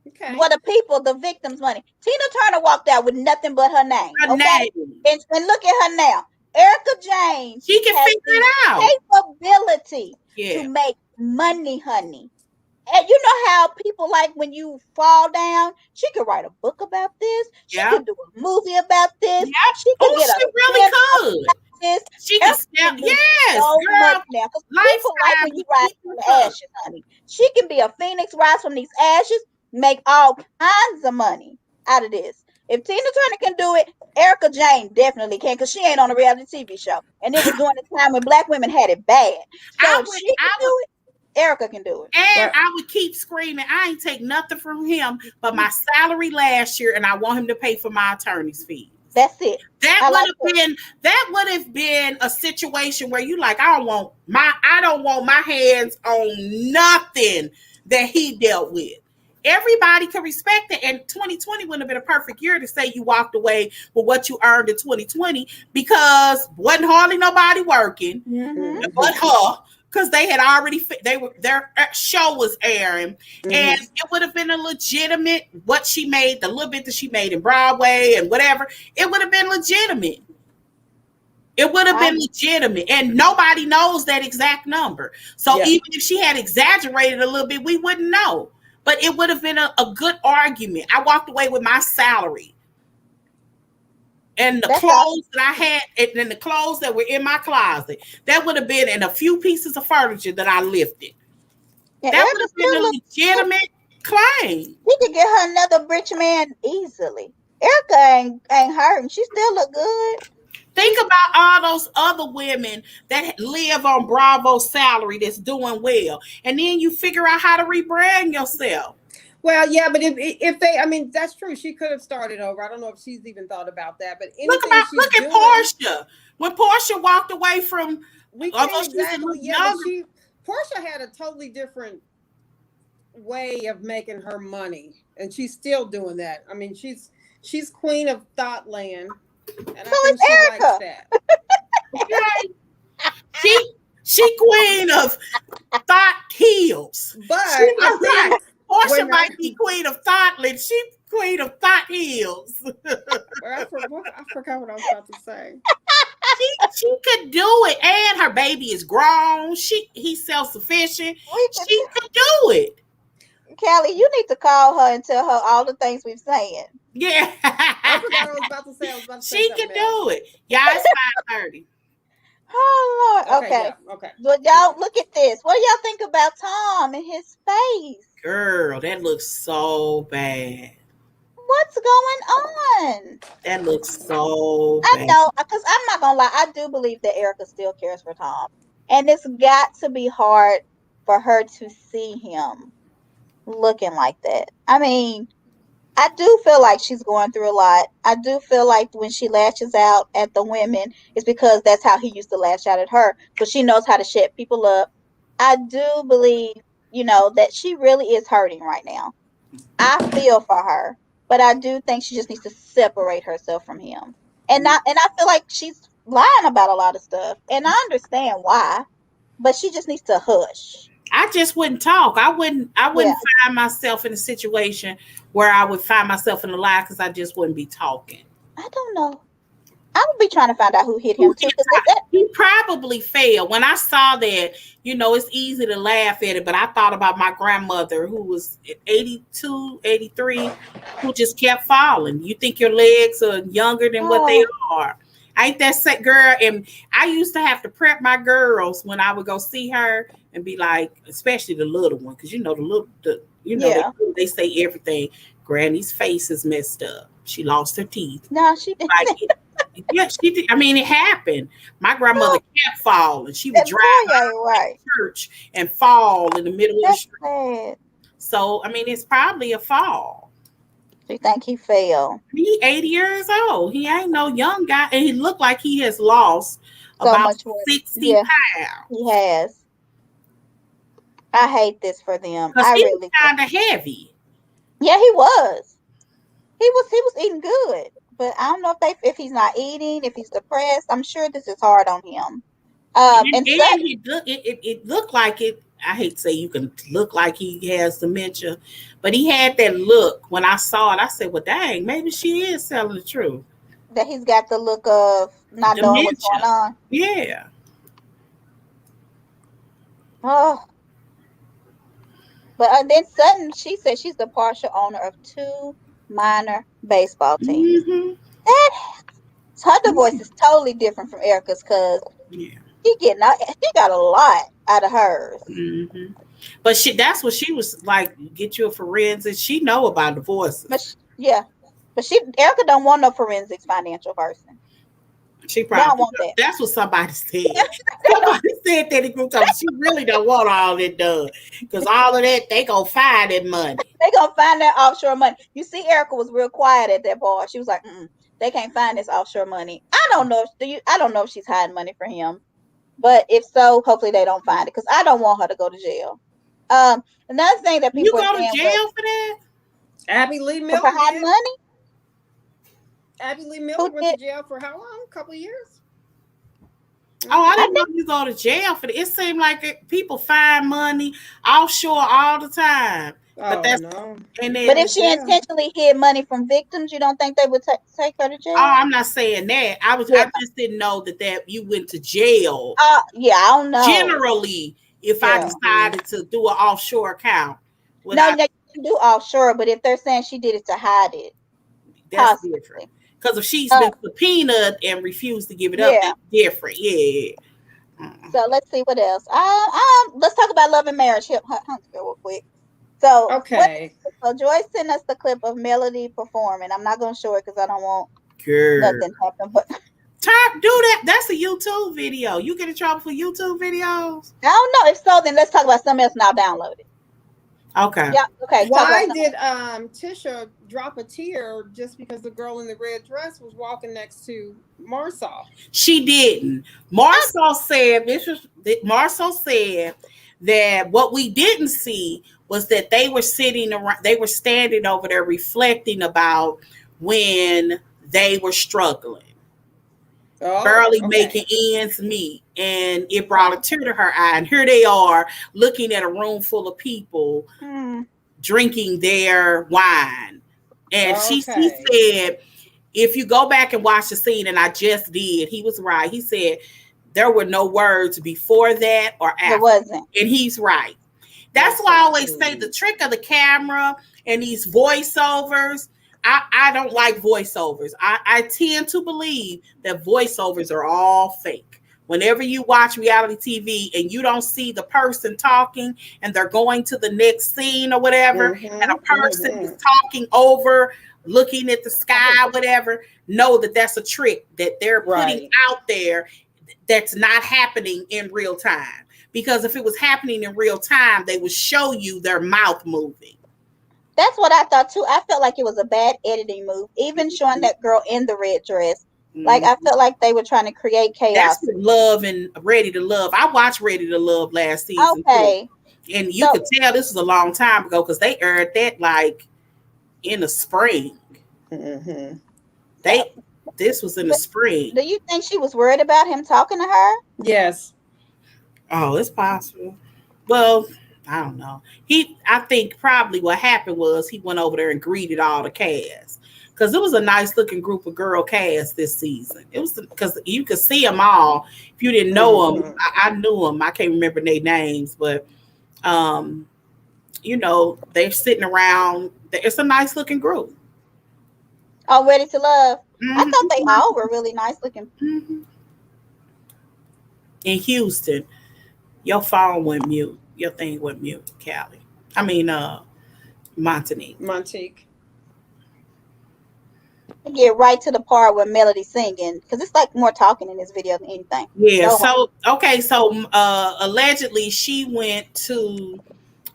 Okay. What the people, the victims' money. Tina Turner walked out with nothing but her name. Her Okay, name. and look at her now. Erika Jayne She can has figure the it out. capability Yeah. to make money, honey. And you know how people like when you fall down, she could write a book about this. She Yeah. could do a movie about this. Yeah. She could Oh, get she a really spin-off could. about this. She can Erika step. can do Yes, so much girl. now because people like Lifetime. when you rise from the ashes, honey. She can be a phoenix, rise from these ashes, make all kinds of money out of this. If Tina Turner can do it, Erika Jayne definitely can because she ain't on a reality TV show. And it was during the time when black women had it bad. So I if would. she can do it, Erika can do it. And I would keep screaming, I ain't take nothing from him but my salary last year, and I want him to pay for my attorney's fees. That's it. That would have been a situation where you like, I don't want my hands on nothing that he dealt with. Everybody can respect it. And 2020 wouldn't have been a perfect year to say you walked away with what you earned in 2020 because wasn't hardly nobody working but her. Because they had already, their show was airing, and it would have been a legitimate, what she made, the little bit that she made in Broadway and whatever, it would have been legitimate. It would have been legitimate, and nobody knows that exact number. So even if she had exaggerated a little bit, we wouldn't know. But it would have been a good argument. I walked away with my salary. And the clothes that I had, and the clothes that were in my closet, that would have been in a few pieces of furniture that I lifted. Yeah, that would have been a legitimate claim. We could get her another rich man easily. Erika ain't hurting. She still look good. Think about all those other women that live on Bravo's salary that's doing well. And then you figure out how to rebrand yourself. Well, yeah, but if they, I mean, that's true. She could have started over. I don't know if she's even thought about that. But look at Portia. When Portia walked away from, exactly, but Portia had a totally different way of making her money, and she's still doing that. I mean, she's queen of Thoughtland, and so I think she Erika. Likes that. she queen of Thought Heels, but I think. Portia might be queen of Thoughtland. She queen of Thought Heels. I forgot what I was about to say. She could do it, and her baby is grown. He's self-sufficient. She could do it. Callie, you need to call her and tell her all the things we've saying. Yeah. I forgot what I was about to say. She can do it. Yeah, it's 5:30. Oh Lord. Okay. Okay. But y'all look at this. What do y'all think about Tom and his face? Girl, that looks so bad. What's going on? That looks so bad. I know, because I'm not gonna lie, I do believe that Erika still cares for Tom. And it's got to be hard for her to see him looking like that. I mean, I do feel like she's going through a lot. I do feel like when she lashes out at the women, it's because that's how he used to lash out at her. Because she knows how to shut people up. I do believe, that she really is hurting right now. I feel for her, but I do think she just needs to separate herself from him. And I feel like she's lying about a lot of stuff, and I understand why, but she just needs to hush. I just wouldn't talk. I wouldn't find myself in a situation where I would find myself in a lie because I just wouldn't be talking. I don't know. I would be trying to find out who hit him too. He probably failed. When I saw that, it's easy to laugh at it, but I thought about my grandmother who was 82, 83, who just kept falling. You think your legs are younger than what they are. Ain't that set girl? And I used to have to prep my girls when I would go see her and be like, especially the little one, because they say everything. Granny's face is messed up. She lost her teeth. No, she didn't. Yeah, she did. I mean, it happened. My grandmother kept falling. She would drive to church and fall in the middle of the street. Sad. So, I mean, it's probably a fall. You think he fell? He 80 years old. He ain't no young guy, and he looked like he has lost about 60 pounds. He has. I hate this for them. Because he was kind of heavy. Yeah, he was. He was eating good, but I don't know if he's not eating, if he's depressed. I'm sure this is hard on him. And it looked like it. I hate to say you can look like he has dementia, but he had that look. When I saw it, I said, well, dang, maybe she is telling the truth. That he's got the look of not knowing what's going Dementia. on. Yeah. Oh, but then Sutton, she said she's the partial owner of 2 minor baseball teams. Mm-hmm. That her divorce is totally different from Erica's because Yeah. she got a lot out of hers. Mm-hmm. But that's what she was like. Get you a forensic. She know about divorces. Yeah, but Erica don't want no forensics financial person. She They don't probably want that. that's what somebody said. Somebody said that in group talk. She really don't want all that done because all of that they gonna find that money. They gonna find that offshore money. You see, Erica was real quiet at that bar. She was like, "They can't find this offshore money." I don't know. I don't know if she's hiding money for him, but if so, hopefully they don't find it because I don't want her to go to jail. Another thing that You people are go to saying was jail for that? Abby Lee for Miller hiding did. money. Abby Lee Miller Who went to did? jail for how long? A couple of years. Oh, I I didn't know think, you go to jail for that. It seemed like people find money offshore all the time. But Oh that's no. and but then if she Yeah. intentionally hid money from victims, you don't think they would take her to oh, jail? I'm not saying that. Yeah. I just didn't know that you went to jail. Yeah, I don't know. Generally, if I Yeah. decided to do an offshore account, No, without you can do offshore, but if they're saying she did it to hide it, that's different. possibly. Because if she's Uh, been subpoenaed and refused to give it up, yeah. that's different. Yeah. So let's see what else. Let's talk about Love and Marriage. Here, real quick. So what? Okay. So Joyce sent us the clip of Melody performing. I'm not gonna show it because I don't want Girl. nothing to happen. But Do that. That's a YouTube video. You get in trouble for YouTube videos? I don't know. If so, then let's talk about something else and I'll download it. Okay. Yeah. Okay. Talk about Why something. did Tisha drop a tear just because the girl in the red dress was walking next to Marsau? She didn't. Marsau said Marsau said that what we didn't see was that they were sitting around, they were standing over there reflecting about when they were struggling, barely making ends meet, and it brought a tear to her eye. And here they are looking at a room full of people drinking their wine, and she said, if you go back and watch the scene, and I just did, he was right. He said there were no words before that or after. There wasn't. And he's right. That's why I always say the trick of the camera and these voiceovers. I don't like voiceovers. I tend to believe that voiceovers are all fake. Whenever you watch reality TV and you don't see the person talking and they're going to the next scene or whatever, and a person is talking over, looking at the sky, whatever, know that that's a trick that they're putting out there that's not happening in real time. Because if it was happening in real time, they would show you their mouth moving. That's what I thought too. I felt like it was a bad editing move, even showing that girl in the red dress. Like I felt like they were trying to create chaos. That's what Love and Ready to Love. I watched Ready to Love last season. Okay. Too. And you could tell this was a long time ago because they aired that like in the spring. This was in the spring. Do you think she was worried about him talking to her? Yes. Oh, it's possible. Well, I don't know. I think probably what happened was he went over there and greeted all the cast because it was a nice looking group of girl cast this season. It was because you could see them all. If you didn't know them, I knew them. I can't remember their names, but they're sitting around. It's a nice looking group. Oh, Ready to Love. I thought they all were really nice looking. In Houston, your phone went mute. Your thing went mute, Callie. I mean, Montanique. Get right to the part where Melody's singing because it's like more talking in this video than anything. Yeah. So allegedly she went to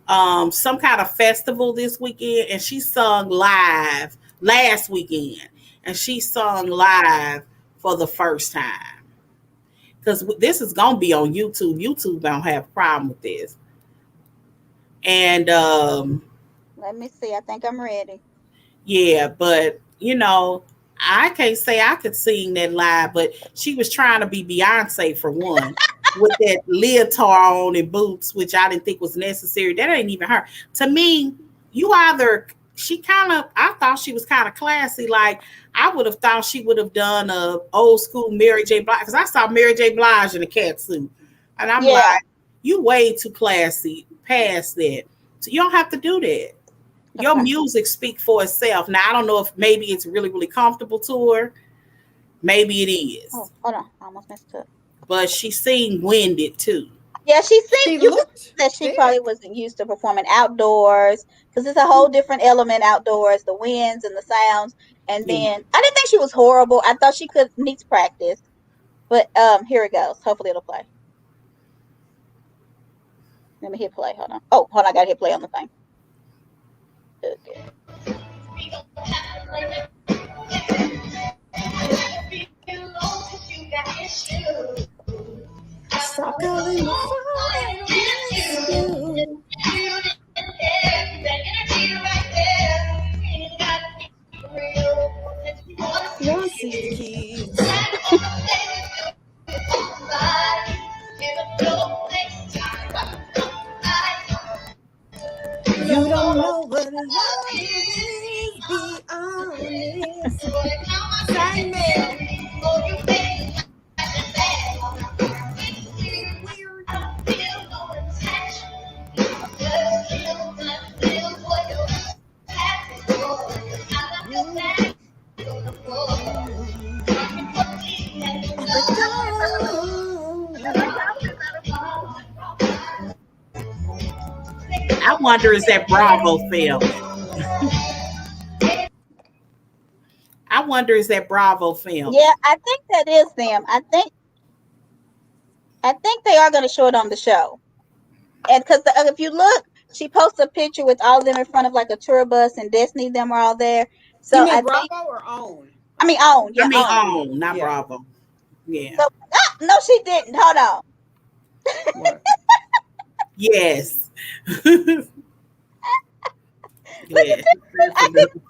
some kind of festival this weekend and she sung live last weekend, and she sung live for the first time because this is gonna be on YouTube. YouTube don't have a problem with this. And let me see. I think I'm ready. Yeah, but I can't say I could sing that live, but she was trying to be Beyonce for one. with that leotard on and boots, which I didn't think was necessary. That ain't even her. To me, I thought she was kind of classy. Like, I would have thought she would have done a old school Mary J. Blige, because I saw Mary J. Blige in a cat suit. And I'm like, you way too classy past that. So you don't have to do that. Your music speak for itself. Now, I don't know if maybe it's really, really comfortable to her. Maybe it is. Oh, hold on. I almost messed up. But she seemed winded too. Yeah, she that she probably wasn't used to performing outdoors, because it's a whole different element outdoors, the winds and the sounds. And then I didn't think she was horrible. I thought she needs practice. But here it goes. Hopefully it'll play. Let me hit play. Hold on. Oh, hold on. I gotta hit play on the thing. Okay. Stop calling my phone. See the keys. You don't know what love is, be honest. Say I wonder, is that Bravo film? I wonder, is that Bravo film? Yeah, I think that is them. I think they are going to show it on the show. And because if you look, she posts a picture with all of them in front of like a tour bus, and Destiny, them are all there. So you mean Bravo or OWN? I mean OWN. Yeah, OWN, not Bravo. Yeah. So, no, she didn't. Hold on. What? Yes. Yeah.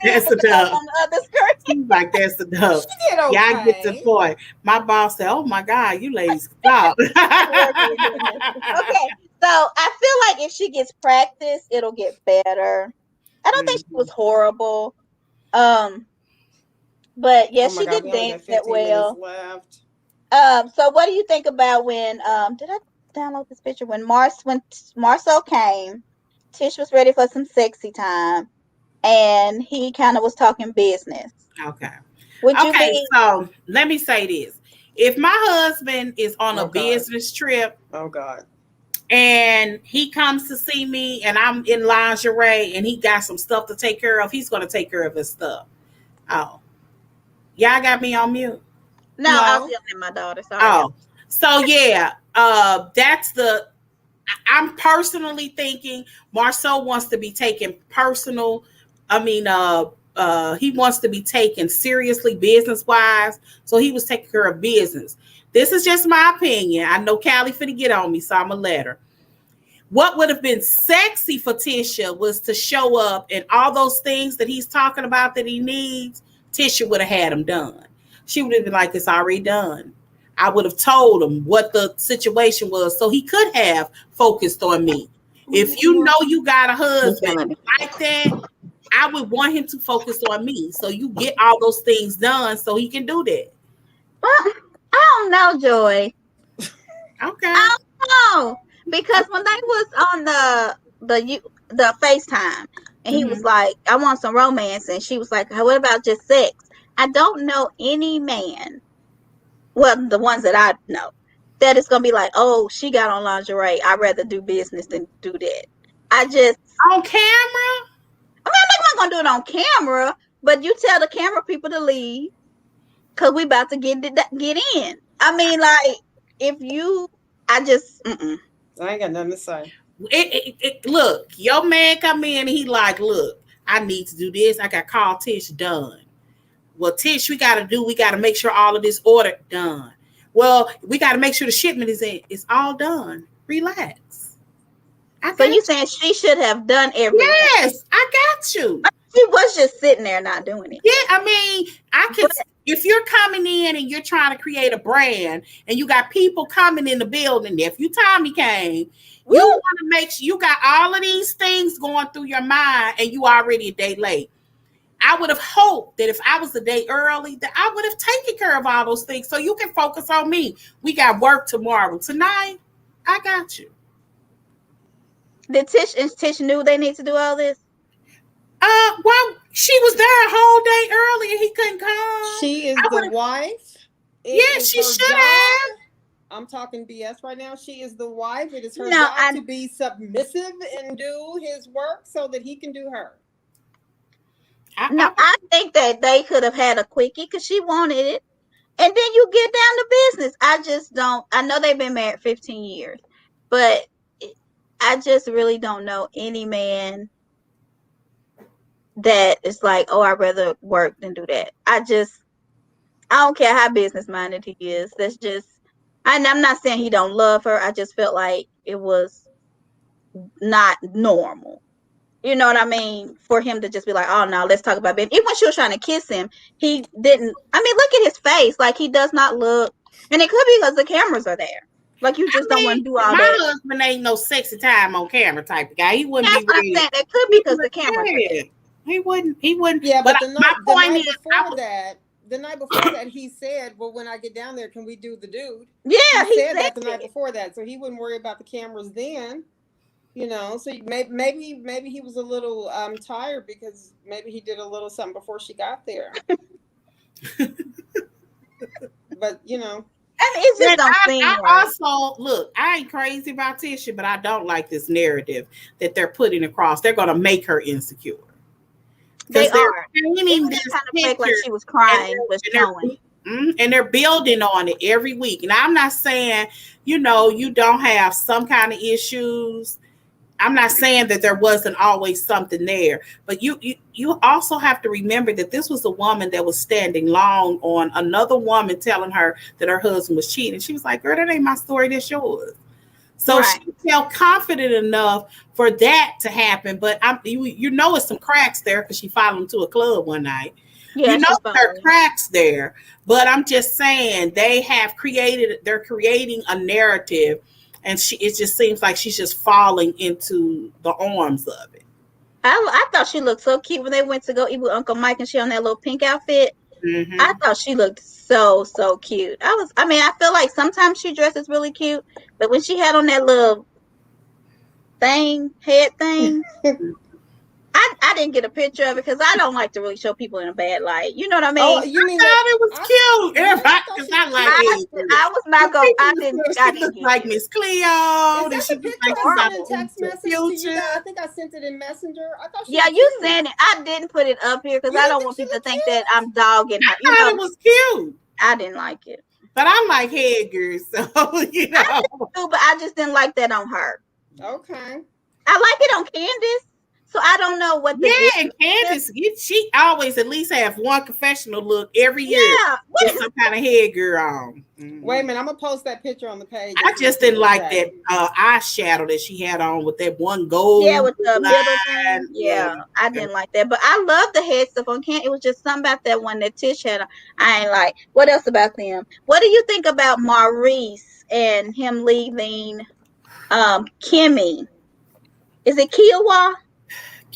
That's the dub. On the other skirt. He's like, that's the dub. She did okay. Y'all get the point. My boss said, oh my God, you ladies stop. Okay. So I feel like if she gets practice, it'll get better. I don't think she was horrible. But yeah, she did dance that well. So what do you think about when did I download this picture when Marsau came? Tish was ready for some sexy time, and he kind of was talking business. Okay. So let me say this. If my husband is on a business trip, and he comes to see me and I'm in lingerie and he got some stuff to take care of, he's going to take care of his stuff. Oh. Y'all got me on mute? No. I was yelling at my daughter. Sorry. Oh. So yeah, I'm personally thinking Marsau wants to be taken personal. I mean, he wants to be taken seriously business-wise. So he was taking care of business. This is just my opinion. I know Callie finna get on me, so I'm going to let her. What would have been sexy for Tisha was to show up and all those things that he's talking about that he needs, Tisha would have had them done. She would have been like, it's already done. I would have told him what the situation was so he could have focused on me. If you know you got a husband like that, I would want him to focus on me. So you get all those things done so he can do that. Well, I don't know, Joy. Okay. I don't know. Because when they was on the FaceTime and he was like, I want some romance, and she was like, what about just sex? I don't know any man, well, the ones that I know, that is gonna be like, oh, she got on lingerie, I'd rather do business than do that. On camera? I'm not gonna do it on camera, but you tell the camera people to leave because we about to get in. I mean, like, I ain't got nothing to say. Look, your man come in and he like, look, I need to do this. I got call Tish done. Well, Tish, we got to make sure all of this order done. Well, we got to make sure the shipment is in. It's all done. Relax. So you saying she should have done everything? Yes, I got you. She was just sitting there not doing it. Yeah, I mean, if you're coming in and you're trying to create a brand and you got people coming in the building, nephew Tommy came, Woo! you want to make sure you got all of these things going through your mind and you already a day late. I would have hoped that if I was a day early, that I would have taken care of all those things so you can focus on me. We got work tomorrow. Tonight, I got you. Did Tish knew they need to do all this? Well, she was there a whole day early and he couldn't come. She is the wife. Yeah, she should have. I'm talking BS right now. She is the wife. It is her No, job to be submissive and do his work so that he can do her. I think that they could have had a quickie because she wanted it. And then you get down to business. I just don't. I know they've been married 15 years, but I just really don't know any man that is like, oh, I'd rather work than do that. I don't care how business minded he is. That's just, and I'm not saying he don't love her. I just felt like it was not normal. You know what I mean? For him to just be like, oh no, let's talk about baby. Even when she was trying to kiss him, he didn't. I mean, look at his face. Like he does not look, and it could be because the cameras are there. Like you just don't want to do all my that. My husband ain't no sexy time on camera type of guy. He wouldn't That's be what ready. I'm saying. It could be because the cameras are there. He wouldn't. Yeah, but the night before that, he said, "Well, when I get down there, can we do the dude?" Yeah, he said that the night before that, so he wouldn't worry about the cameras then. You know, so maybe he was a little tired because maybe he did a little something before she got there. But you know, I mean, it just don't seem right. Also, look, I ain't crazy about Tisha, but I don't like this narrative that they're putting across. They're going to make her insecure. They are. Painting this kind of fake like she was crying, was showing. And they're building on it every week. And I'm not saying, you don't have some kind of issues. I'm not saying that there wasn't always something there, but you also have to remember that this was a woman that was standing long on another woman telling her that her husband was cheating. She was like, girl, that ain't my story, that's yours. So right. She felt confident enough for that to happen, but it's some cracks there because she followed him to a club one night. Yeah, there are cracks there, but I'm just saying they're creating a narrative, and it just seems like she's just falling into the arms of it. I thought she looked so cute when they went to go eat with Uncle Mike and she on that little pink outfit. Mm-hmm. I thought she looked so cute. I feel like sometimes she dresses really cute, but when she had on that little head thing, I didn't get a picture of it because I don't like to really show people in a bad light. You know what I mean? Oh, you mean that it was cute? I was not going. I didn't like Miss Cleo. Is that the picture I sent in text message to you guys? I think I sent it in Messenger. I thought she you sent it. I didn't put it up here because I don't want people to think that I'm dogging her. I thought it was cute. I didn't like it. But I like headgear, so I did too, but I just didn't like that on her. Okay. I like it on Candace. So I don't know what the and Candace, she always at least have one confessional look every year with some kind of headgear on. Mm-hmm. Wait a minute, I'm gonna post that picture on the page. I just didn't like that eyeshadow that she had on with that one gold. Yeah, with the middle thing. Yeah, I didn't like that, but I love the head stuff on Candace. It was just something about that one that Tish had on. I ain't like. What else about them? What do you think about Maurice and him leaving Kimmy? Is it Kiowa?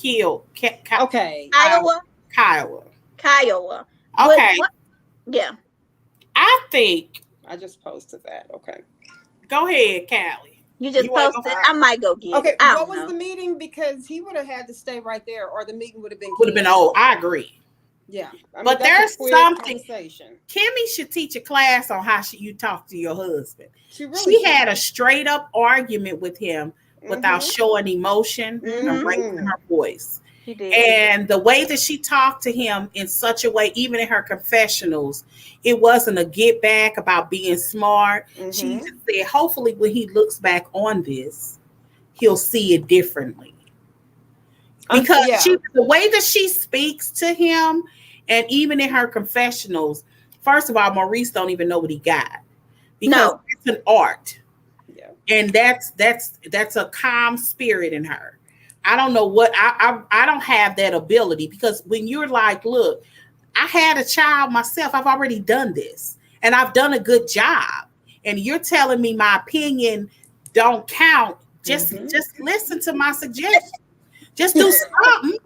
Okay. Kiowa. Okay. Yeah. I think I just posted that. Okay. Go ahead, Callie. You just posted. I might go get it. Okay. What was the meeting? Because he would have had to stay right there, or the meeting would have been old. I agree. Yeah. But there's something. Kimmy should teach a class on how you talk to your husband. She had a straight up argument with him without showing emotion or raising her voice. She did. And the way that she talked to him in such a way, even in her confessionals, it wasn't a get back about being smart. She just said, hopefully when he looks back on this, he'll see it differently. Because the way that she speaks to him, and even in her confessionals, first of all, Maurice don't even know what he got. Because it's an art. And that's a calm spirit in her. I don't know what I don't have that ability, because when you're like, look, I had a child myself. I've already done this, and I've done a good job. And you're telling me my opinion don't count. Just listen to my suggestion. Just do something.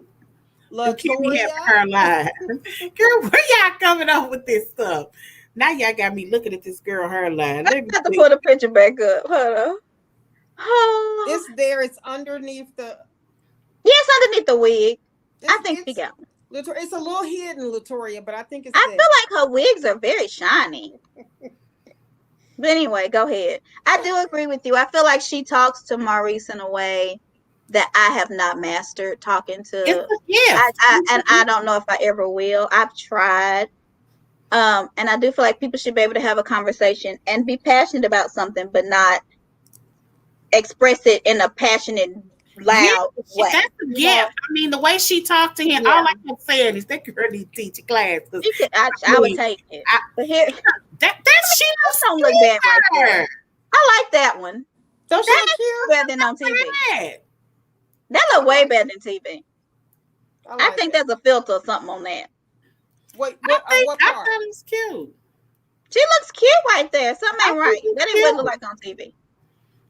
Do Kimmy have her line? Girl, where y'all coming up with this stuff? Now y'all got me looking at this girl hairline. I have to pull the picture back up. Hold on. It's there. It's underneath the. Yes, underneath the wig. I think she got one. It's a little hidden, Latoria, but I think it's. I feel like her wigs are very shiny. But anyway, go ahead. I do agree with you. I feel like she talks to Maurice in a way that I have not mastered talking to. And I don't know if I ever will. I've tried. And I do feel like people should be able to have a conversation and be passionate about something, but not express it in a passionate, loud way. That's a gift. I mean, the way she talked to him, all I kept saying is that girl needs to teach a class. I would take it. But here, she don't look bad right there. I like that one. Don't she look cute? Better than on TV. That look way better than TV. I think there's a filter or something on that. Wait, what part? I thought it was cute. She looks cute right there. Something ain't right. That ain't what it look like on TV.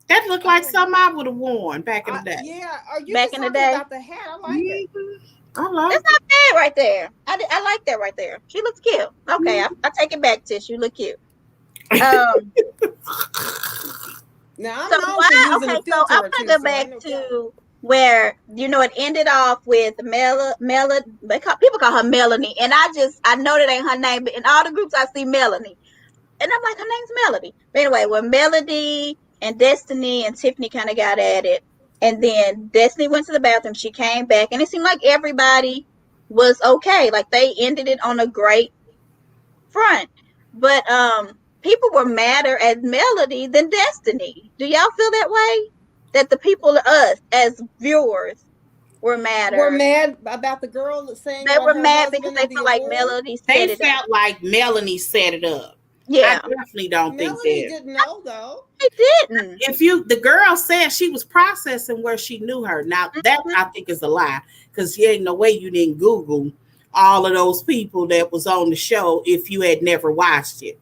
That looked like something I would have worn back in the day. Yeah, are you back in the day? About the hat? I like it. I like It's not bad right there. I like that right there. She looks cute. Okay, I take it back, Tish. You look cute. Now I'm so I'm gonna go back to where it ended off with people call her Melanie, and I know that ain't her name, but in all the groups I see Melanie, and I'm like, her name's Melody. But anyway, when Melody and Destiny and Tiffany kind of got at it, and then Destiny went to the bathroom, she came back, and it seemed like everybody was okay. Like they ended it on a great front, but people were madder at Melody than Destiny. Do y'all feel that way? That the people, us as viewers, were madder. Were mad about the girl saying they were mad because they felt like Melody set it up. They felt like Melanie set it up. Yeah, I definitely don't think that. Melanie didn't know though. She didn't. The girl said she was processing where she knew her. Now that I think is a lie, because you ain't no way you didn't Google all of those people that was on the show if you had never watched it.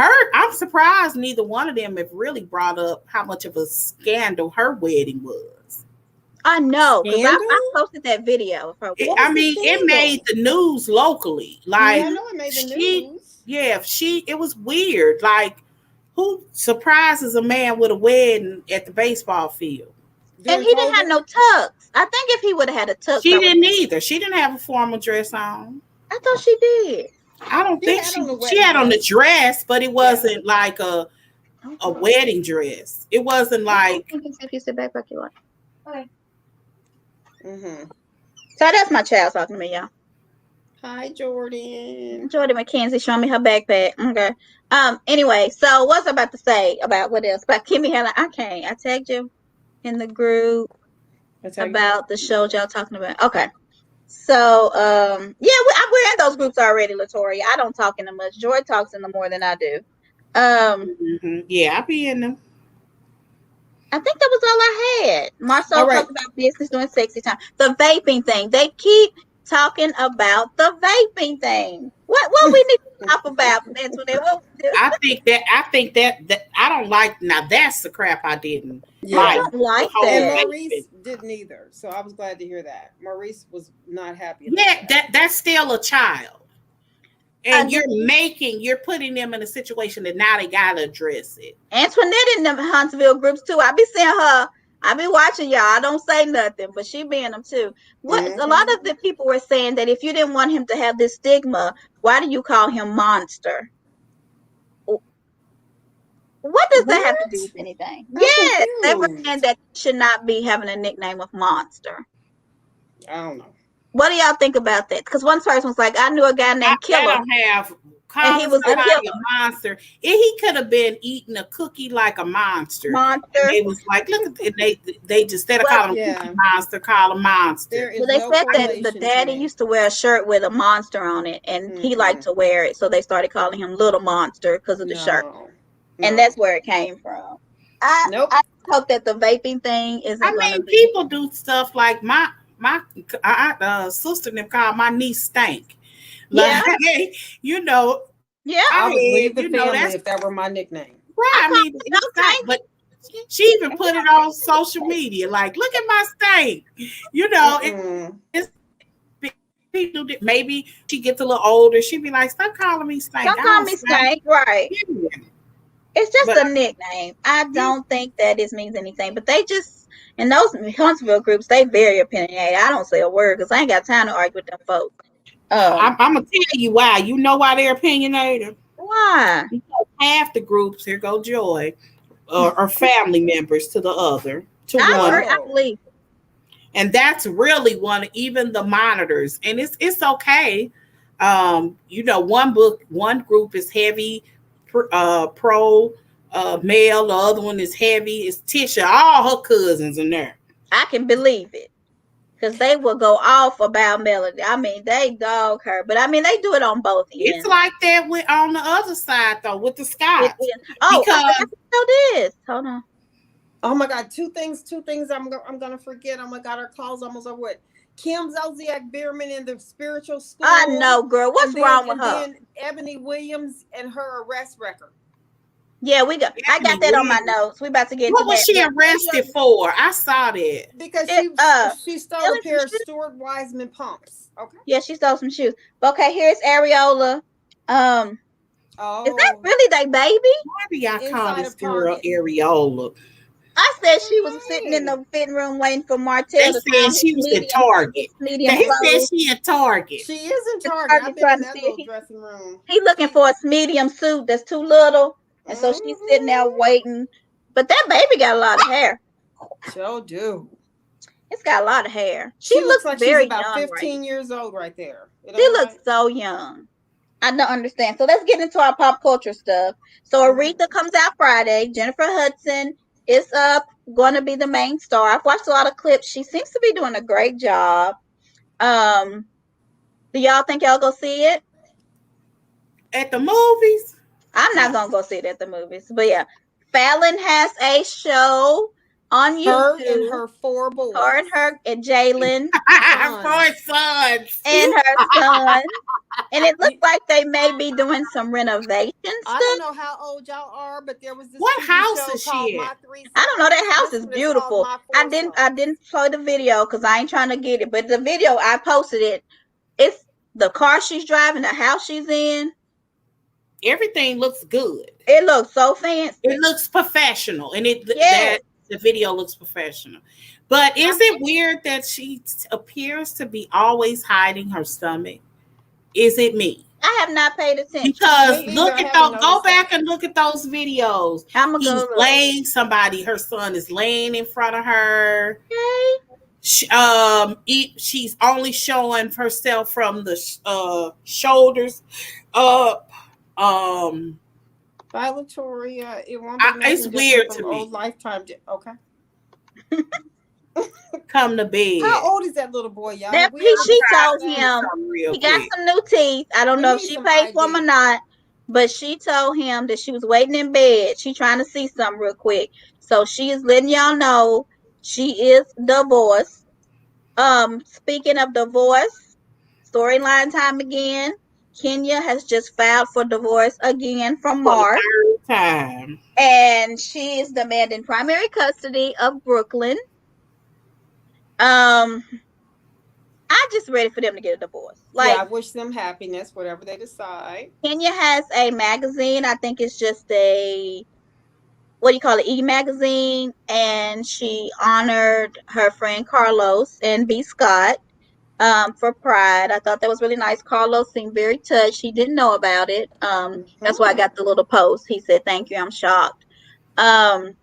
I'm surprised neither one of them have really brought up how much of a scandal her wedding was. I know, because I posted that video. It made the news locally. Like, I know it made the news. Yeah, it was weird. Like, who surprises a man with a wedding at the baseball field? And he didn't have no tux. I think if he would have had a tux, she didn't either. She didn't have a formal dress on. I thought she did. I don't think she had on the dress, but it wasn't like a wedding dress. It wasn't like. If you sit back like you are. Okay. So that's my child talking to me, y'all. Hi, Jordan. Jordan McKenzie showing me her backpack. Okay. Anyway, so what's I about to say about what else? About Kimmy Helen. I tagged you in the group about the shows y'all talking about. Okay. So, we're in those groups already, Latoria. I don't talk in them much. Joy talks in them more than I do. Yeah, I be in them. I think that was all I had. Marsau talked about business doing sexy time. The vaping thing. They keep talking about the vaping thing. What we need to talk about, Antoinette? I think that I don't like. Now that's the crap I didn't. Yeah, I don't like that. And Maurice didn't either, so I was glad to hear that. Maurice was not happy. That's still a child, and you're putting them in a situation that now they gotta address it. Antoinette in the Huntsville groups too. I be seeing her. I be watching y'all. I don't say nothing, but she be in them too. A lot of the people were saying that if you didn't want him to have this stigma, why do you call him Monster? What does that have to do with anything? Yes, they were saying that should not be having a nickname of Monster. I don't know. What do y'all think about that? Because one person was like, I knew a guy named Killer. I don't have. And he was a monster. He could have been eating a cookie like a monster. It was like, look at they just instead of calling him Cookie Monster, call him Monster. Well, they said that the daddy used to wear a shirt with a monster on it, and he liked to wear it, so they started calling him Little Monster because of the shirt. And that's where it came from. I hope that the vaping thing isn't. People do stuff like my sister them called my niece Stank. Yeah. Like, you know, Yeah. I I would leave had, the you know, family that's if that were my nickname. I right. I call mean, myself it's not, Tank. but she even put it on social media. Like, look at my stank. You know, it's Mm-mm. people that maybe she gets a little older. She'd be like, stop calling me stank. Don't I call don't me stank. Stank. Right. Yeah. It's just But a nickname. I yeah, don't think that it means anything. But they just, in those Huntsville groups, they very opinionated. I don't say a word because I ain't got time to argue with them folks. I'm gonna tell you why. You know why they're opinionated? Why? Because half the groups, here go Joy, are family members to the other, to I one, agree. I Oh. believe. and that's really one. Even the monitors, and it's okay. You know, one group is heavy, pro male. The other one is heavy. It's Tisha. All her cousins in there. I can believe it. Because they will go off about Melody. I mean, they dog her. But I mean, they do it on both It's ends. like that with on the other side though, with the It Scots, is. Oh, I because forgot to tell this. Hold on. Oh my God, two things I'm gonna forget. Oh my God, our call's almost over with. Kim Zolciak Bierman in the spiritual I school, know, girl. What's and then wrong with and her? then Ebony Williams and her arrest record. Yeah, we got. I got Ebony that on my Williams. notes. We about to get to What was that. she But arrested for? I saw that. Because it, she stole a stealing some pair of shoes. Stuart Wiseman pumps. Okay. Yeah, she stole some shoes. But okay, here's Areola. Is that Oh, really their baby? Why do y'all call inside this of girl Target. Areola? I said she was sitting in Hey, the fitting room waiting for They Martell to said find she was at Target. his medium They said clothes. she at Target. she is in Target. I've Target been trying in to that see if little dressing room. he looking for a medium suit that's too little, and so she's sitting there Mm-hmm. waiting. But that baby got a lot of hair. Sure do. It's got a lot of hair. She She looks looks like she's very about young right 15 years old right there. It now. She ain't looks right? so young. I don't understand. So let's get into our pop culture stuff. So Mm-hmm. Aretha comes out Friday. Jennifer Hudson is up, going to be the main star. I've watched a lot of clips. She seems to be doing a great job. Um, do y'all think y'all go see it? At the movies? I'm not No. gonna go see it at the movies, but yeah, Fallon has a show on Her and YouTube. her four Her and boys. her and Jalen Four Sons. sons. and her son, and it looks You, like they may be doing some renovation I don't stuff. know how old y'all are, but there was this What TV house show is called she at? My Three I don't know. Sons. That house This is one is called beautiful. My I Four didn't Sons. I didn't play the video because I ain't trying to get it. But the video I posted it. It's the car she's driving, the house she's in. Everything looks good. It looks so It fancy. looks professional, and it Yes. that the video looks professional. But is it weird that she appears to be always hiding her stomach? Is it me? I have not paid attention. Because Me either. look I at haven't those, go noticed that. back and look at those videos. I'm gonna He's go look. laying somebody, her son is laying in front of her. Okay. She's only showing herself from the shoulders up. Violatoria, it won't be It's nothing different weird from to old me. Lifetime. Okay. Come to bed. How old is that little boy, y'all? That Have we he, ever she Try told to see discussed him something real he got quick. some new teeth. I don't we know if need she some paid for them or ID. not, but she told him that she was waiting in bed. She trying to see something real quick. So she is letting y'all know she is divorced. Speaking of divorce, storyline time again. Kenya has just filed for divorce again from For the Mark, third time. and she is demanding primary custody of Brooklyn. Um, I just ready for them to get a divorce. Yeah, Like I wish them happiness, whatever they decide. Kenya has a magazine. I think it's just a what do you call it, e-magazine, and she honored her friend Carlos and B. Scott for Pride. I thought that was really nice. Carlos seemed very touched. He didn't know about it. That's why I Hmm. got the little post. He said, "Thank you. I'm shocked." Um,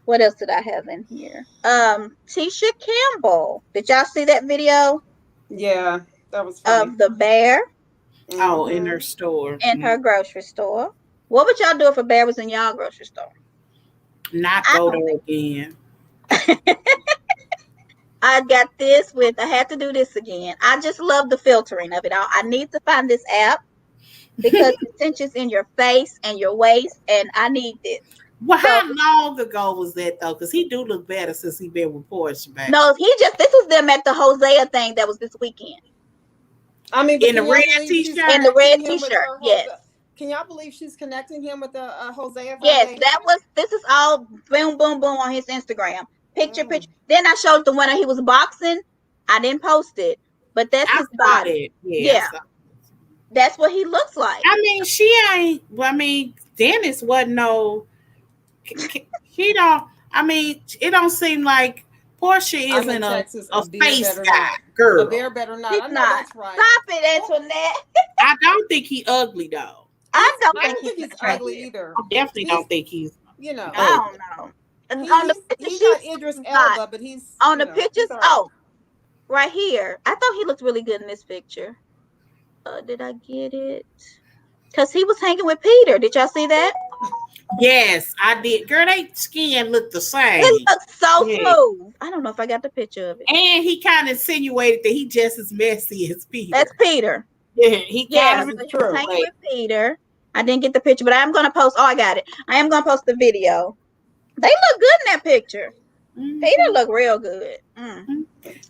what else did I have in here? Tisha Campbell. Did y'all see that video Yeah, that was funny. of the bear Oh, in Hmm. her store. in her grocery store? What would y'all do if a bear was in y'all grocery store? Not I go don't there again. think I got this with I had to do this again. I just love the filtering of it all. I need to find this app because it cinches in your face and your waist, and I need this. Well, So how long ago was that though? Because he do look better since he been with Portia back. no, he just this was them at the Hosea thing that was this weekend. I mean, but in the can y'all red believe she's t-shirt. In the red connecting him with t-shirt, her? yes. Can y'all believe she's connecting him with the Hosea Yes, Foundation? this is all boom, boom, boom on his Instagram. Picture, Mm. picture. Then I showed the one he was boxing. I didn't post it, but that's I his saw body. that. Yeah, Yeah, that's what he looks like. I mean, she ain't. Well, I mean, Dennis wasn't no. He don't. I mean, it don't seem like Portia I'm in isn't Texas. a A bear face better guy not. A girl. bear better not. He's I know not. that's right. Stop it, Antoinette. I don't think he ugly though. I don't I think don't he's think he's ugly attractive. either. I definitely He's, don't think he's you know, I ugly. don't know. And on the picture, he's she's not Idris not. Elba, but he's, On you the know, pictures, he's all right. oh, right here. I thought he looked really good in this picture. Did I get it? Because he was hanging with Peter. Did y'all see that? Yes, I did. Girl, they skin look the It same. looks so Yeah. smooth. I don't know if I got the picture of it. And he kind of insinuated that he just as messy as Peter. That's Peter. Yeah, he Yeah, kind so of he was true. hanging with Peter. I didn't get the picture, but I'm gonna post. Oh, I got it. I am gonna post the video. They look good in that picture. Peter look real good.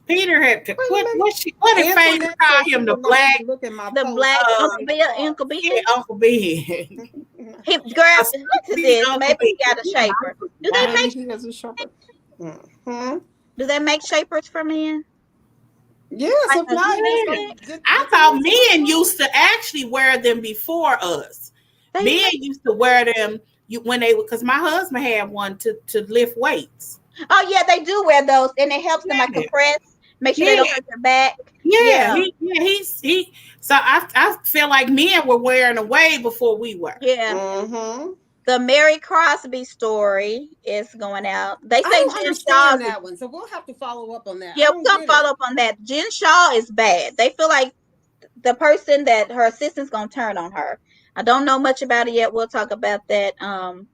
Peter had to, Wait a minute. what did Faith Antoinette call said she him, the will not black? even look at my The post. black uh, Uncle Ben. Yeah, Uncle Ben. He grabbed. Look at this. Uncle Maybe he Ben. got a shaper. Do they Maybe make? he has a shopper. Hmm. Do they make shapers for men? Yes, Like if a not, just go spandex? I get the thought ones men online. used to actually wear them before us. They Men make. used to wear them when they, because my husband had one to lift weights. Oh yeah, they do wear those, and it helps them like Yeah, compress. Make sure they yeah, don't hurt their back. yeah. Yeah, He. So I feel like men were wearing them way before we were. yeah. Mm-hmm. The Mary Crosby story is going out. They I say don't Jen Shaw's understand that one, so we'll have to follow up on that. yeah, I we're don't gonna get it. follow up on that. Jen Shaw is bad. They feel like the person that her assistant's gonna turn on her. I don't know much about it yet. We'll talk about that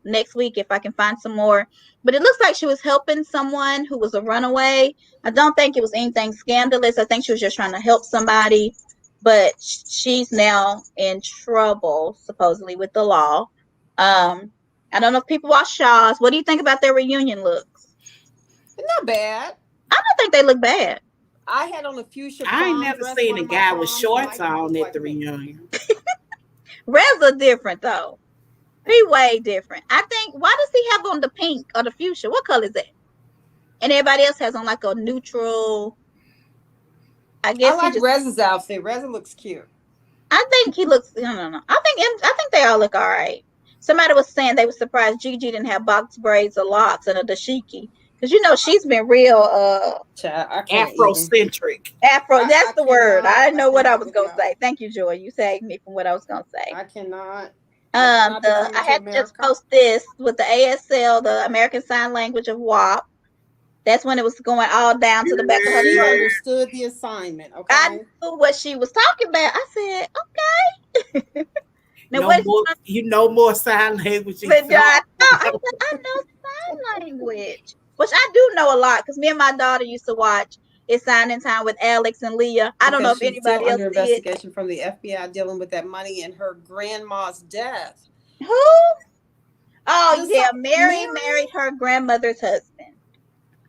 next week if I can find some more. But it looks like she was helping someone who was a runaway. I don't think it was anything scandalous. I think she was just trying to help somebody. But she's now in trouble, supposedly, with the law. I don't know if people watch Shaw's. What do you think about their reunion looks? Not bad. I don't think they look bad. I had on a fuchsia I ain't prom never dress. seen One a of my guy with proms. shorts Mike on looked at like the me. reunion. Reds are different though. He way different. I think. Why does he have on the pink or the fuchsia? What color is that? And everybody else has on like a neutral. I I guess he like just. Rez's outfit. Reza looks cute. I think he looks. No. I think they all look all right. Somebody was saying they were surprised Gigi didn't have box braids or locks and a dashiki because she's been real Child, I can't even. Afrocentric. Afro. That's I the word. cannot. I didn't I know what I cannot was with gonna y'all. say. Thank you, Joy. You saved me from what I was gonna say. I cannot. I cannot be coming I to had to just America. post this with the ASL, the American Sign Language of WAP. That's when it was going all down to the back of her She throat. understood the assignment. I Okay. knew what she was talking about. I said, okay. Now No what is more, you know more sign language. but I know sign language. Which I do know a lot because me and my daughter used to watch It's Signing Time with Alex and Leah. I don't know Because if she's still anybody else under did. investigation from the FBI dealing with that money and her grandma's death. Who? Oh yeah, Mary Mary? married her grandmother's husband.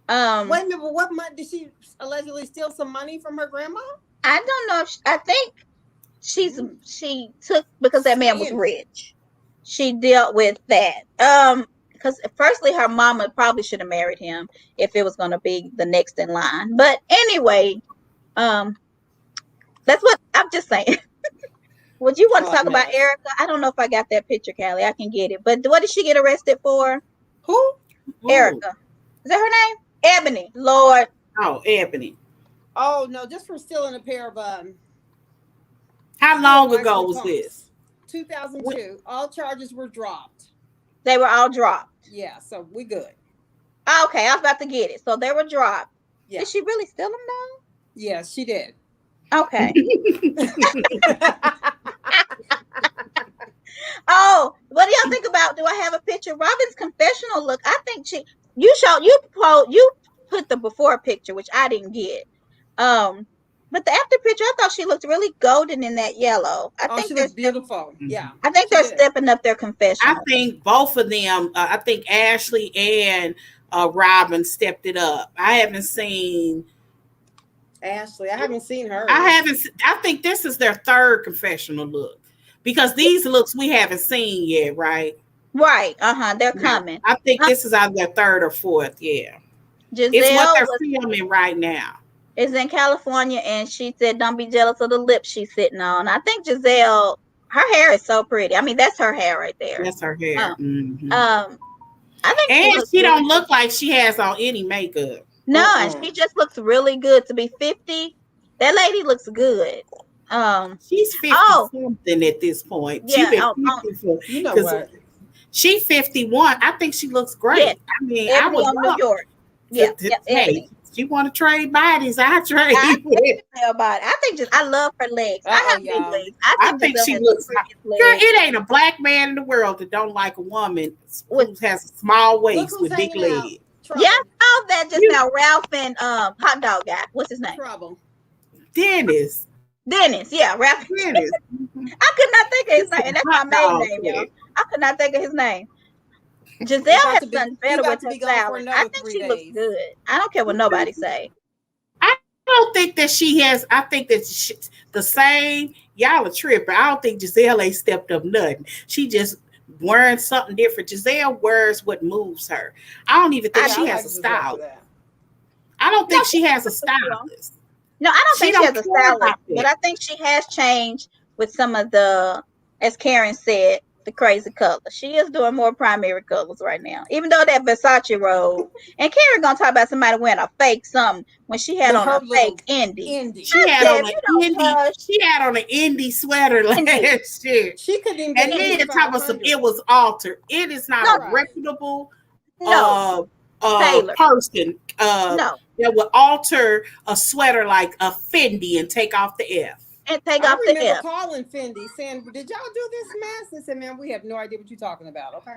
Wait a minute, but what money did she allegedly steal some money from her grandma? I don't know if I think she took because that man was Scandal. rich. She dealt with that. Because firstly, her mama probably should have married him if it was going to be the next in line. But anyway, that's what I'm just saying. Would you want to Hot talk about mess. Erika? I don't know if I got that picture, Callie. I can get it. But what did she get arrested for? Who? Erika. Is that her name? Ebony. Lord. Oh, Ebony. Oh no, just for stealing a pair of How long ago was this? 2002. All charges were dropped. They were all dropped. Yeah, so we good. Okay, I was about to get it. So they were dropped. Yeah. Did she really steal them though? Yes, she did. Okay. Oh, what do y'all think about? Do I have a picture? Robin's confessional look. I think you put the before picture, which I didn't get. But the after picture, I thought she looked really golden in that yellow. She looks beautiful. Yeah. I think she they're did. stepping up their I confessional. think both of them. I think Ashley and Robin stepped it up. I haven't seen Ashley, I haven't seen her. I think this is their third confessional look because these looks we haven't seen yet, right? Right. They're coming. I think this is either their third or fourth. Yeah. It's what Giselle they're filming right now. is in California, and she said, "Don't be jealous of the lips she's sitting on." I think Giselle, her hair is so pretty. I mean, that's her hair right there. That's her hair. I think and she don't look like she has on any makeup. No, she just looks really good to be 50. That lady looks good. She's 50 something at this point. Yeah, She been 50 for, you know what? She 51. I think she looks great. Yeah. I mean, I was New York. Yeah, hey, she want to trade bodies. I trade with. I think I love her legs. I have big legs. I think she looks. Girl, it ain't a black man in the world that don't like a woman who has a small waist with big legs. Yeah, I saw that just now. Ralph and hot dog guy. What's his name? Trouble. Dennis. Yeah, Ralph. Dennis. I could not think of his name. That's my maiden name, y'all. I could not think of his name. Giselle has done better with her salad. I think she looks good. I don't care what nobody say. I don't think that she has. I think that the same. Y'all are tripping. I don't think Giselle ain't stepped up nothing. She just wearing something different. Giselle wears what moves her. I don't even think she has a style. I don't think she has a stylist. No, I don't think she has a stylist, but I think she has changed with some of the, as Karen said, the crazy colors. She is doing more primary colors right now. Even though that Versace robe, and Karen gonna talk about somebody wearing a fake something when she had on a fake indie. She had on an indie sweater last year. She couldn't even. And then talk about some. It was altered. It is not a reputable person. That would alter a sweater like a Fendi and take off the F. And take off the F. Calling Fendi saying, "Did y'all do this mess?" I said, "Man, we have no idea what you're talking about." Okay.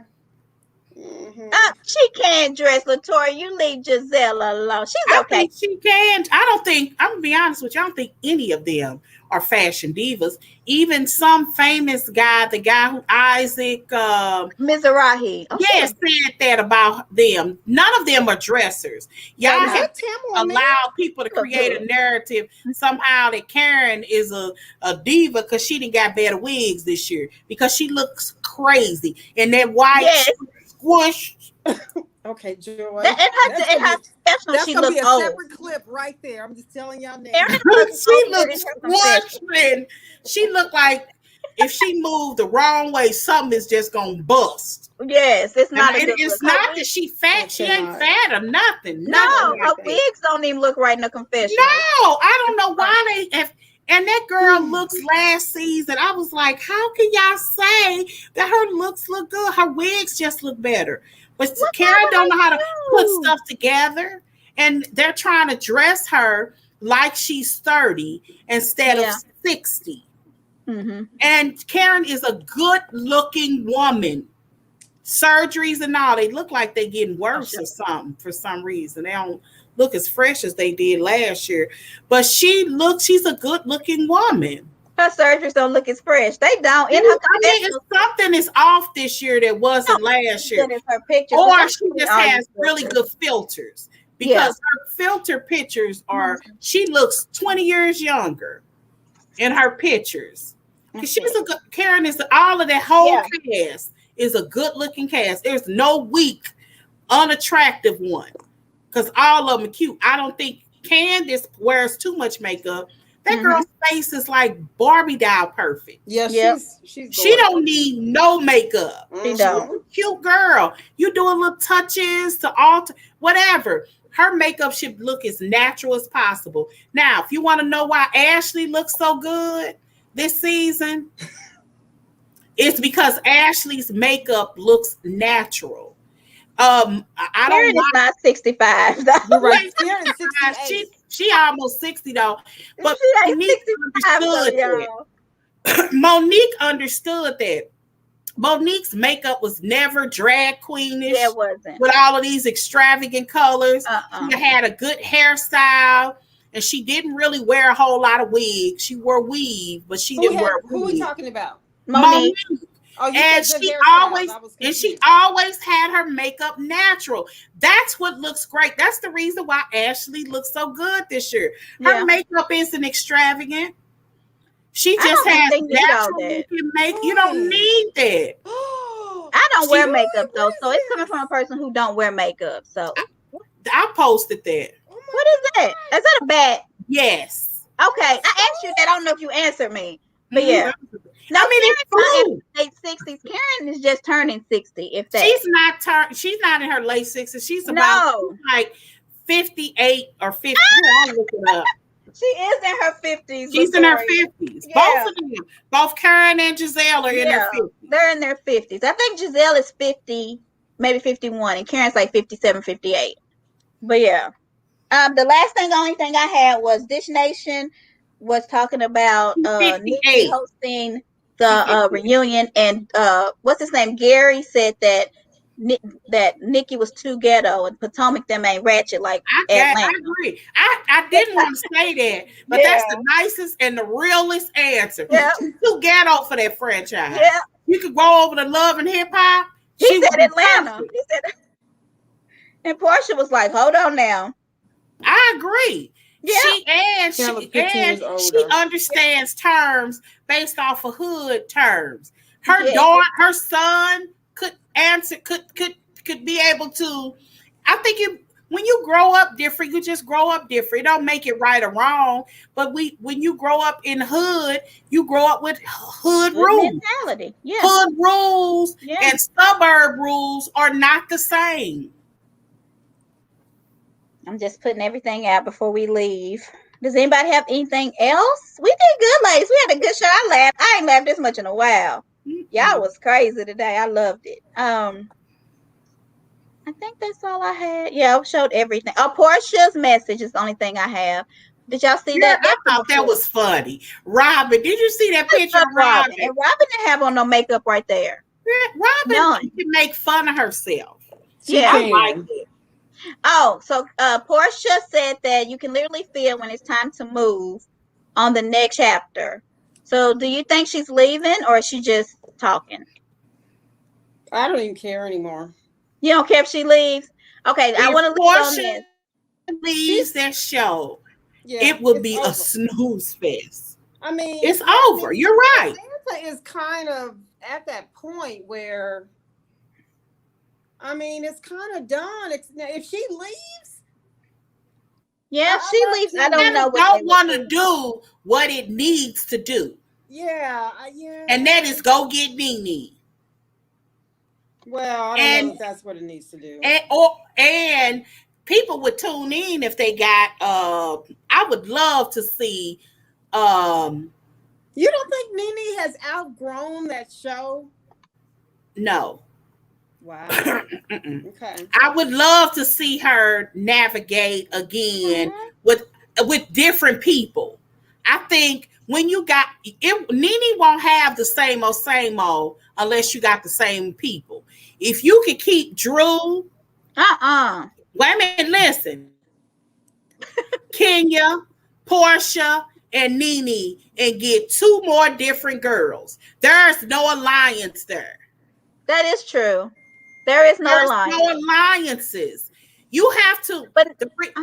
Mm-hmm. She can't dress, Latoya. You leave Giselle alone. She's okay. I think she can. I'm gonna be honest with you. I don't think any of them are fashion divas. Even some famous guy, the guy who Isaac Mizrahi. Yes, said that about them. None of them are dressers. Y'all have allowed people to create a narrative somehow that Karen is a diva because she didn't got better wigs this year because she looks crazy and that white squish. Okay, Joy. That's gonna be a separate clip right there. I'm just telling y'all now. She looks squishing. She looked like if she moved the wrong way, something is just gonna bust. Yes, it's not. It's not that she fat. She ain't fat or nothing. No, her wigs don't even look right in the confession. No, I don't know why they have. And that girl looks last season. I was like, how can y'all say that her looks look good? Her wigs just look better. But Karen don't know how to put stuff together. And they're trying to dress her like she's 30 instead of 60. Mm-hmm. And Karen is a good looking woman. Surgeries and all, they look like they're getting worse or something for some reason. They don't look as fresh as they did last year. But she's a good looking woman. Her surgeries don't look as fresh. They don't. Something is off this year that wasn't last year. Her pictures, or she just has really good filters. Because her filter pictures are, she looks 20 years younger in her pictures. Karen is all of that whole cast is a good looking cast. There's no weak, unattractive one. Because all of them are cute. I don't think Candace wears too much makeup. That girl's face is like Barbie doll perfect. Yes, she don't need no makeup. She's a cute girl. You doing little touches to alter, whatever. Her makeup should look as natural as possible. Now, if you want to know why Ashley looks so good this season, it's because Ashley's makeup looks natural. I don't know. Not 65. You're right. Karen's 68. She almost 60 though. But Monique understood that. Monique's makeup was never drag queenish. It wasn't. With all of these extravagant colors. She had a good hairstyle. And she didn't really wear a whole lot of wigs. She wore weave, but she didn't wear weave. Who are we talking about? Monique. Oh, you And said the she hairstyles. always I was and she confused. always had her makeup natural. That's what looks great. That's the reason why Ashley looks so good this year. Her Yeah. makeup isn't extravagant. She I just don't think has they need all natural that. looking make. You don't need that. I don't She wear Joy, makeup what though, is so it's coming from a this? person who don't wear makeup. So I posted that. Oh what is that? Is that a bat? Yes. Okay, I my asked you that. I don't know if you answered me, but Mhm. yeah. No, I mean, it's Karen's not in food. her late 60s. Karen is just turning 60, if that. She's not in her late 60s. She's about No, like 58 or 50. Here, I'll look it up. she is in her 50s, She's in her Latoya. 50s. Both Yeah, of them. Both Karen and Gizelle are in their yeah. 50s. They're in their 50s. I think Gizelle is 50, maybe 51, and Karen's like 57, 58. But yeah. The last thing, only thing I had was Dish Nation was talking about She's Nikki 58. hosting She's the 58. reunion, and what's his name? Gary said that that Nikki was too ghetto, and Potomac them ain't ratchet like I Atlanta. agree. I didn't want to say that, but that's Yeah, the nicest and the realest answer. yeah, She's too ghetto for that franchise. yeah. You could go over to Love and Hip Hop. He She would said be Atlanta. perfect. He said, and Portia was like, "Hold on now." I agree. Yeah, Karen was She 15 and years she older. understands terms based off of hood terms. Her yeah. daughter, her son could answer, could be able to. I think when you grow up different, you just grow up different. It don't make it right or wrong. But when you grow up in hood, you grow up with hood Good rules. mentality. Yeah, Hood rules yeah. and suburb rules are not the same. I'm just putting everything out before we leave. Does anybody have anything else? We did good, ladies. We had a good show. I laughed. I ain't laughed this much in a while. Y'all Mm-mm. was crazy today. I loved it. I think that's all I had. Yeah, I showed everything. Oh, Portia's message is the only thing I have. Did y'all see Yeah, that? I That was thought that before. was funny. Robin, did you see that picture I of love Robin. Robin? And Robin didn't have on no makeup right there. Robin None. can make fun of herself. She Yeah. I like can. it. Oh, so Portia said that you can literally feel when it's time to move on the next chapter. So do you think she's leaving or is she just talking? I don't even care anymore. You don't care if she leaves? Okay, I If want to leave on Portia this. leaves She's that show, yeah, it will it's be a over. snooze fest. I mean, It's yeah, over. You're right. Atlanta is kind of at that point where I mean, it's kind of done. If she leaves, Yeah, if she I love leaves, I don't Tina. know Atlanta what they don't would want to do. do what it needs to do, Yeah, yeah. and that is go get Nene. Well, I don't know And if that's what it needs to do. and people would tune in if they got. I would love to see. You don't think Nene has outgrown that show? No. Wow. Mm-mm. Okay. I would love to see her navigate again Mhm. with different people. I think when you got it, Nene won't have the same old unless you got the same people. If you could keep Drew, Uh-uh. wait a minute, listen, Kenya, Portia, and Nene, and get two more different girls. There's no alliance there. That is true. There is no There's no alliance. alliances. You have to. But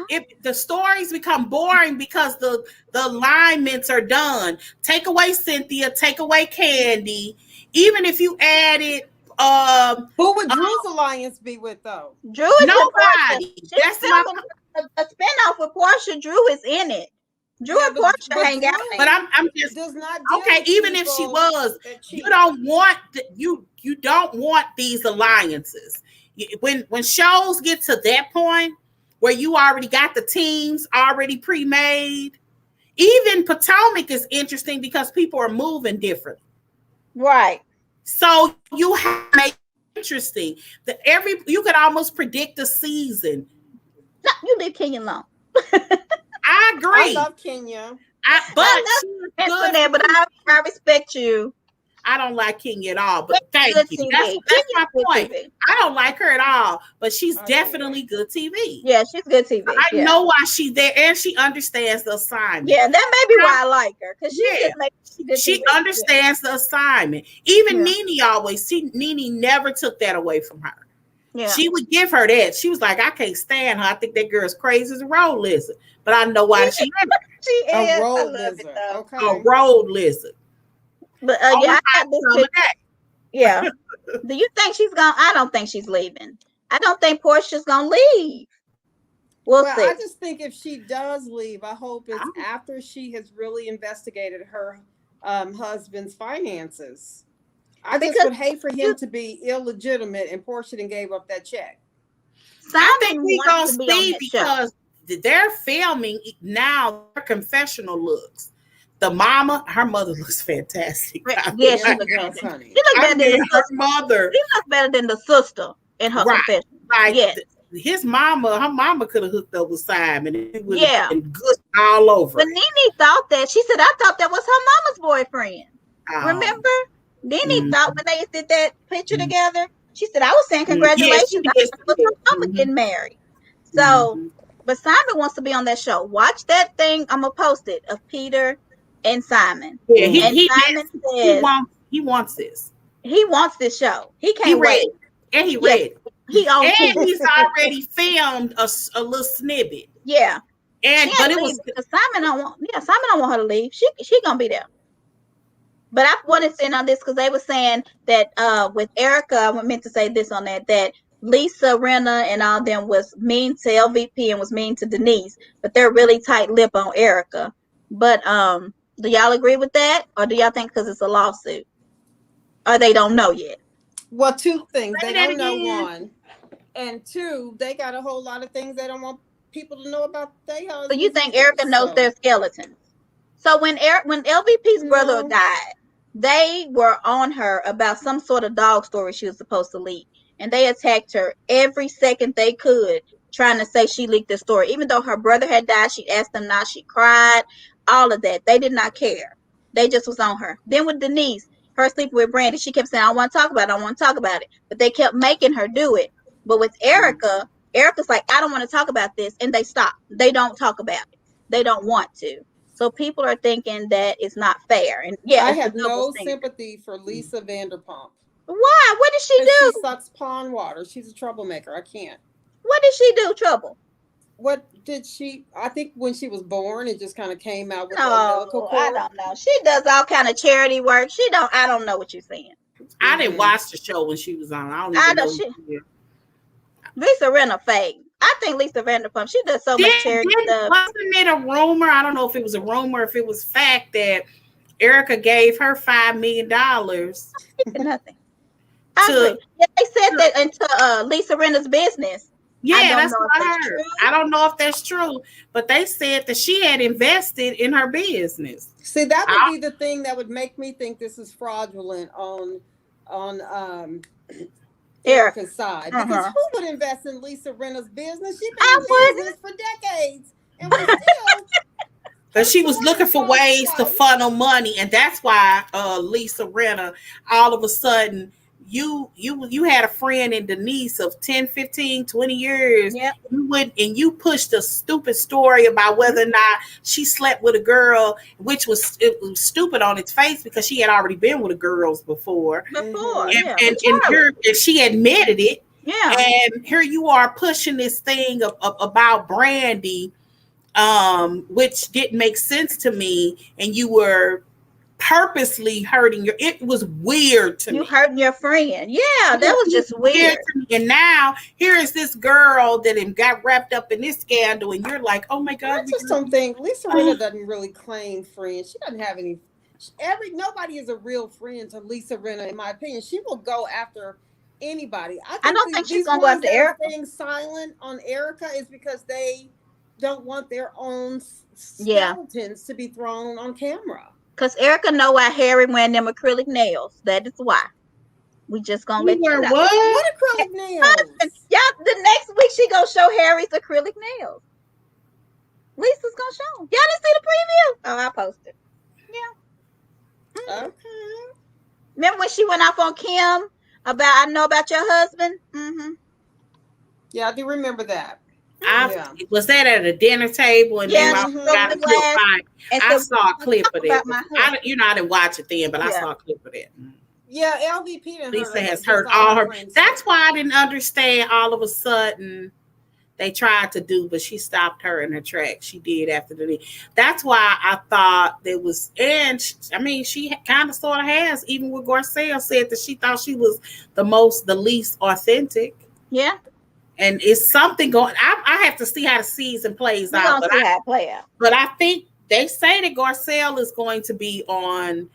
If the stories become boring because the alignments are done. Take away Cynthia. Take away Candy. Even if you added Who would Drew's alliance be with though? Drew is with Portia. nobody. She's That's my. filming a spinoff with Portia. Drew is in it. Drew Yeah, and Portia but hang out But there. I'm just does not deal okay. with Even if she people was, that you cheat. don't want you don't want these alliances. When shows get to that point where you already got the teams already pre-made, even Potomac is interesting because people are moving different. Right. So you have to make it interesting. You could almost predict the season. No, you leave Kenya alone. I I agree. love Kenya. But I she's love good. Antoinette, but I respect you. I don't like Kenya at all. But Good thank you. TV. That's my Good point. TV. I don't like her at all, but she's I definitely good TV. Yeah, she's good TV. I Yeah. know why she's there, and she understands the assignment. Yeah, that may be why I like her, because she Yeah. just makes good She TV. understands the assignment. Even Yeah. Nene always, Nene never took that away from her. Yeah. She would give her that. She was like, I can't stand her. I think that girl's crazy as a road lizard. But I know why she She is. A I road love lizard. it though. Okay. a road lizard. But On yeah, I hot got this summer picture. day. Yeah. Do you think she's gonna? I don't think she's leaving. I don't think Portia's gonna leave. We'll Well, see. I just think if she does leave, I hope it's after she has really investigated her husband's finances. I just Because would hate for him to be illegitimate and Portia then gave up that check. I think Simon we gonna wants to be on see that show. because they're filming now their confessional looks. The mama, her mother looks fantastic. Yeah, she Really looks does, better. honey. She looks I better than mean, the her sister. mother, She looks better than the sister in her right? confession. Like Yes. his mama, her mama could have hooked up with Simon. And it would have Yeah. been good all over. But Nene thought that. She said, I thought that was her mama's boyfriend. Remember? Nene thought when they did that picture together, she said, I was saying congratulations. Yes, I thought your mama getting married. So, but Simon wants to be on that show. Watch that thing. I'm going to post it of Peter and Simon. Yeah, And Simon says he wants this. he wants this show. He He can't wait. read. And he Yeah. read. He owns And TV. he's already filmed a little snippet. Yeah. And She but ain't it was leaving, 'cause Simon don't want her to leave. She gonna be there. But I wanted to end on this because they were saying that with Erika, I meant to say this on that Lisa Rinna and all them was mean to LVP and was mean to Denise, but they're really tight lip on Erika. But do y'all agree with that, or do y'all think because it's a lawsuit, or they don't know yet? Well, two things. Say They that don't know again. one. And two, they got a whole lot of things they don't want people to know about their husbands. So you think Erika knows their skeletons? So when LVP's brother No. died, they were on her about some sort of dog story she was supposed to leak, and they attacked her every second they could, trying to say she leaked the story. Even though her brother had died, she asked them not. She cried, all of that. They did not care. They just was on her. Then with Denise, her sleeping with Brandy, she kept saying, I don't want to talk about it. I don't want to talk about it. But they kept making her do it. But with Erika, Erica's like, I don't want to talk about this. And they stop. They don't talk about it. They don't want to. So people are thinking that it's not fair. And yeah, I it's have the double no standard. sympathy for Lisa Vanderpump. Why? What did she And do? she sucks pond water. She's a troublemaker. I can't. What did she do, Trouble? What did she? I think when she was born, it just kind of came out with the No, umbilical I cord. don't know. She does all kind of charity work. I don't know what you're saying. I didn't watch the show when she was on. I don't I even know know. Lisa Rinna fake. I think Lisa Vanderpump, she does so much charity stuff. Wasn't it a rumor? I don't know if it was a rumor, if it was fact that Erika gave her $5 million. Nothing. I agree. Yeah, they said that into Lisa Rinna's business. Yeah, that's what I heard. I don't know if that's true, but they said that she had invested in her business. See, that would be the thing that would make me think this is fraudulent on Erika's side. Because who would invest in Lisa Rinna's business? She's been in business for decades. And we still But she was looking for ways to funnel money, and that's why Lisa Rinna, all of a sudden, you had a friend in Denise of 10, 15, 20 years. Yep. You pushed a stupid story about whether or not she slept with a girl, which was stupid on its face because she had already been with girls before. And she admitted it. Yeah. And here you are pushing this thing about Brandy, which didn't make sense to me, and you were purposely hurting it was weird to me. You hurting your friend. Yeah, that was just weird to me. And now here is this girl that got wrapped up in this scandal, and you're like, oh my God. I just don't think Lisa Rinna doesn't really claim friends. She doesn't have any. Nobody is a real friend to Lisa Rinna, in my opinion. She will go after anybody. I don't think she's gonna go after Erika. Staying silent on Erika is because they don't want their own skeletons to be thrown on camera. Because Erika know why Harry wearing them acrylic nails. That is why. We just gonna let you know. What acrylic nails? Yeah, the next week she gonna show Harry's acrylic nails. Lisa's gonna show them. Y'all didn't see the preview? Oh, I posted. Yeah. Okay. Remember when she went off on Kim about I know about your husband? Yeah, I do remember that. I was that at a dinner table, and they Yeah, all she broke got the a clip glass fight. and I said, saw a clip talk of about that. my husband. I didn't watch it then, but I Yeah. saw a clip of that. Yeah, LVP didn't Lisa hurt has hurt all her. That's why I didn't understand all of a sudden they tried to do, but she stopped her in her tracks. She did after the. That's why I thought there was, and I mean, she kind of sort of has. Even with Garcelle said that she thought she was the least authentic. Yeah. And it's something going. I have to see how the season plays We're out. gonna see how it play out. But I think they say that Garcelle is going to be on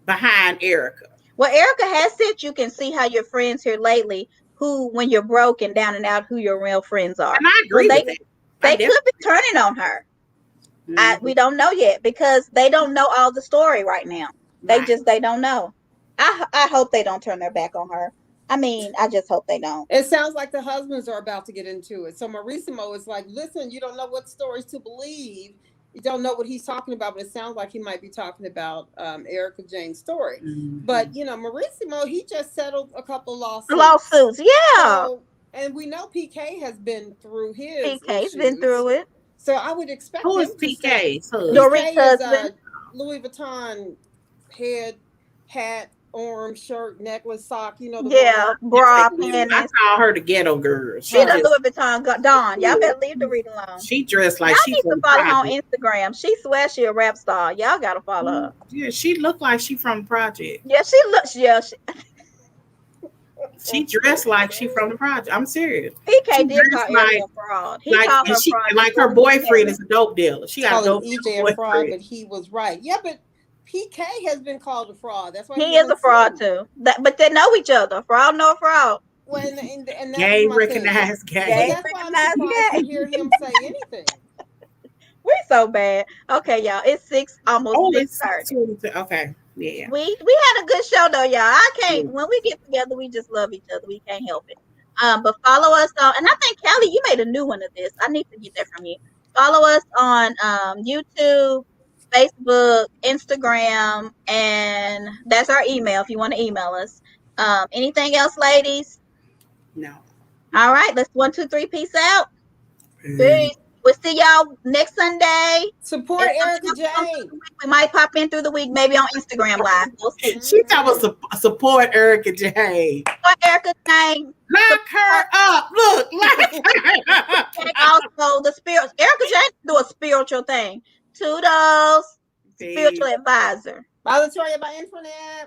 behind Erika. Well, Erika has said you can see how your friends here lately, who when you're broke and down and out, who your real friends are. And I agree with that. They could be turning on her. We don't know yet because they don't know all the story right now. Right. They don't know. I hope they don't turn their back on her. I mean, I just hope they don't. It sounds like the husbands are about to get into it. So Mauricio is like, listen, you don't know what stories to believe. You don't know what he's talking about, but it sounds like he might be talking about Erika Jayne's story. But, Mauricio, he just settled a couple lawsuits. Yeah. So, and we know PK has been through his PK's issues. been through it. So I would expect who is him PK? Dorit's husband. Louis Vuitton head, hat, arm, shirt, necklace, sock, bra, panties. I call her the ghetto girl. She the Louis Vuitton Dawn. Y'all better leave the read alone. She dressed like y'all need to follow her on Instagram. She swears she a rap star. Y'all gotta follow her. Yeah, she looked like she from the project. Yeah, she looks. Yeah, she dressed like she from the project. I'm serious. PK did call Erika a fraud. He called her fraud. Like her boyfriend is a dope dealer. She got a dope EJ a fraud, but he was right. Yeah, but PK has been called a fraud. That's why he is a fraud too. But they know each other. Fraud, no fraud. And that's gay recognized gay. Well, that's why I'm surprised to hear him say anything. We're so bad. Okay, y'all. It's almost 6:30. Okay. Yeah. We had a good show though, y'all. I can't when we get together, we just love each other. We can't help it. But follow us on, and I think Kelly, you made a new one of this. I need to get that from you. Follow us on YouTube, Facebook, Instagram, and that's our email if you want to email us. Anything else, ladies? No. All right, let's 1, 2, 3, peace out. Peace. We'll see y'all next Sunday. Support Erika Jayne. We might pop in through the week, maybe on Instagram Live. We'll see. She talking about support Erika Jayne. Support Erika Jayne. Lock her up. Look, lock her up. And also the spirit. Erika Jayne do a spiritual thing. Toodles. Spiritual advisor. Bye, Latoya, by Internet.